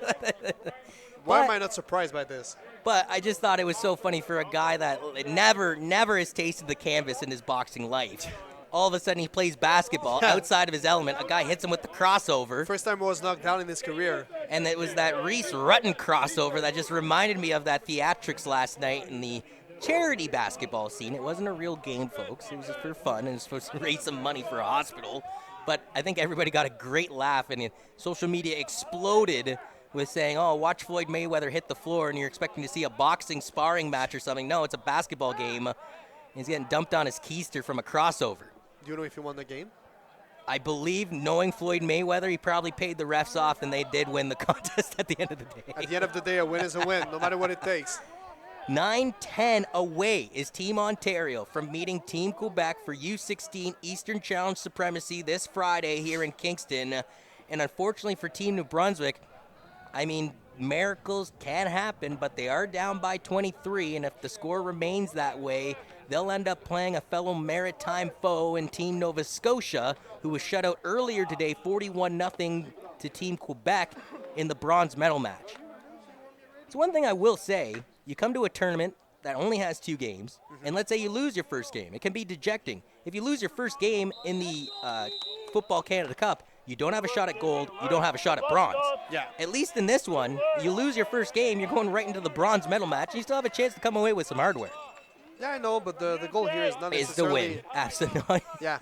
Why am I not surprised by this? But I just thought it was so funny for a guy that never has tasted the canvas in his boxing life. All of a sudden he plays basketball outside of his element. A guy hits him with the crossover. First time he was knocked down in his career. And it was that Reese Rutten crossover that just reminded me of that theatrics last night in the charity basketball scene. It wasn't a real game, folks. It was just for fun, and it was supposed to raise some money for a hospital. But I think everybody got a great laugh, and social media exploded with saying, oh, watch Floyd Mayweather hit the floor, and you're expecting to see a boxing sparring match or something. No, it's a basketball game. He's getting dumped on his keister from a crossover. Do you know if he won the game? I believe, knowing Floyd Mayweather, he probably paid the refs off, and they did win the contest at the end of the day. At the end of the day, a win is a win, no matter what it takes. 9-10 away is Team Ontario from meeting Team Quebec for U16 Eastern Challenge supremacy this Friday here in Kingston. And unfortunately for Team New Brunswick, I mean, miracles can happen, but they are down by 23, and if the score remains that way, they'll end up playing a fellow maritime foe in Team Nova Scotia, who was shut out earlier today 41-0 to Team Quebec in the bronze medal match. So one thing I will say, you come to a tournament that only has 2 games, and let's say you lose your first game. It can be dejecting. If you lose your first game in the Football Canada Cup, you don't have a shot at gold, you don't have a shot at bronze. Yeah. At least in this one, you lose your first game, you're going right into the bronze medal match, and you still have a chance to come away with some hardware. Yeah, I know, but the goal here is not Is the necessarily... win. Absolutely. Yeah.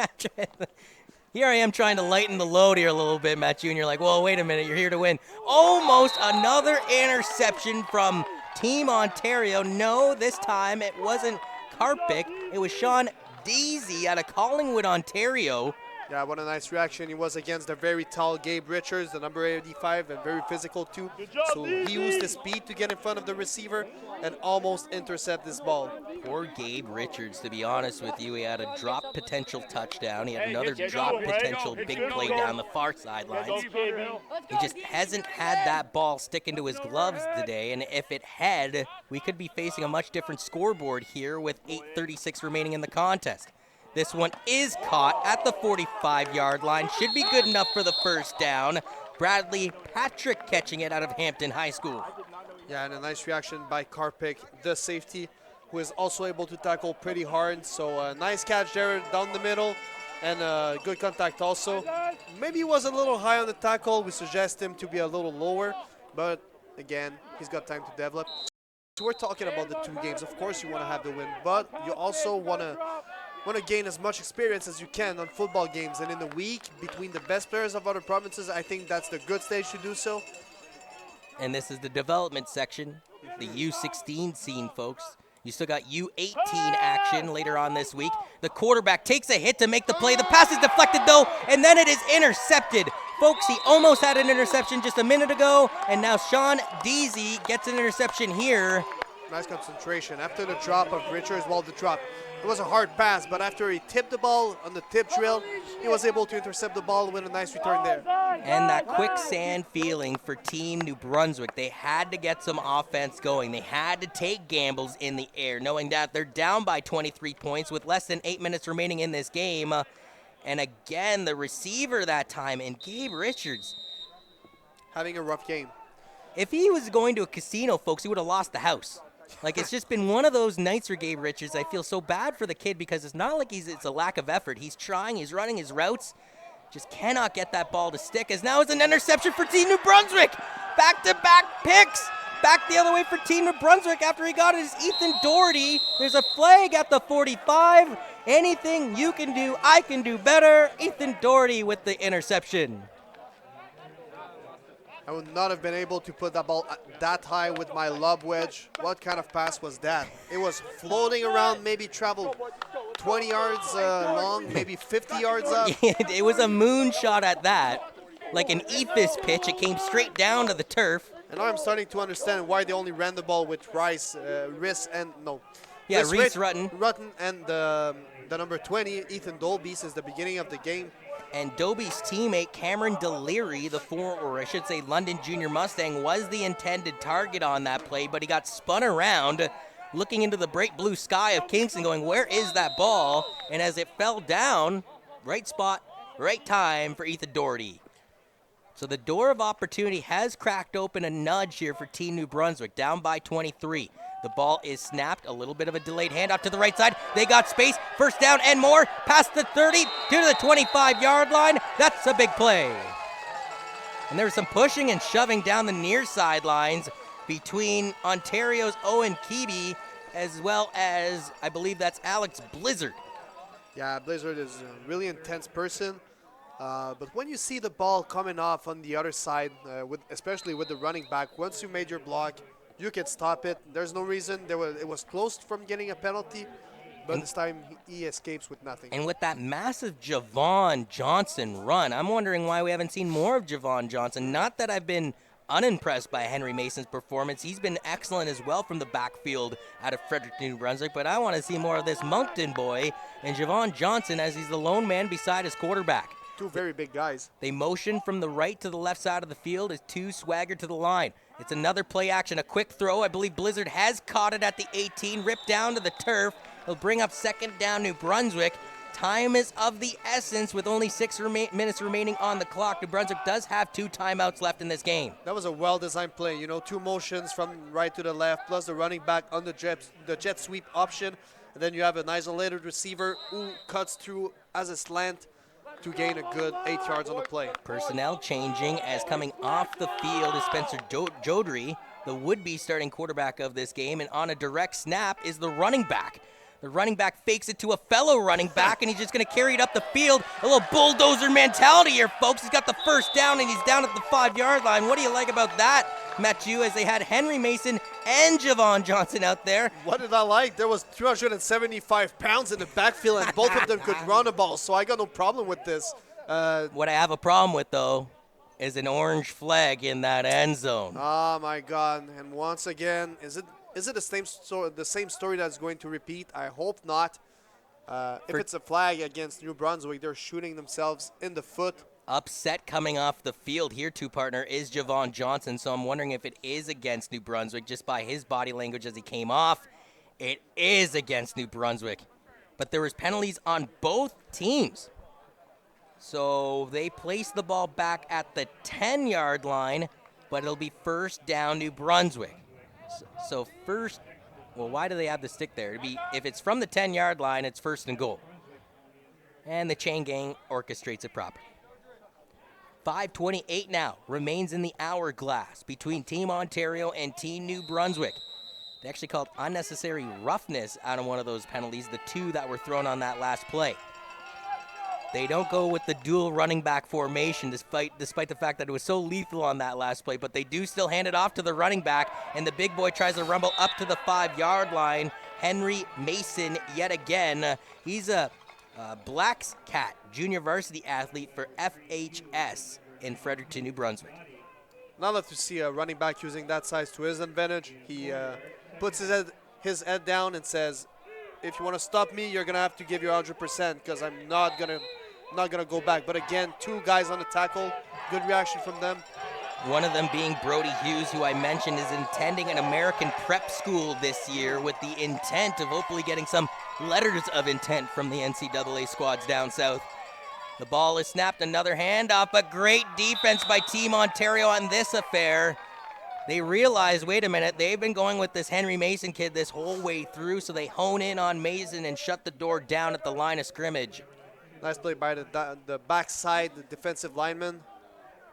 Here I am trying to lighten the load here a little bit, Matt Jr. Like, well, wait a minute, you're here to win. Almost another interception from Team Ontario. No, this time it wasn't Karpik. It was Sean Deasy out of Collingwood, Ontario. Yeah, what a nice reaction. He was against the very tall Gabe Richards, the number 85, and very physical too. So he used the speed to get in front of the receiver and almost intercept this ball. Poor Gabe Richards, to be honest with you. He had a drop potential touchdown. He had another drop potential big play down the far sidelines. He just hasn't had that ball stick into his gloves today, and if it had, we could be facing a much different scoreboard here with 8:36 remaining in the contest. This one is caught at the 45-yard line. Should be good enough for the first down. Bradley Patrick catching it out of Hampton High School. Yeah, and a nice reaction by Karpik, the safety, who is also able to tackle pretty hard. So nice catch there down the middle, and good contact also. Maybe he was a little high on the tackle. We suggest him to be a little lower, but again, he's got time to develop. So we're talking about the two games. Of course, you want to have the win, but you also want to gain as much experience as you can on football games. And in the week between the best players of other provinces, I think that's the good stage to do so. And this is the development section, the U16 scene, folks. You still got U18 action later on this week. The quarterback takes a hit to make the play. The pass is deflected, though, and then it is intercepted. Folks, he almost had an interception just a minute ago, and now Sean Deasy gets an interception here. Nice concentration. After the drop of Richards, it was a hard pass, but after he tipped the ball on the tip drill, he was able to intercept the ball with a nice return there. And that quicksand feeling for Team New Brunswick. They had to get some offense going. They had to take gambles in the air, knowing that they're down by 23 points with less than 8 minutes remaining in this game. And again, the receiver that time, and Gabe Richards. Having a rough game. If he was going to a casino, folks, he would have lost the house. Like, it's just been one of those nights for Gabe Richards. I feel so bad for the kid because it's not like it's a lack of effort. He's trying, he's running his routes, just cannot get that ball to stick, as now it's an interception for Team New Brunswick. Back-to-back picks. Back the other way for Team New Brunswick after he got his Ethan Doherty. There's a flag at the 45. Anything you can do, I can do better. Ethan Doherty with the interception. I would not have been able to put that ball that high with my lob wedge. What kind of pass was that? It was floating around, maybe traveled 20 yards long, maybe 50 yards up. It was a moonshot at that. Like an Ephus pitch, it came straight down to the turf. And now I'm starting to understand why they only ran the ball with Reese Rutton. Rutton and the number 20, Ethan Dolby, since the beginning of the game. And Dobie's teammate, Cameron Dellery, London Junior Mustang, was the intended target on that play, but he got spun around, looking into the bright blue sky of Kingston, going, where is that ball? And as it fell down, right spot, right time for Ethan Doherty. So the door of opportunity has cracked open a nudge here for Team New Brunswick, down by 23. The ball is snapped, a little bit of a delayed handoff to the right side. They got space, first down and more, past the 30 to the 25-yard line. That's a big play. And there was some pushing and shoving down the near sidelines between Ontario's Owen Keeby, as well as, I believe that's Alex Blizzard. Yeah, Blizzard is a really intense person. But when you see the ball coming off on the other side, especially with the running back, once you made your block, you can stop it. There's no reason. It was close from getting a penalty, but this time he escapes with nothing. And with that massive Javon Johnson run, I'm wondering why we haven't seen more of Javon Johnson. Not that I've been unimpressed by Henry Mason's performance. He's been excellent as well from the backfield out of Fredericton, New Brunswick, but I want to see more of this Moncton boy and Javon Johnson as he's the lone man beside his quarterback. Two very big guys. They motion from the right to the left side of the field as two swagger to the line. It's another play action, a quick throw. I believe Blizzard has caught it at the 18, ripped down to the turf. He'll bring up second down New Brunswick. Time is of the essence with only 6 minutes remaining on the clock. New Brunswick does have 2 timeouts left in this game. That was a well-designed play. You know, 2 motions from right to the left, plus the running back on the jet sweep option. And then you have an isolated receiver who cuts through as a slant to gain a good 8 yards on the play. Personnel changing as coming off the field is Spencer Jodry, the would-be starting quarterback of this game, and on a direct snap is the running back. The running back fakes it to a fellow running back, and he's just going to carry it up the field. A little bulldozer mentality here, folks. He's got the first down, and he's down at the 5-yard line. What do you like about that, Matthew, as they had Henry Mason and Javon Johnson out there? What did I like? There was 275 pounds in the backfield, and both of them could run the ball, so I got no problem with this. What I have a problem with, though, is an orange flag in that end zone. Oh, my God. And once again, is it the same story that's going to repeat? I hope not. If it's a flag against New Brunswick, they're shooting themselves in the foot. Upset coming off the field here, partner, is Javon Johnson, so I'm wondering if it is against New Brunswick just by his body language as he came off. It is against New Brunswick. But there was penalties on both teams. So they place the ball back at the 10-yard line, but it'll be first down New Brunswick. So first, well, why do they have the stick there? If it's from the 10-yard line, it's first and goal. And the chain gang orchestrates it properly. 5:28 now remains in the hourglass between Team Ontario and Team New Brunswick. They actually called unnecessary roughness out of one of those penalties, the two that were thrown on that last play. They don't go with the dual running back formation despite the fact that it was so lethal on that last play, but they do still hand it off to the running back, and the big boy tries to rumble up to the 5-yard line. Henry Mason yet again. He's a Blacks Cat, junior varsity athlete for FHS in Fredericton, New Brunswick. Not love to see a running back using that size to his advantage. He puts his head down and says, if you want to stop me, you're going to have to give your 100% because I'm not going to go back. But again, 2 guys on the tackle, good reaction from them. One of them being Brody Hughes, who I mentioned is attending an American prep school this year with the intent of hopefully getting some letters of intent from the NCAA squads down south. The ball is snapped, another handoff, but great defense by Team Ontario on this affair. They realize, wait a minute, they've been going with this Henry Mason kid this whole way through, so they hone in on Mason and shut the door down at the line of scrimmage. Nice play by the backside, the defensive lineman.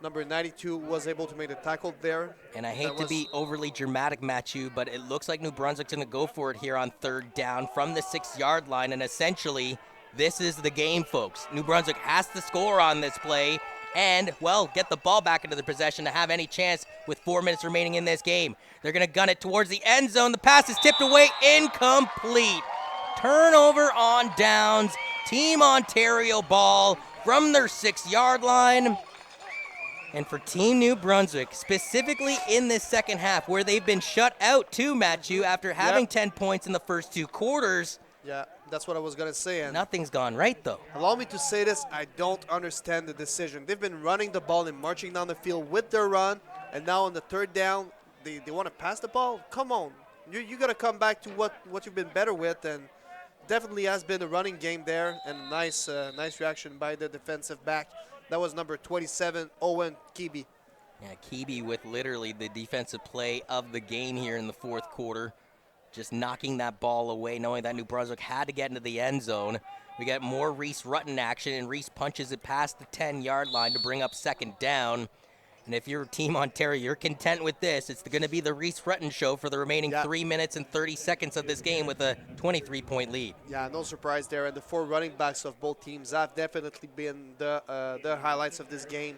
Number 92 was able to make the tackle there. And I hate to be overly dramatic, Matthew, but it looks like New Brunswick's going to go for it here on 3rd down from the 6-yard line. And essentially, this is the game, folks. New Brunswick has to score on this play and, well, get the ball back into the possession to have any chance with 4 minutes remaining in this game. They're going to gun it towards the end zone. The pass is tipped away, incomplete. Turnover on downs. Team Ontario ball from their 6-yard line. And for Team New Brunswick, specifically in this second half, where they've been shut out too, Matthew, after having 10 points in the first 2 quarters. Yeah, that's what I was going to say. And nothing's gone right, though. Allow me to say this. I don't understand the decision. They've been running the ball and marching down the field with their run, and now on the 3rd down, they want to pass the ball? Come on. You got to come back to what you've been better with, and definitely has been a running game there, and nice reaction by the defensive back. That was number 27, Owen Keeby. Yeah, Keeby with literally the defensive play of the game here in the 4th quarter. Just knocking that ball away, knowing that New Brunswick had to get into the end zone. We get more Reese Rutten action, and Reese punches it past the 10-yard line to bring up 2nd down. And if you're Team Ontario, you're content with this. It's going to be the Reese Rutten show for the remaining 3 minutes and 30 seconds of this game with a 23-point lead. Yeah, no surprise there. And the 4 running backs of both teams have definitely been the highlights of this game.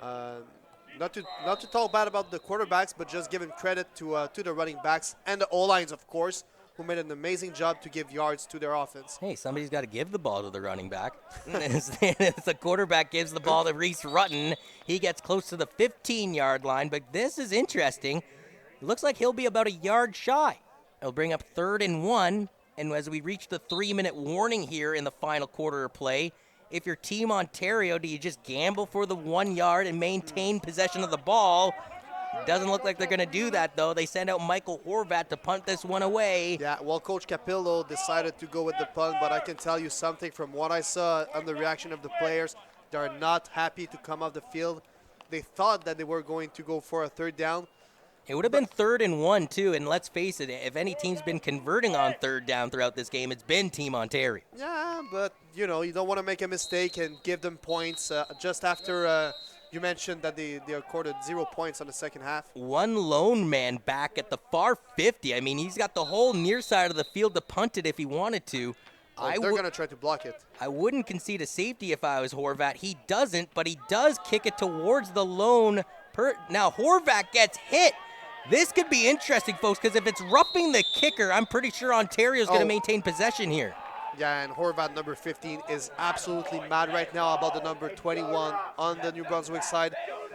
Not to talk bad about the quarterbacks, but just giving credit to the running backs and the O-lines, of course, who made an amazing job to give yards to their offense. Hey, somebody's got to give the ball to the running back. The quarterback gives the ball to Reese Rutten. He gets close to the 15-yard line, but this is interesting. It looks like he'll be about a yard shy. It'll bring up 3rd and 1, and as we reach the 3-minute warning here in the final quarter of play, if you're Team Ontario, do you just gamble for the 1 yard and maintain possession of the ball? Doesn't look like they're going to do that, though. They send out Michael Horvat to punt this one away. Yeah, well, Coach Capillo decided to go with the punt, but I can tell you something from what I saw on the reaction of the players. They are not happy to come off the field. They thought that they were going to go for a 3rd down. It would have been 3rd and 1, too, and let's face it, if any team's been converting on 3rd down throughout this game, it's been Team Ontario. Yeah, but, you don't want to make a mistake and give them points just after You mentioned that they accorded 0 points on the second half. One lone man back at the far 50. I mean, he's got the whole near side of the field to punt it if he wanted to. Well, they're going to try to block it. I wouldn't concede a safety if I was Horvat. He doesn't, but he does kick it towards the lone. Now, Horvat gets hit. This could be interesting, folks, because if it's roughing the kicker, I'm pretty sure Ontario's going to maintain possession here. Yeah, and Horvat, number 15, is absolutely mad right now about the number 21 on the New Brunswick side.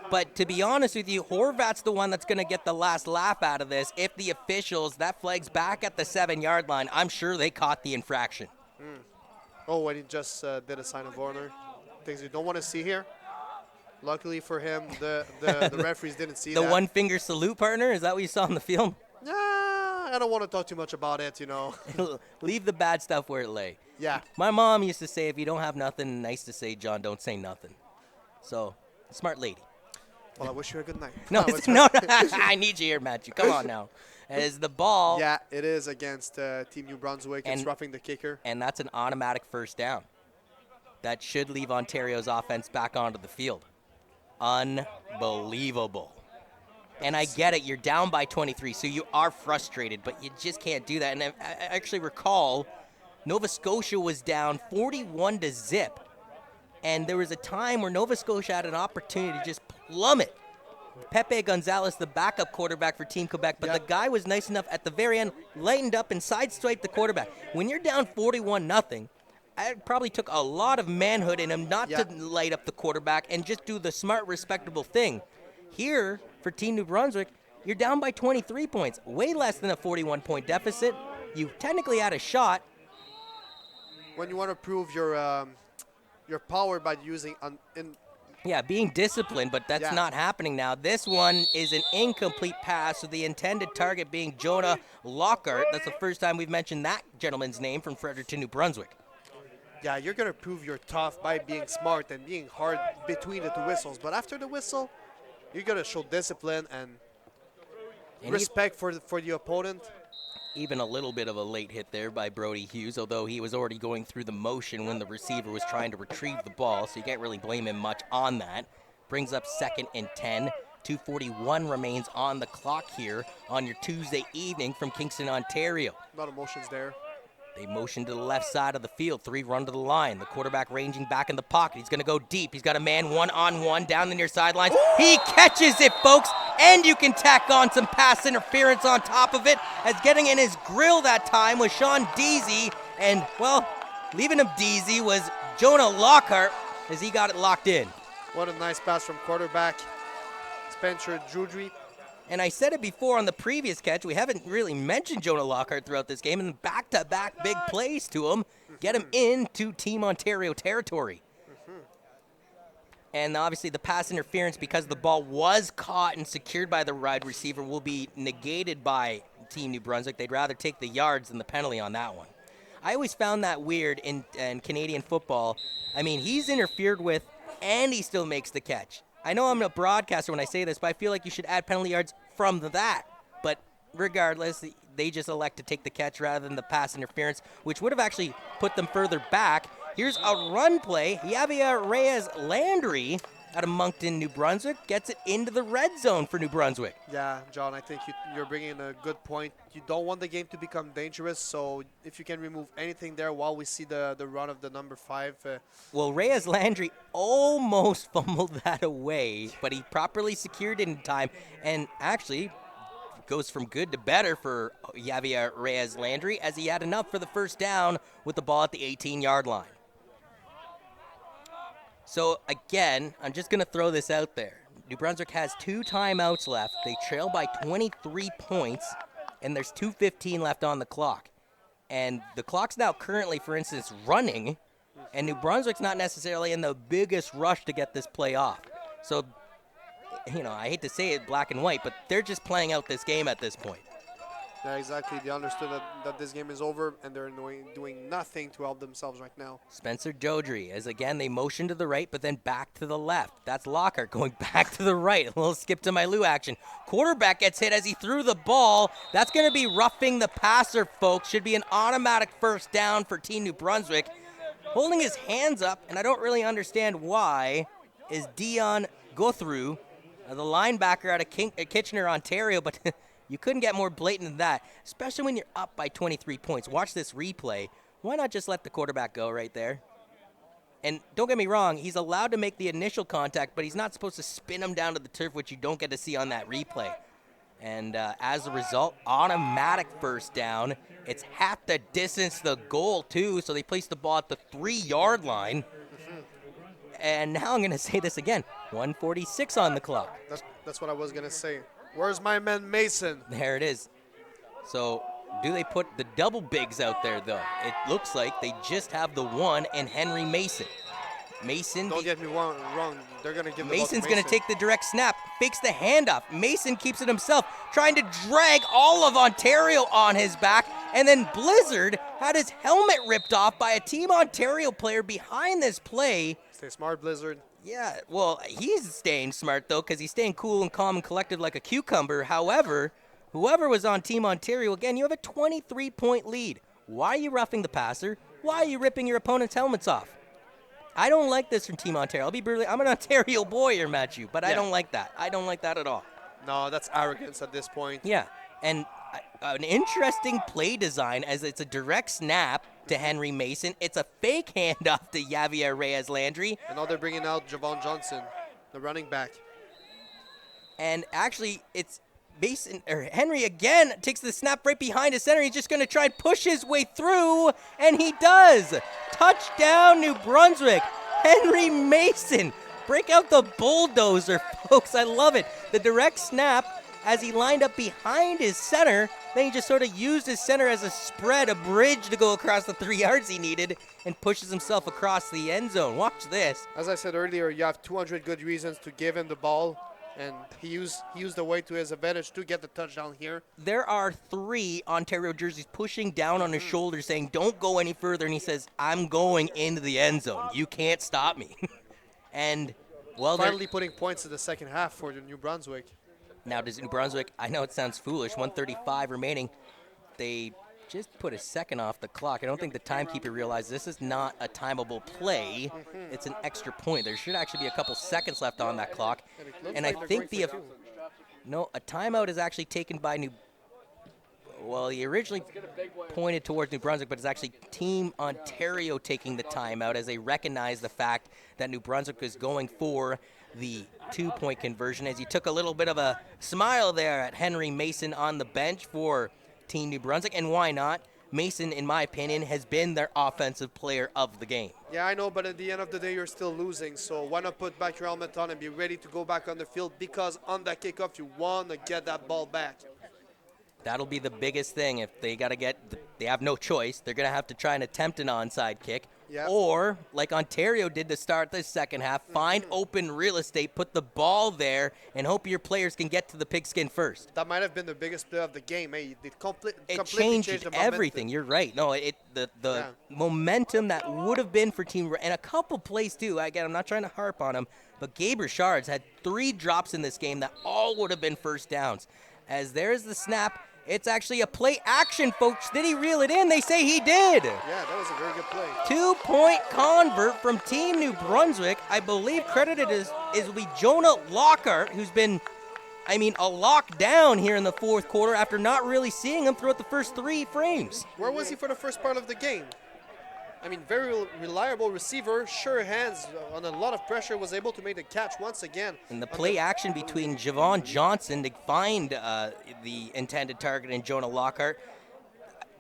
But to be honest with you, Horvat's the one that's going to get the last laugh out of this. If the officials, that flag's back at the 7-yard line, I'm sure they caught the infraction. Oh, and he just did a sign of honor. Things you don't want to see here. Luckily for him, the referees didn't see that. The one-finger salute, partner? Is that what you saw on the film? Nah, I don't want to talk too much about it, you know. Leave the bad stuff where it lay. Yeah. My mom used to say, if you don't have nothing nice to say, John, don't say nothing. So, smart lady. Well, I wish you a good night. No, no, I need you here, Matthew. Come on now. As the ball. Yeah, it is against Team New Brunswick. It's roughing the kicker. And that's an automatic first down. That should leave Ontario's offense back onto the field. Unbelievable. And I get it, you're down by 23, so you are frustrated, but you just can't do that. And I actually recall Nova Scotia was down 41-0. And there was a time where Nova Scotia had an opportunity to just plummet Pepe Gonzalez, the backup quarterback for Team Quebec, but the guy was nice enough at the very end, lightened up and sideswiped the quarterback. When you're down 41-0, it probably took a lot of manhood in him not to light up the quarterback and just do the smart, respectable thing. Here, for Team New Brunswick, you're down by 23 points, way less than a 41-point deficit. You technically had a shot. When you want to prove your power by using being disciplined, but that's not happening now. This one is an incomplete pass, with the intended target being Jonah Lockhart. That's the first time we've mentioned that gentleman's name from Fredericton, New Brunswick. Yeah, you're going to prove you're tough by being smart and being hard between the two whistles. But after the whistle, you're going to show discipline and respect for the opponent. Even a little bit of a late hit there by Brody Hughes, although he was already going through the motion when the receiver was trying to retrieve the ball, so you can't really blame him much on that. Brings up 2nd and 10. 2:41 remains on the clock here on your Tuesday evening from Kingston, Ontario. A lot of motions there. They motion to the left side of the field. 3 run to the line. The quarterback ranging back in the pocket. He's going to go deep. He's got a man one-on-one down the near sidelines. He catches it, folks, and you can tack on some pass interference on top of it, as getting in his grill that time was Sean Deasy, and, well, leaving him Deasy was Jonah Lockhart as he got it locked in. What a nice pass from quarterback Spencer Judry. And I said it before on the previous catch, we haven't really mentioned Jonah Lockhart throughout this game, and back-to-back big plays to him, get him into Team Ontario territory. And obviously the pass interference, because the ball was caught and secured by the wide receiver, will be negated by Team New Brunswick. They'd rather take the yards than the penalty on that one. I always found that weird in Canadian football. I mean, he's interfered with, and he still makes the catch. I know I'm a broadcaster when I say this, but I feel like you should add penalty yards from that. But regardless, they just elect to take the catch rather than the pass interference, which would have actually put them further back. Here's a run play. Javier Reyes-Landry out of Moncton, New Brunswick, gets it into the red zone for New Brunswick. Yeah, John, I think you're bringing a good point. You don't want the game to become dangerous, so if you can remove anything there while we see the run of the number 5. Well, Reyes-Landry almost fumbled that away, but he properly secured it in time, and actually goes from good to better for Javier Reyes-Landry, as he had enough for the first down with the ball at the 18-yard line. So, again, I'm just going to throw this out there. New Brunswick has 2 timeouts left. They trail by 23 points, and there's 2:15 left on the clock. And the clock's now currently, for instance, running, and New Brunswick's not necessarily in the biggest rush to get this play off. So, you know, I hate to say it black and white, but they're just playing out this game at this point. Yeah, exactly. They understood that this game is over, and they're doing nothing to help themselves right now. Spencer Jodry, as again they motion to the right, but then back to the left. That's Lockhart going back to the right. A little skip to my Lou action. Quarterback gets hit as he threw the ball. That's going to be roughing the passer, folks. Should be an automatic first down for Team New Brunswick. Holding his hands up, and I don't really understand why, is Dion Guthrie, the linebacker out of Kitchener, Ontario, but you couldn't get more blatant than that, especially when you're up by 23 points. Watch this replay. Why not just let the quarterback go right there? And don't get me wrong, he's allowed to make the initial contact, but he's not supposed to spin him down to the turf, which you don't get to see on that replay. And as a result, automatic first down. It's half the distance to the goal, too, so they place the ball at the 3-yard line. And now I'm going to say this again, 1:46 on the clock. That's what I was going to say. Where's my man Mason? There it is. So do they put the double bigs out there, though? It looks like they just have the one and Henry Mason. Mason. Don't get me wrong. They're going to give the ball to Mason's going to take the direct snap, fakes the handoff. Mason keeps it himself, trying to drag all of Ontario on his back. And then Blizzard had his helmet ripped off by a Team Ontario player behind this play. Stay smart, Blizzard. Yeah, well, he's staying smart, though, because he's staying cool and calm and collected like a cucumber. However, whoever was on Team Ontario, again, you have a 23-point lead. Why are you roughing the passer? Why are you ripping your opponent's helmets off? I don't like this from Team Ontario. I'll be brutally, I'm an Ontario boy here, Matthew, but I don't like that. I don't like that at all. No, that's arrogance at this point. Yeah, and an interesting play design as it's a direct snap to Henry Mason. It's a fake handoff to Javier Reyes-Landry. And now they're bringing out Javon Johnson, the running back. And actually, it's Mason, or Henry again takes the snap right behind his center. He's just going to try and push his way through, and he does. Touchdown, New Brunswick. Henry Mason. Break out the bulldozer, folks. I love it. The direct snap as he lined up behind his center. Then he just sort of used his center as a spread, a bridge to go across the 3 yards he needed, and pushes himself across the end zone. Watch this. As I said earlier, you have 200 good reasons to give him the ball, and he used the way to his advantage to get the touchdown here. There are 3 Ontario jerseys pushing down on his shoulder saying, don't go any further, and he says, I'm going into the end zone. You can't stop me. And, well, finally putting points in the second half for the New Brunswick. Now, does New Brunswick, I know it sounds foolish, 1:35 remaining. They just put a second off the clock. I don't think the timekeeper realized this is not a timeable play. It's an extra point. There should actually be a couple seconds left on that clock. And I think a timeout is actually taken by well, he originally pointed towards New Brunswick, but it's actually Team Ontario taking the timeout as they recognize the fact that New Brunswick is going for the 2-point conversion, as he took a little bit of a smile there at Henry Mason on the bench for Team New Brunswick. And why not? Mason, in my opinion, has been their offensive player of the game. Yeah, I know, but at the end of the day, you're still losing. So why not put back your helmet on and be ready to go back on the field, because on that kickoff, you want to get that ball back. That'll be the biggest thing. If they they have no choice. They're going to have to try and attempt an onside kick. Yep. Or, like Ontario did to start this second half, find open real estate, put the ball there, and hope your players can get to the pigskin first. That might have been the biggest play of the game. It It changed everything. You're right. No, the momentum that would have been for Team, and a couple plays too. Again, I'm not trying to harp on him, but Gabe Richards had 3 drops in this game that all would have been first downs. As there's the snap. It's actually a play action, folks. Did he reel it in? They say he did. Yeah, that was a very good play. 2-point convert from Team New Brunswick. I believe credited is Jonah Lockhart, who's been, a lockdown here in the fourth quarter after not really seeing him throughout the first 3 frames. Where was he for the first part of the game? Very reliable receiver, sure hands on a lot of pressure, was able to make the catch once again. And the play action between Javon Johnson to find the intended target in Jonah Lockhart.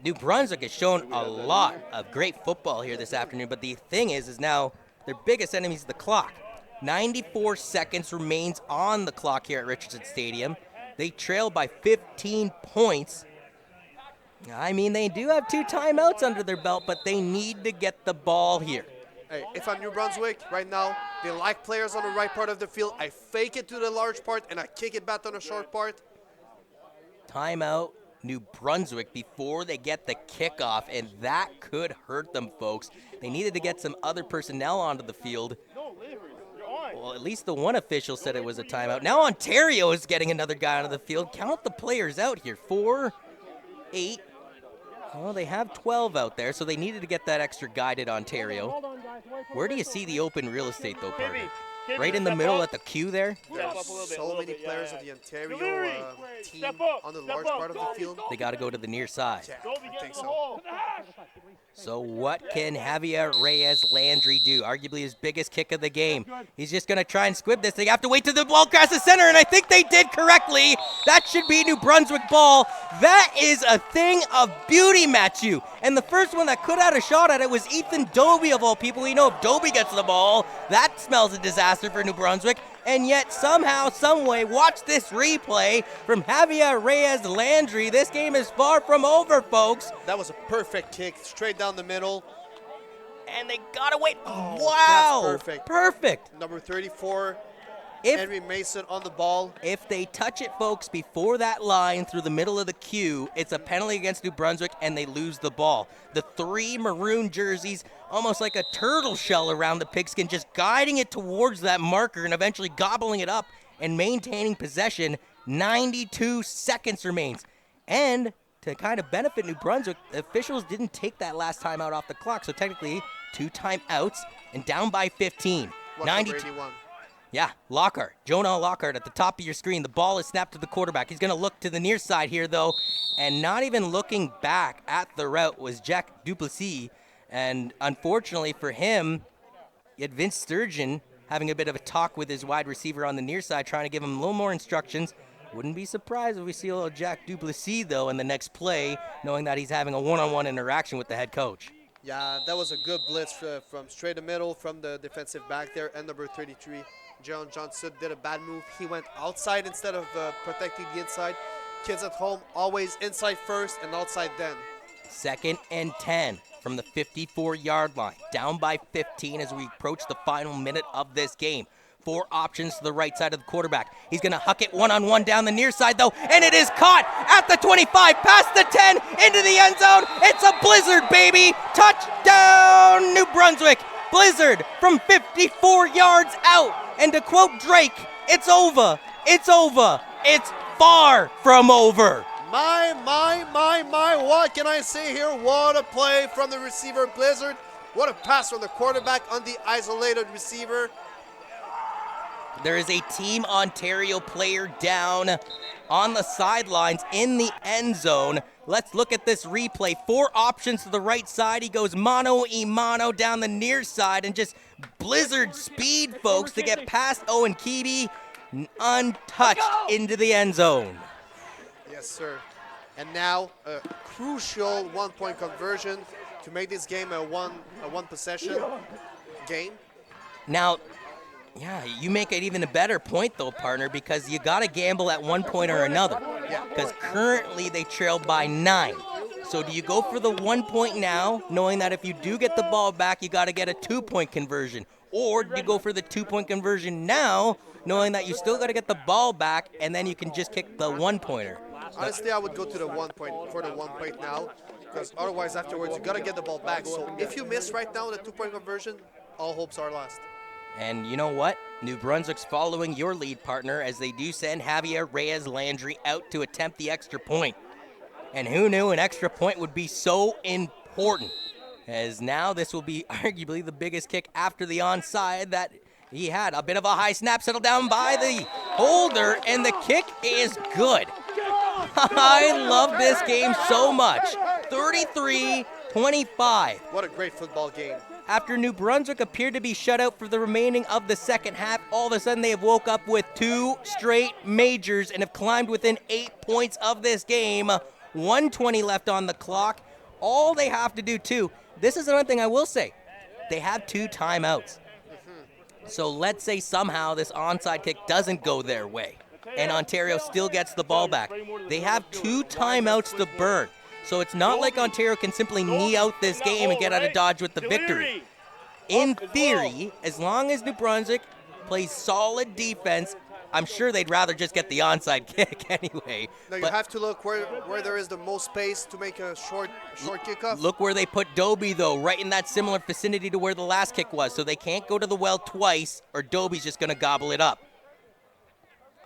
New Brunswick has shown a lot of great football here this afternoon, but the thing is now their biggest enemy is the clock. 94 seconds remains on the clock here at Richardson Stadium. They trail by 15 points. They do have 2 timeouts under their belt, but they need to get the ball here. Hey, if I'm New Brunswick right now, they like players on the right part of the field. I fake it to the large part, and I kick it back on the short part. Timeout, New Brunswick, before they get the kickoff, and that could hurt them, folks. They needed to get some other personnel onto the field. Well, at least the one official said it was a timeout. Now Ontario is getting another guy onto the field. Count the players out here. 4, 8. Well, they have 12 out there, so they needed to get that extra guy at Ontario. Where do you see the open real estate, though, Parker? right in the middle at the queue there. There are so many players of the Ontario team on the large part of the field. They got to go to the near side. Yeah, I think so. So what can Javier Reyes Landry do? Arguably his biggest kick of the game. He's just going to try and squib this. They have to wait till the ball crosses center, and I think they did correctly. That should be New Brunswick ball. That is a thing of beauty, Matthew. And the first one that could have had a shot at it was Ethan Dobie, of all people. We know if Dobie gets the ball, that smells a disaster for New Brunswick. And yet somehow, someway, watch this replay from Javier Reyes Landry. This game is far from over, folks. That was a perfect kick, straight down the middle. And they gotta wait. Oh, wow. that's perfect. Perfect. Number 34, Henry Mason on the ball. If they touch it, folks, before that line through the middle of the queue, it's a penalty against New Brunswick, and they lose the ball. The 3 maroon jerseys, almost like a turtle shell around the pigskin, just guiding it towards that marker and eventually gobbling it up and maintaining possession. 92 seconds remains. And to kind of benefit New Brunswick, the officials didn't take that last timeout off the clock, so technically 2 timeouts and down by 15. 92. Yeah, Lockhart, Jonah Lockhart at the top of your screen. The ball is snapped to the quarterback. He's going to look to the near side here, though, and not even looking back at the route was Jack Duplessis. And unfortunately for him, you had Vince Sturgeon having a bit of a talk with his wide receiver on the near side, trying to give him a little more instructions. Wouldn't be surprised if we see a little Jack Duplessis, though, in the next play, knowing that he's having a one-on-one interaction with the head coach. Yeah, that was a good blitz from straight to middle from the defensive back there, and number 33. John Johnson did a bad move. He went outside instead of protecting the inside. Kids at home, always inside first and outside then. 2nd and 10 from the 54-yard line. Down by 15 as we approach the final minute of this game. 4 options to the right side of the quarterback. He's going to huck it one-on-one down the near side, though, and it is caught at the 25, past the 10, into the end zone. It's a blizzard, baby. Touchdown, New Brunswick. Blizzard from 54 yards out. And to quote Drake, it's over. It's over. It's far from over. My, what can I say here? What a play from the receiver, Blizzard. What a pass from the quarterback on the isolated receiver. There is a Team Ontario player down on the sidelines in the end zone. Let's look at this replay. 4 options to the right side. He goes mano-a-mano down the near side and just blizzard speed, folks, to get past Owen Keeby, untouched into the end zone. Yes, sir. And now a crucial 1-point conversion to make this game a one possession game. Now, yeah, you make it even a better point, though, partner, because you got to gamble at one point or another. Yeah. Because currently they trail by 9. So do you go for the 1 point now, knowing that if you do get the ball back, you got to get a 2-point conversion? Or do you go for the 2-point conversion now, knowing that you still got to get the ball back, and then you can just kick the 1-pointer? Honestly, I would go to the 1 point for the 1 point now, because otherwise afterwards you got to get the ball back. So if you miss right now the 2-point conversion, all hopes are lost. And you know what? New Brunswick's following your lead, partner, as they do send Javier Reyes Landry out to attempt the extra point. And who knew an extra point would be so important? As now this will be arguably the biggest kick after the onside that he had. A bit of a high snap settled down by the holder, and the kick is good. I love this game so much. 33-25. What a great football game. After New Brunswick appeared to be shut out for the remaining of the second half, all of a sudden they have woke up with 2 straight majors and have climbed within 8 points of this game. 1:20 left on the clock. All they have to do, too, this is another thing I will say, they have 2 timeouts. So let's say somehow this onside kick doesn't go their way and Ontario still gets the ball back. They have 2 timeouts to burn. So it's not like Ontario can simply knee out this game and get out of Dodge with the victory. In theory, as long as New Brunswick plays solid defense, I'm sure they'd rather just get the onside kick anyway. Now you have to look where there is the most space to make a short kickoff. Look where they put Dobie, though, right in that similar vicinity to where the last kick was. So they can't go to the well twice, or Dobie's just going to gobble it up.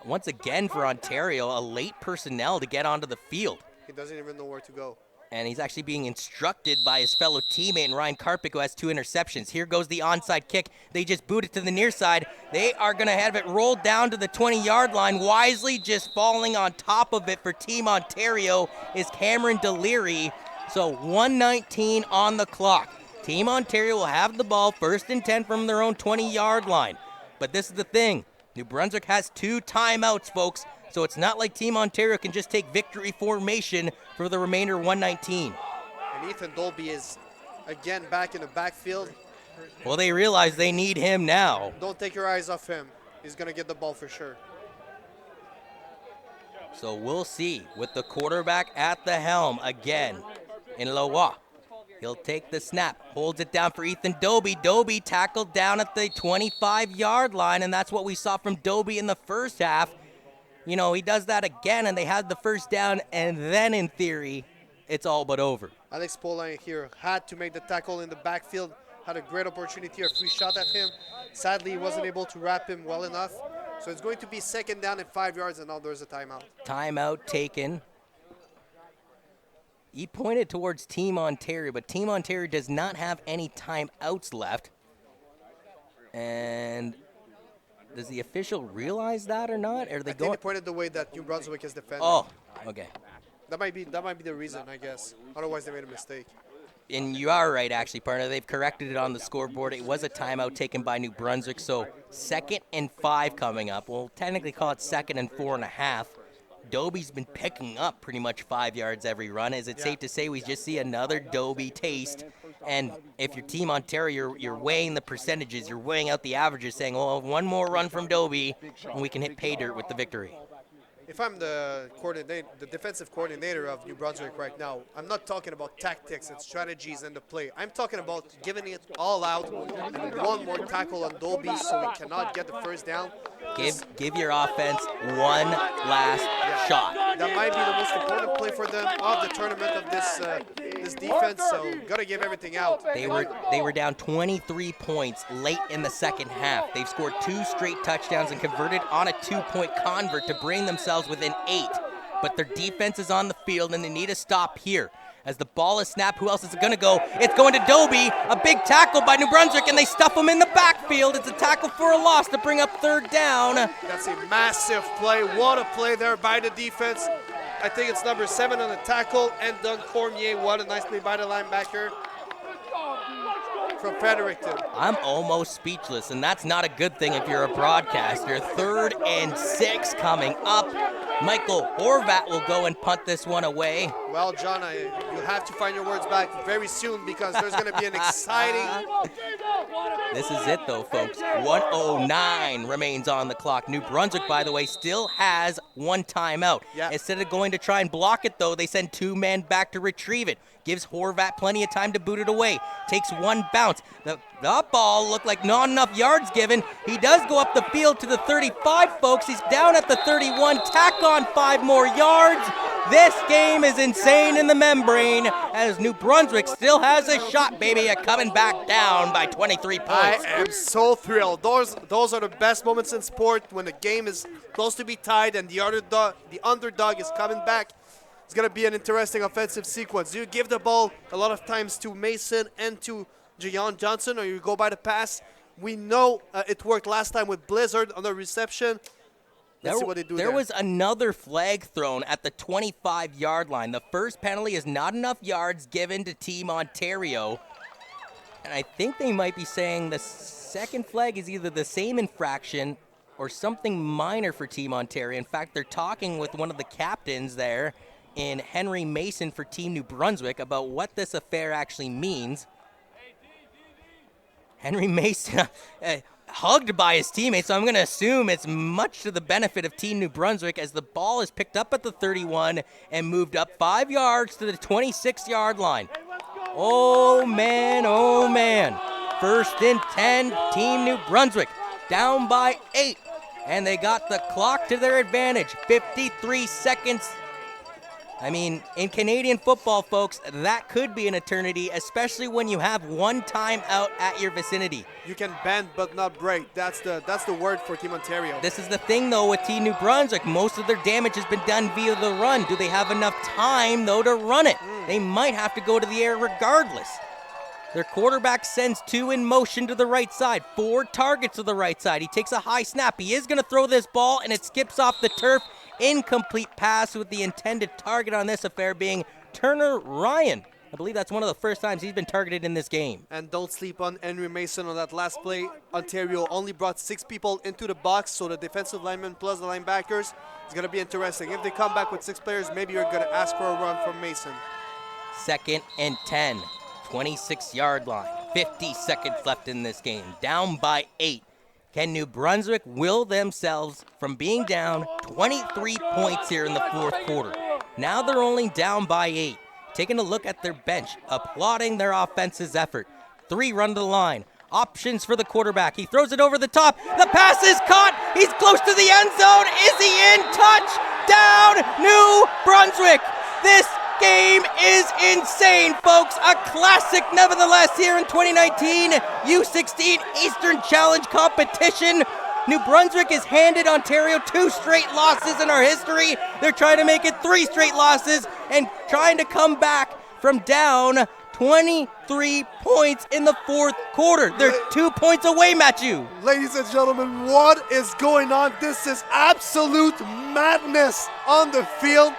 Once again for Ontario, a late personnel to get onto the field. He doesn't even know where to go. And he's actually being instructed by his fellow teammate, Ryan Karpik, who has 2 interceptions. Here goes the onside kick. They just boot it to the near side. They are going to have it rolled down to the 20-yard line. Wisely just falling on top of it for Team Ontario is Cameron Deliri. So 1:19 on the clock. Team Ontario will have the ball 1st and 10 from their own 20-yard line. But this is the thing. New Brunswick has 2 timeouts, folks. So it's not like Team Ontario can just take victory formation for the remainder of 1:19. And Ethan Dolby is again back in the backfield. Well, they realize they need him now. Don't take your eyes off him. He's going to get the ball for sure. So we'll see with the quarterback at the helm again in Leroy. He'll take the snap, holds it down for Ethan Doby. Doby tackled down at the 25-yard line, and that's what we saw from Doby in the first half. You know, he does that again, and they had the first down, and then, in theory, it's all but over. Alex Poulain here had to make the tackle in the backfield, had a great opportunity, a free shot at him. Sadly, he wasn't able to wrap him well enough. So it's going to be 2nd down and 5 yards, and now there's a timeout. Timeout taken. He pointed towards Team Ontario, but Team Ontario does not have any timeouts left. And does the official realize that or not? Are they I think they pointed the way that New Brunswick is defending. Oh, okay. That might be the reason, I guess. Otherwise, they made a mistake. And you are right, actually, partner. They've corrected it on the scoreboard. It was a timeout taken by New Brunswick, so 2nd and 5 coming up. We'll technically call it 2nd and 4.5. Doby's been picking up pretty much 5 yards every run. Is it safe to say we just see another Doby taste? And if your Team Ontario, you're weighing the percentages, you're weighing out the averages, saying, well, one more run from Doby, and we can hit pay dirt with the victory. If I'm the defensive coordinator of New Brunswick right now, I'm not talking about tactics and strategies and the play. I'm talking about giving it all out and one more tackle on Dolby so we cannot get the first down. Give your offense one last shot. That might be the most important play for them of the tournament of this defense, so got to give everything out. They were down 23 points late in the second half. They've scored 2 straight touchdowns and converted on a 2-point convert to bring themselves within 8. But their defense is on the field, and they need a stop here. As the ball is snapped, who else is it going to go? It's going to Doby. A big tackle by New Brunswick, and they stuff him in the backfield. It's a tackle for a loss to bring up 3rd down. That's a massive play. What a play there by the defense. I think it's number 7 on the tackle, and Don Cormier. What a nice play by the linebacker from Fredericton. I'm almost speechless, and that's not a good thing if you're a broadcaster. 3rd and 6 coming up. Michael Horvat will go and punt this one away. Well, John, you have to find your words back very soon because there's going to be an exciting... This is it, though, folks. 1:09 remains on the clock. New Brunswick, by the way, still has 1 timeout. Yeah. Instead of going to try and block it, though, they send 2 men back to retrieve it. Gives Horvat plenty of time to boot it away. Takes 1 bounce. The ball looked like not enough yards given. He does go up the field to the 35, folks. He's down at the 31. Tack on 5 more yards. This game is insane in the membrane as New Brunswick still has a shot, baby, at coming back down by 23 points. I am so thrilled. Those are the best moments in sport when the game is close to be tied and the underdog is coming back. It's going to be an interesting offensive sequence. You give the ball a lot of times to Mason and to Jayon Johnson, or you go by the pass. We know it worked last time with Blizzard on the reception. Let's see what they do there. There was another flag thrown at the 25-yard line. The first penalty is not enough yards given to Team Ontario. And I think they might be saying the second flag is either the same infraction or something minor for Team Ontario. In fact, they're talking with one of the captains there in Henry Mason for Team New Brunswick about what this affair actually means. Henry Mason hugged by his teammates, so I'm going to assume it's much to the benefit of Team New Brunswick as the ball is picked up at the 31 and moved up 5 yards to the 26-yard line. Oh, man, oh, man. 1st and 10, Team New Brunswick down by 8, and they got the clock to their advantage. 53 seconds I mean, in Canadian football, folks, that could be an eternity, especially when you have one timeout at your vicinity. You can bend but not break. That's the word for Team Ontario. This is the thing, though, with Team New Brunswick. Most of their damage has been done via the run. Do they have enough time, though, to run it? They might have to go to the air regardless. Their quarterback sends 2 in motion to the right side. 4 targets to the right side. He takes a high snap. He is going to throw this ball, and it skips off the turf. Incomplete pass, with the intended target on this affair being Turner Ryan. I believe that's one of the first times he's been targeted in this game. And don't sleep on Henry Mason on that last play. Ontario only brought 6 people into the box, so the defensive linemen plus the linebackers is going to be interesting. If they come back with 6 players, maybe you're going to ask for a run from Mason. 2nd and 10, 26-yard line. 50 seconds left in this game. Down by 8. Can New Brunswick will themselves from being down 23 points here in the 4th quarter? Now they're only down by 8. Taking a look at their bench, applauding their offense's effort. 3 run to the line. Options for the quarterback. He throws it over the top. The pass is caught. He's close to the end zone. Is he in? Touchdown, New Brunswick. This game is insane, folks. A classic, nevertheless, here in 2019 U16 Eastern Challenge competition. New Brunswick has handed Ontario 2 straight losses in our history. They're trying to make it 3 straight losses and trying to come back from down 23 points in the 4th quarter. They're 2 points away, Matthew. Ladies and gentlemen, what is going on? This is absolute madness on the field.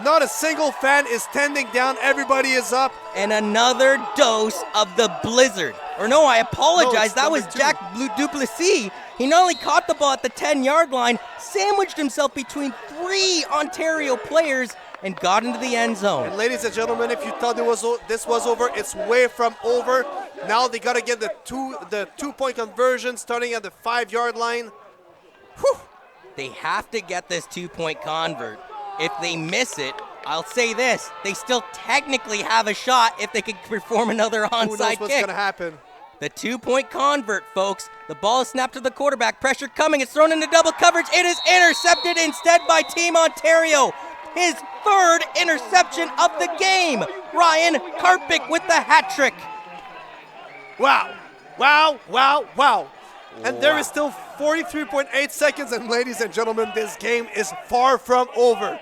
Not a single fan is standing down. Everybody is up. And another dose of the blizzard. Or no, I apologize. No, that was 2. Jack Duplessis. He not only caught the ball at the 10-yard line, sandwiched himself between 3 Ontario players, and got into the end zone. And ladies and gentlemen, if you thought this was over, it's way from over. Now they got to get the 2-point conversion starting at the 5-yard line. Whew. They have to get this 2-point convert. If they miss it, I'll say this, they still technically have a shot if they could perform another onside Who knows what's kick. going to happen? The 2-point convert, folks. The ball is snapped to the quarterback. Pressure coming. It's thrown into double coverage. It is intercepted instead by Team Ontario. His 3rd interception of the game. Ryan Karpik with the hat trick. Wow. Wow, wow, wow. And there is still 43.8 seconds, and ladies and gentlemen, this game is far from over.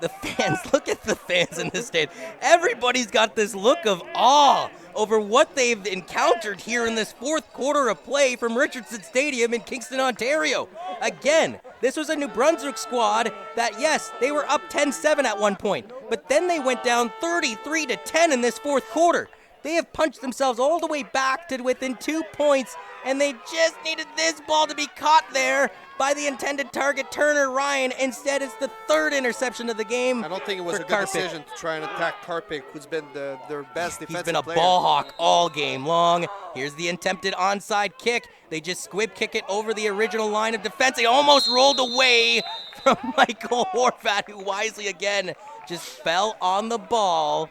The fans, look at the fans in this state. Everybody's got this look of awe over what they've encountered here in this 4th quarter of play from Richardson Stadium in Kingston, Ontario. Again, this was a New Brunswick squad that, yes, they were up 10-7 at one point, but then they went down 33-10 in this 4th quarter. They have punched themselves all the way back to within 2 points, and they just needed this ball to be caught there by the intended target, Turner Ryan. Instead, it's the 3rd interception of the game. I don't think it was a good decision to try and attack Karpik, who's been their best defensive player. He's been a ball hawk all game long. Here's the attempted onside kick. They just squib kick it over the original line of defense. They almost rolled away from Michael Horvat, who wisely again just fell on the ball.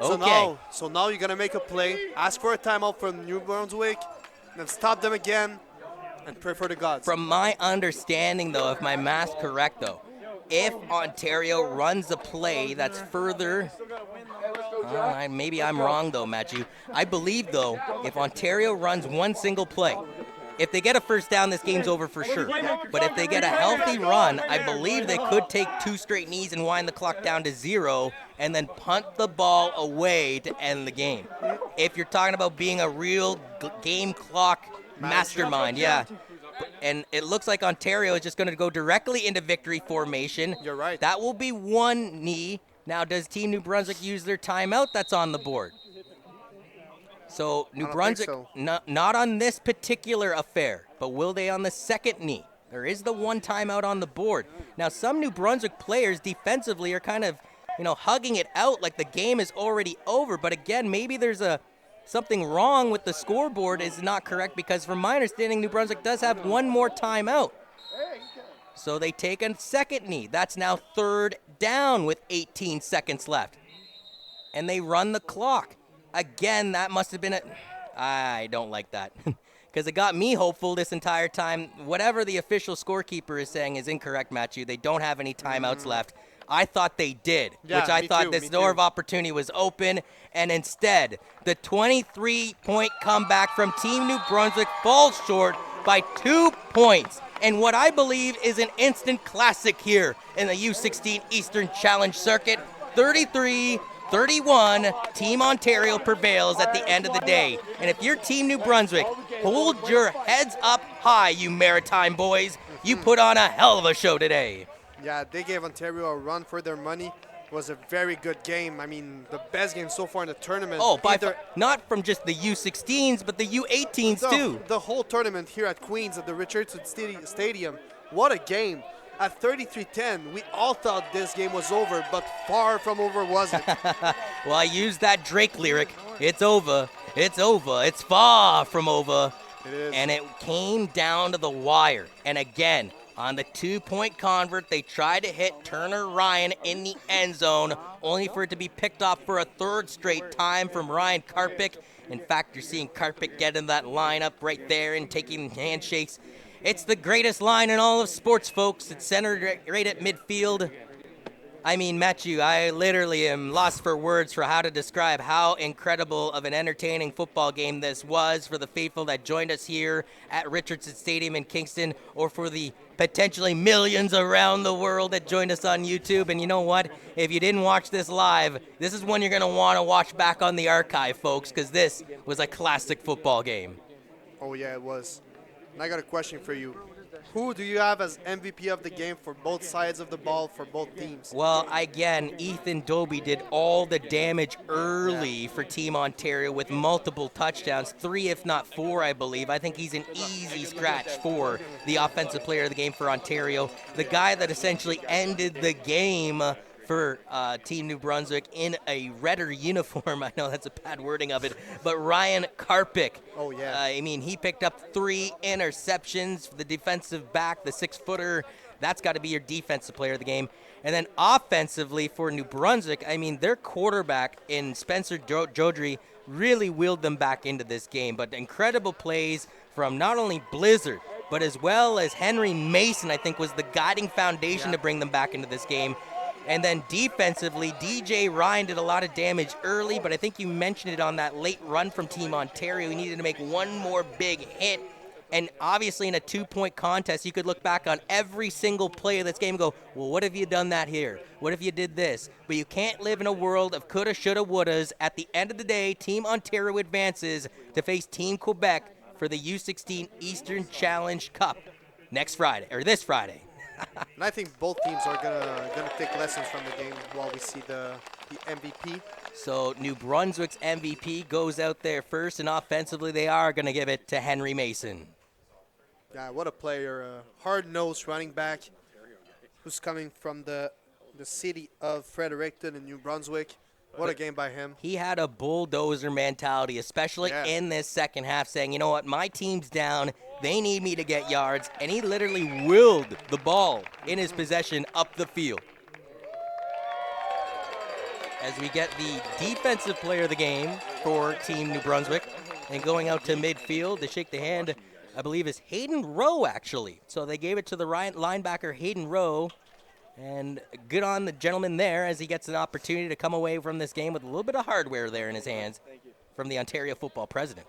Okay. So now you're going to make a play, ask for a timeout from New Brunswick, then stop them again, and pray for the gods. From my understanding, though, if my math's correct, though, if Ontario runs a play that's further... maybe I'm wrong, though, Matthew. I believe, though, if Ontario runs one single play, if they get a first down, this game's over for sure. But if they get a healthy run, I believe they could take 2 straight knees and wind the clock down to 0 and then punt the ball away to end the game. If you're talking about being a real game clock mastermind, yeah. And it looks like Ontario is just going to go directly into victory formation. You're right. That will be 1 knee. Now, does Team New Brunswick use their timeout? That's on the board. So New Brunswick, not on this particular affair, but will they on the 2nd knee? There is the 1 timeout on the board. Now, some New Brunswick players defensively are kind of, hugging it out like the game is already over. But again, maybe there's something wrong with the scoreboard is not correct, because from my understanding, New Brunswick does have 1 more timeout. So they take a 2nd knee. That's now 3rd down with 18 seconds left. And they run the clock. Again, that must have been I don't like that. Because it got me hopeful this entire time. Whatever the official scorekeeper is saying is incorrect, Matthew. They don't have any timeouts left. I thought they did, Yeah, which I me thought too, this me door too. of opportunity was open, and instead, the 23-point comeback from Team New Brunswick falls short by 2 points. And what I believe is an instant classic here in the U16 Eastern Challenge Circuit, 33-31, Team Ontario prevails at the end of the day. And if you're Team New Brunswick, hold your heads up high, you Maritime boys. You put on a hell of a show today. Yeah, they gave Ontario a run for their money. It was a very good game. I mean, the best game so far in the tournament. Oh, not from just the U16s, but the U18s too. The whole tournament here at Queens at the Richardson Stadium. What a game. At 33-10, we all thought this game was over, but far from over was it. Well, I used that Drake lyric. It's over. It's over. It's far from over. It is. And it came down to the wire. And again, on the 2-point convert, they tried to hit Turner Ryan in the end zone, only for it to be picked off for a third straight time from Ryan Karpik. In fact, you're seeing Karpik get in that lineup right there and taking handshakes. It's the greatest line in all of sports, folks. It's centered right at midfield. I mean, Matthew, I literally am lost for words for how to describe how incredible of an entertaining football game this was for the faithful that joined us here at Richardson Stadium in Kingston, or for the potentially millions around the world that joined us on YouTube. And you know what? If you didn't watch this live, this is one you're going to want to watch back on the archive, folks, because this was a classic football game. Oh, yeah, it was. And I got a question for you. Who do you have as MVP of the game for both sides of the ball for both teams? Well, again, Ethan Dobie did all the damage early for Team Ontario with multiple touchdowns, 3 if not 4, I believe. I think he's an easy scratch for the offensive player of the game for Ontario. The guy that essentially ended the game for Team New Brunswick in a redder uniform. I know that's a bad wording of it, but Ryan Karpik. Oh, yeah. I mean, he picked up 3 interceptions. The defensive back, the 6-footer, that's got to be your defensive player of the game. And then offensively for New Brunswick, I mean, their quarterback in Spencer Jodry really wheeled them back into this game. But incredible plays from not only Blizzard, but as well as Henry Mason, I think, was the guiding foundation to bring them back into this game. And then defensively, DJ Ryan did a lot of damage early, but I think you mentioned it on that late run from Team Ontario. He needed to make one more big hit. And obviously in a 2-point contest, you could look back on every single play of this game and go, well, what if you done that here? What if you did this? But you can't live in a world of coulda, shoulda, wouldas. At the end of the day, Team Ontario advances to face Team Quebec for the U16 Eastern Challenge Cup this Friday. And I think both teams are gonna take lessons from the game while we see the MVP. So New Brunswick's MVP goes out there first, and offensively they are going to give it to Henry Mason. Yeah, what a player. Hard-nosed running back who's coming from the city of Fredericton in New Brunswick. What a game by him. He had a bulldozer mentality, especially in this second half, saying, you know what, my team's down. They need me to get yards. And he literally willed the ball in his possession up the field. As we get the defensive player of the game for Team New Brunswick. And going out to midfield to shake the hand, I believe, is Hayden Rowe, actually. So they gave it to the linebacker, Hayden Rowe. And good on the gentleman there as he gets an opportunity to come away from this game with a little bit of hardware there in his hands from the Ontario football president.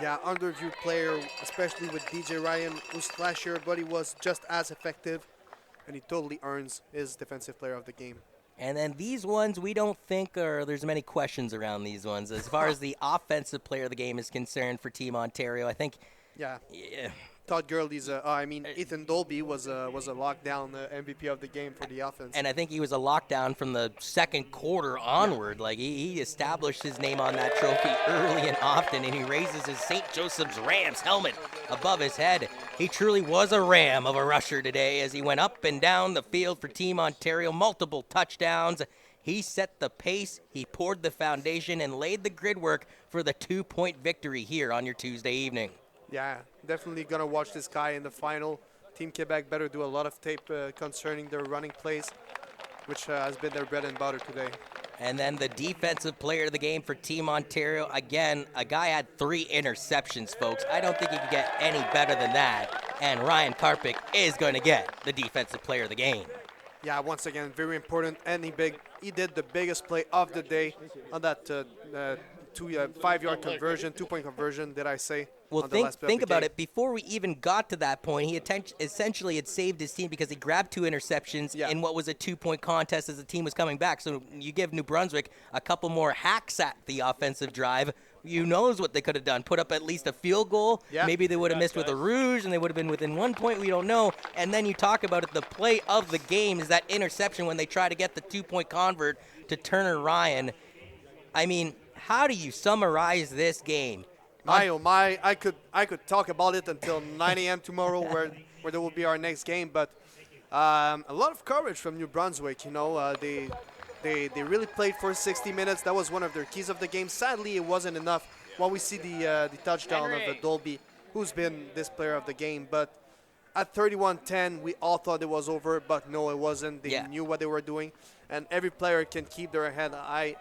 Yeah, underviewed player, especially with DJ Ryan, whose last year buddy was just as effective, and he totally earns his defensive player of the game. And then these ones, we don't think there's many questions around these ones. As far as the offensive player of the game is concerned for Team Ontario, I think... Yeah. Todd Gurley's, Ethan Dolby was a lockdown MVP of the game for the offense. And I think he was a lockdown from the second quarter onward. Like, he established his name on that trophy early and often, and he raises his St. Joseph's Rams helmet above his head. He truly was a ram of a rusher today as he went up and down the field for Team Ontario, multiple touchdowns. He set the pace, he poured the foundation, and laid the grid work for the 2-point victory here on your Tuesday evening. Yeah, definitely going to watch this guy in the final. Team Quebec better do a lot of tape concerning their running plays, which has been their bread and butter today. And then the defensive player of the game for Team Ontario, again, a guy had 3 interceptions, folks. I don't think you could get any better than that. And Ryan Karpik is going to get the defensive player of the game. Yeah, once again, very important. And he did the biggest play of the day on that 5-yard conversion, 2-point conversion, did I say? Well, on the last play of think the about game. it. Before we even got to that point, he essentially had saved his team because he grabbed 2 interceptions in what was a 2-point contest as the team was coming back. So you give New Brunswick a couple more hacks at the offensive drive. Who knows what they could have done? Put up at least a field goal. Yeah. Maybe they would have missed with a rouge, and they would have been within 1 point. We don't know. And then you talk about it. The play of the game is that interception when they try to get the 2-point convert to Turner Ryan. I mean, how do you summarize this game? My, oh my, I could talk about it until 9 a.m. tomorrow where there will be our next game. But a lot of courage from New Brunswick. You know, they really played for 60 minutes. That was one of their keys of the game. Sadly, it wasn't enough. While we see the touchdown of Dolby, who's been this player of the game. But at 31-10, we all thought it was over, but no, it wasn't. They knew what they were doing. And every player can keep their head high.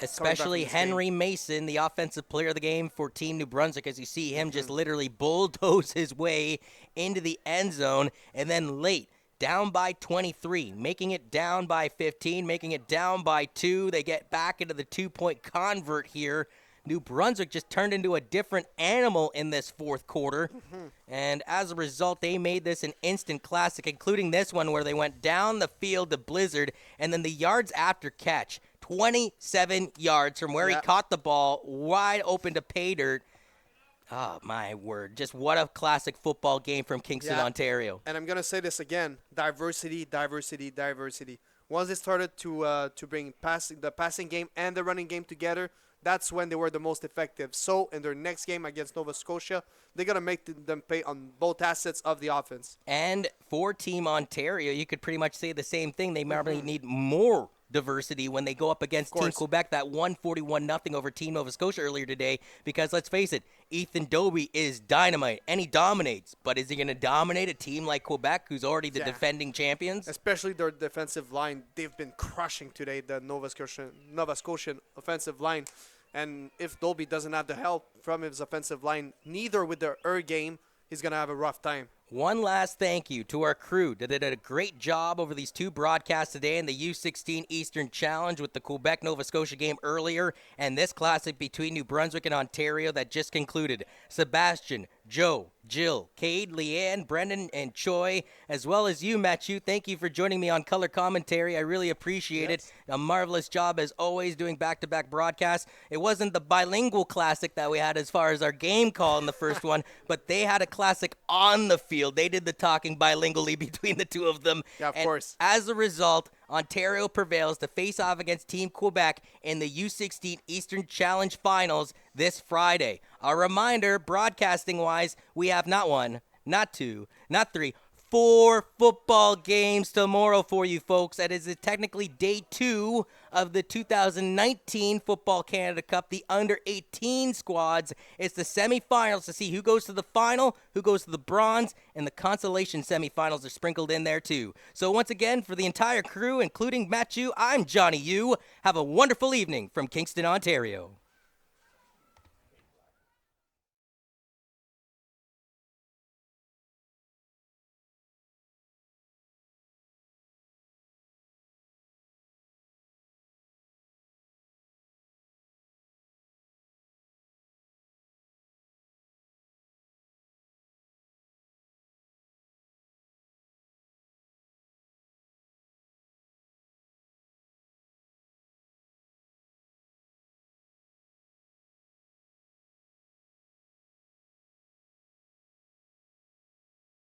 Especially Henry Mason, the offensive player of the game for Team New Brunswick, as you see him just literally bulldoze his way into the end zone. And then late, down by 23, making it down by 15, making it down by 2. They get back into the 2-point convert here. New Brunswick just turned into a different animal in this fourth quarter. And as a result, they made this an instant classic, including this one where they went down the field to Blizzard, and then the yards after catch, 27 yards from where he caught the ball, wide open to pay dirt. Oh, my word. Just what a classic football game from Kingston, Ontario. And I'm going to say this again, diversity, diversity, diversity. Once they started to bring the passing game and the running game together, that's when they were the most effective. So in their next game against Nova Scotia, they're going to make them pay on both assets of the offense. And for Team Ontario, you could pretty much say the same thing. They probably need more diversity when they go up against Team Quebec, that 141-0 over Team Nova Scotia earlier today. Because let's face it, Ethan Dobie is dynamite, and he dominates. But is he going to dominate a team like Quebec, who's already the defending champions? Especially their defensive line. They've been crushing today, the Nova Scotian offensive line. And if Dolby doesn't have the help from his offensive line, neither with their game, he's going to have a rough time. One last thank you to our crew that did a great job over these 2 broadcasts today in the U16 Eastern Challenge with the Quebec-Nova Scotia game earlier and this classic between New Brunswick and Ontario that just concluded. Sebastian, Joe, Jill, Cade, Leanne, Brendan, and Choi, as well as you, Matthew. Thank you for joining me on Color Commentary. I really appreciate it. A marvelous job, as always, doing back-to-back broadcasts. It wasn't the bilingual classic that we had as far as our game call in the first one, but they had a classic on the field. They did the talking bilingually between the two of them. Yeah, of course. As a result, Ontario prevails to face off against Team Quebec in the U16 Eastern Challenge Finals this Friday. A reminder, broadcasting-wise, we have not 1, not 2, not 3, 4 football games tomorrow for you folks. That is technically day 2 of the 2019 Football Canada Cup, the under-18 squads. It's the semifinals to see who goes to the final, who goes to the bronze, and the consolation semifinals are sprinkled in there too. So once again, for the entire crew, including Matthew, I'm Johnny Yu. Have a wonderful evening from Kingston, Ontario.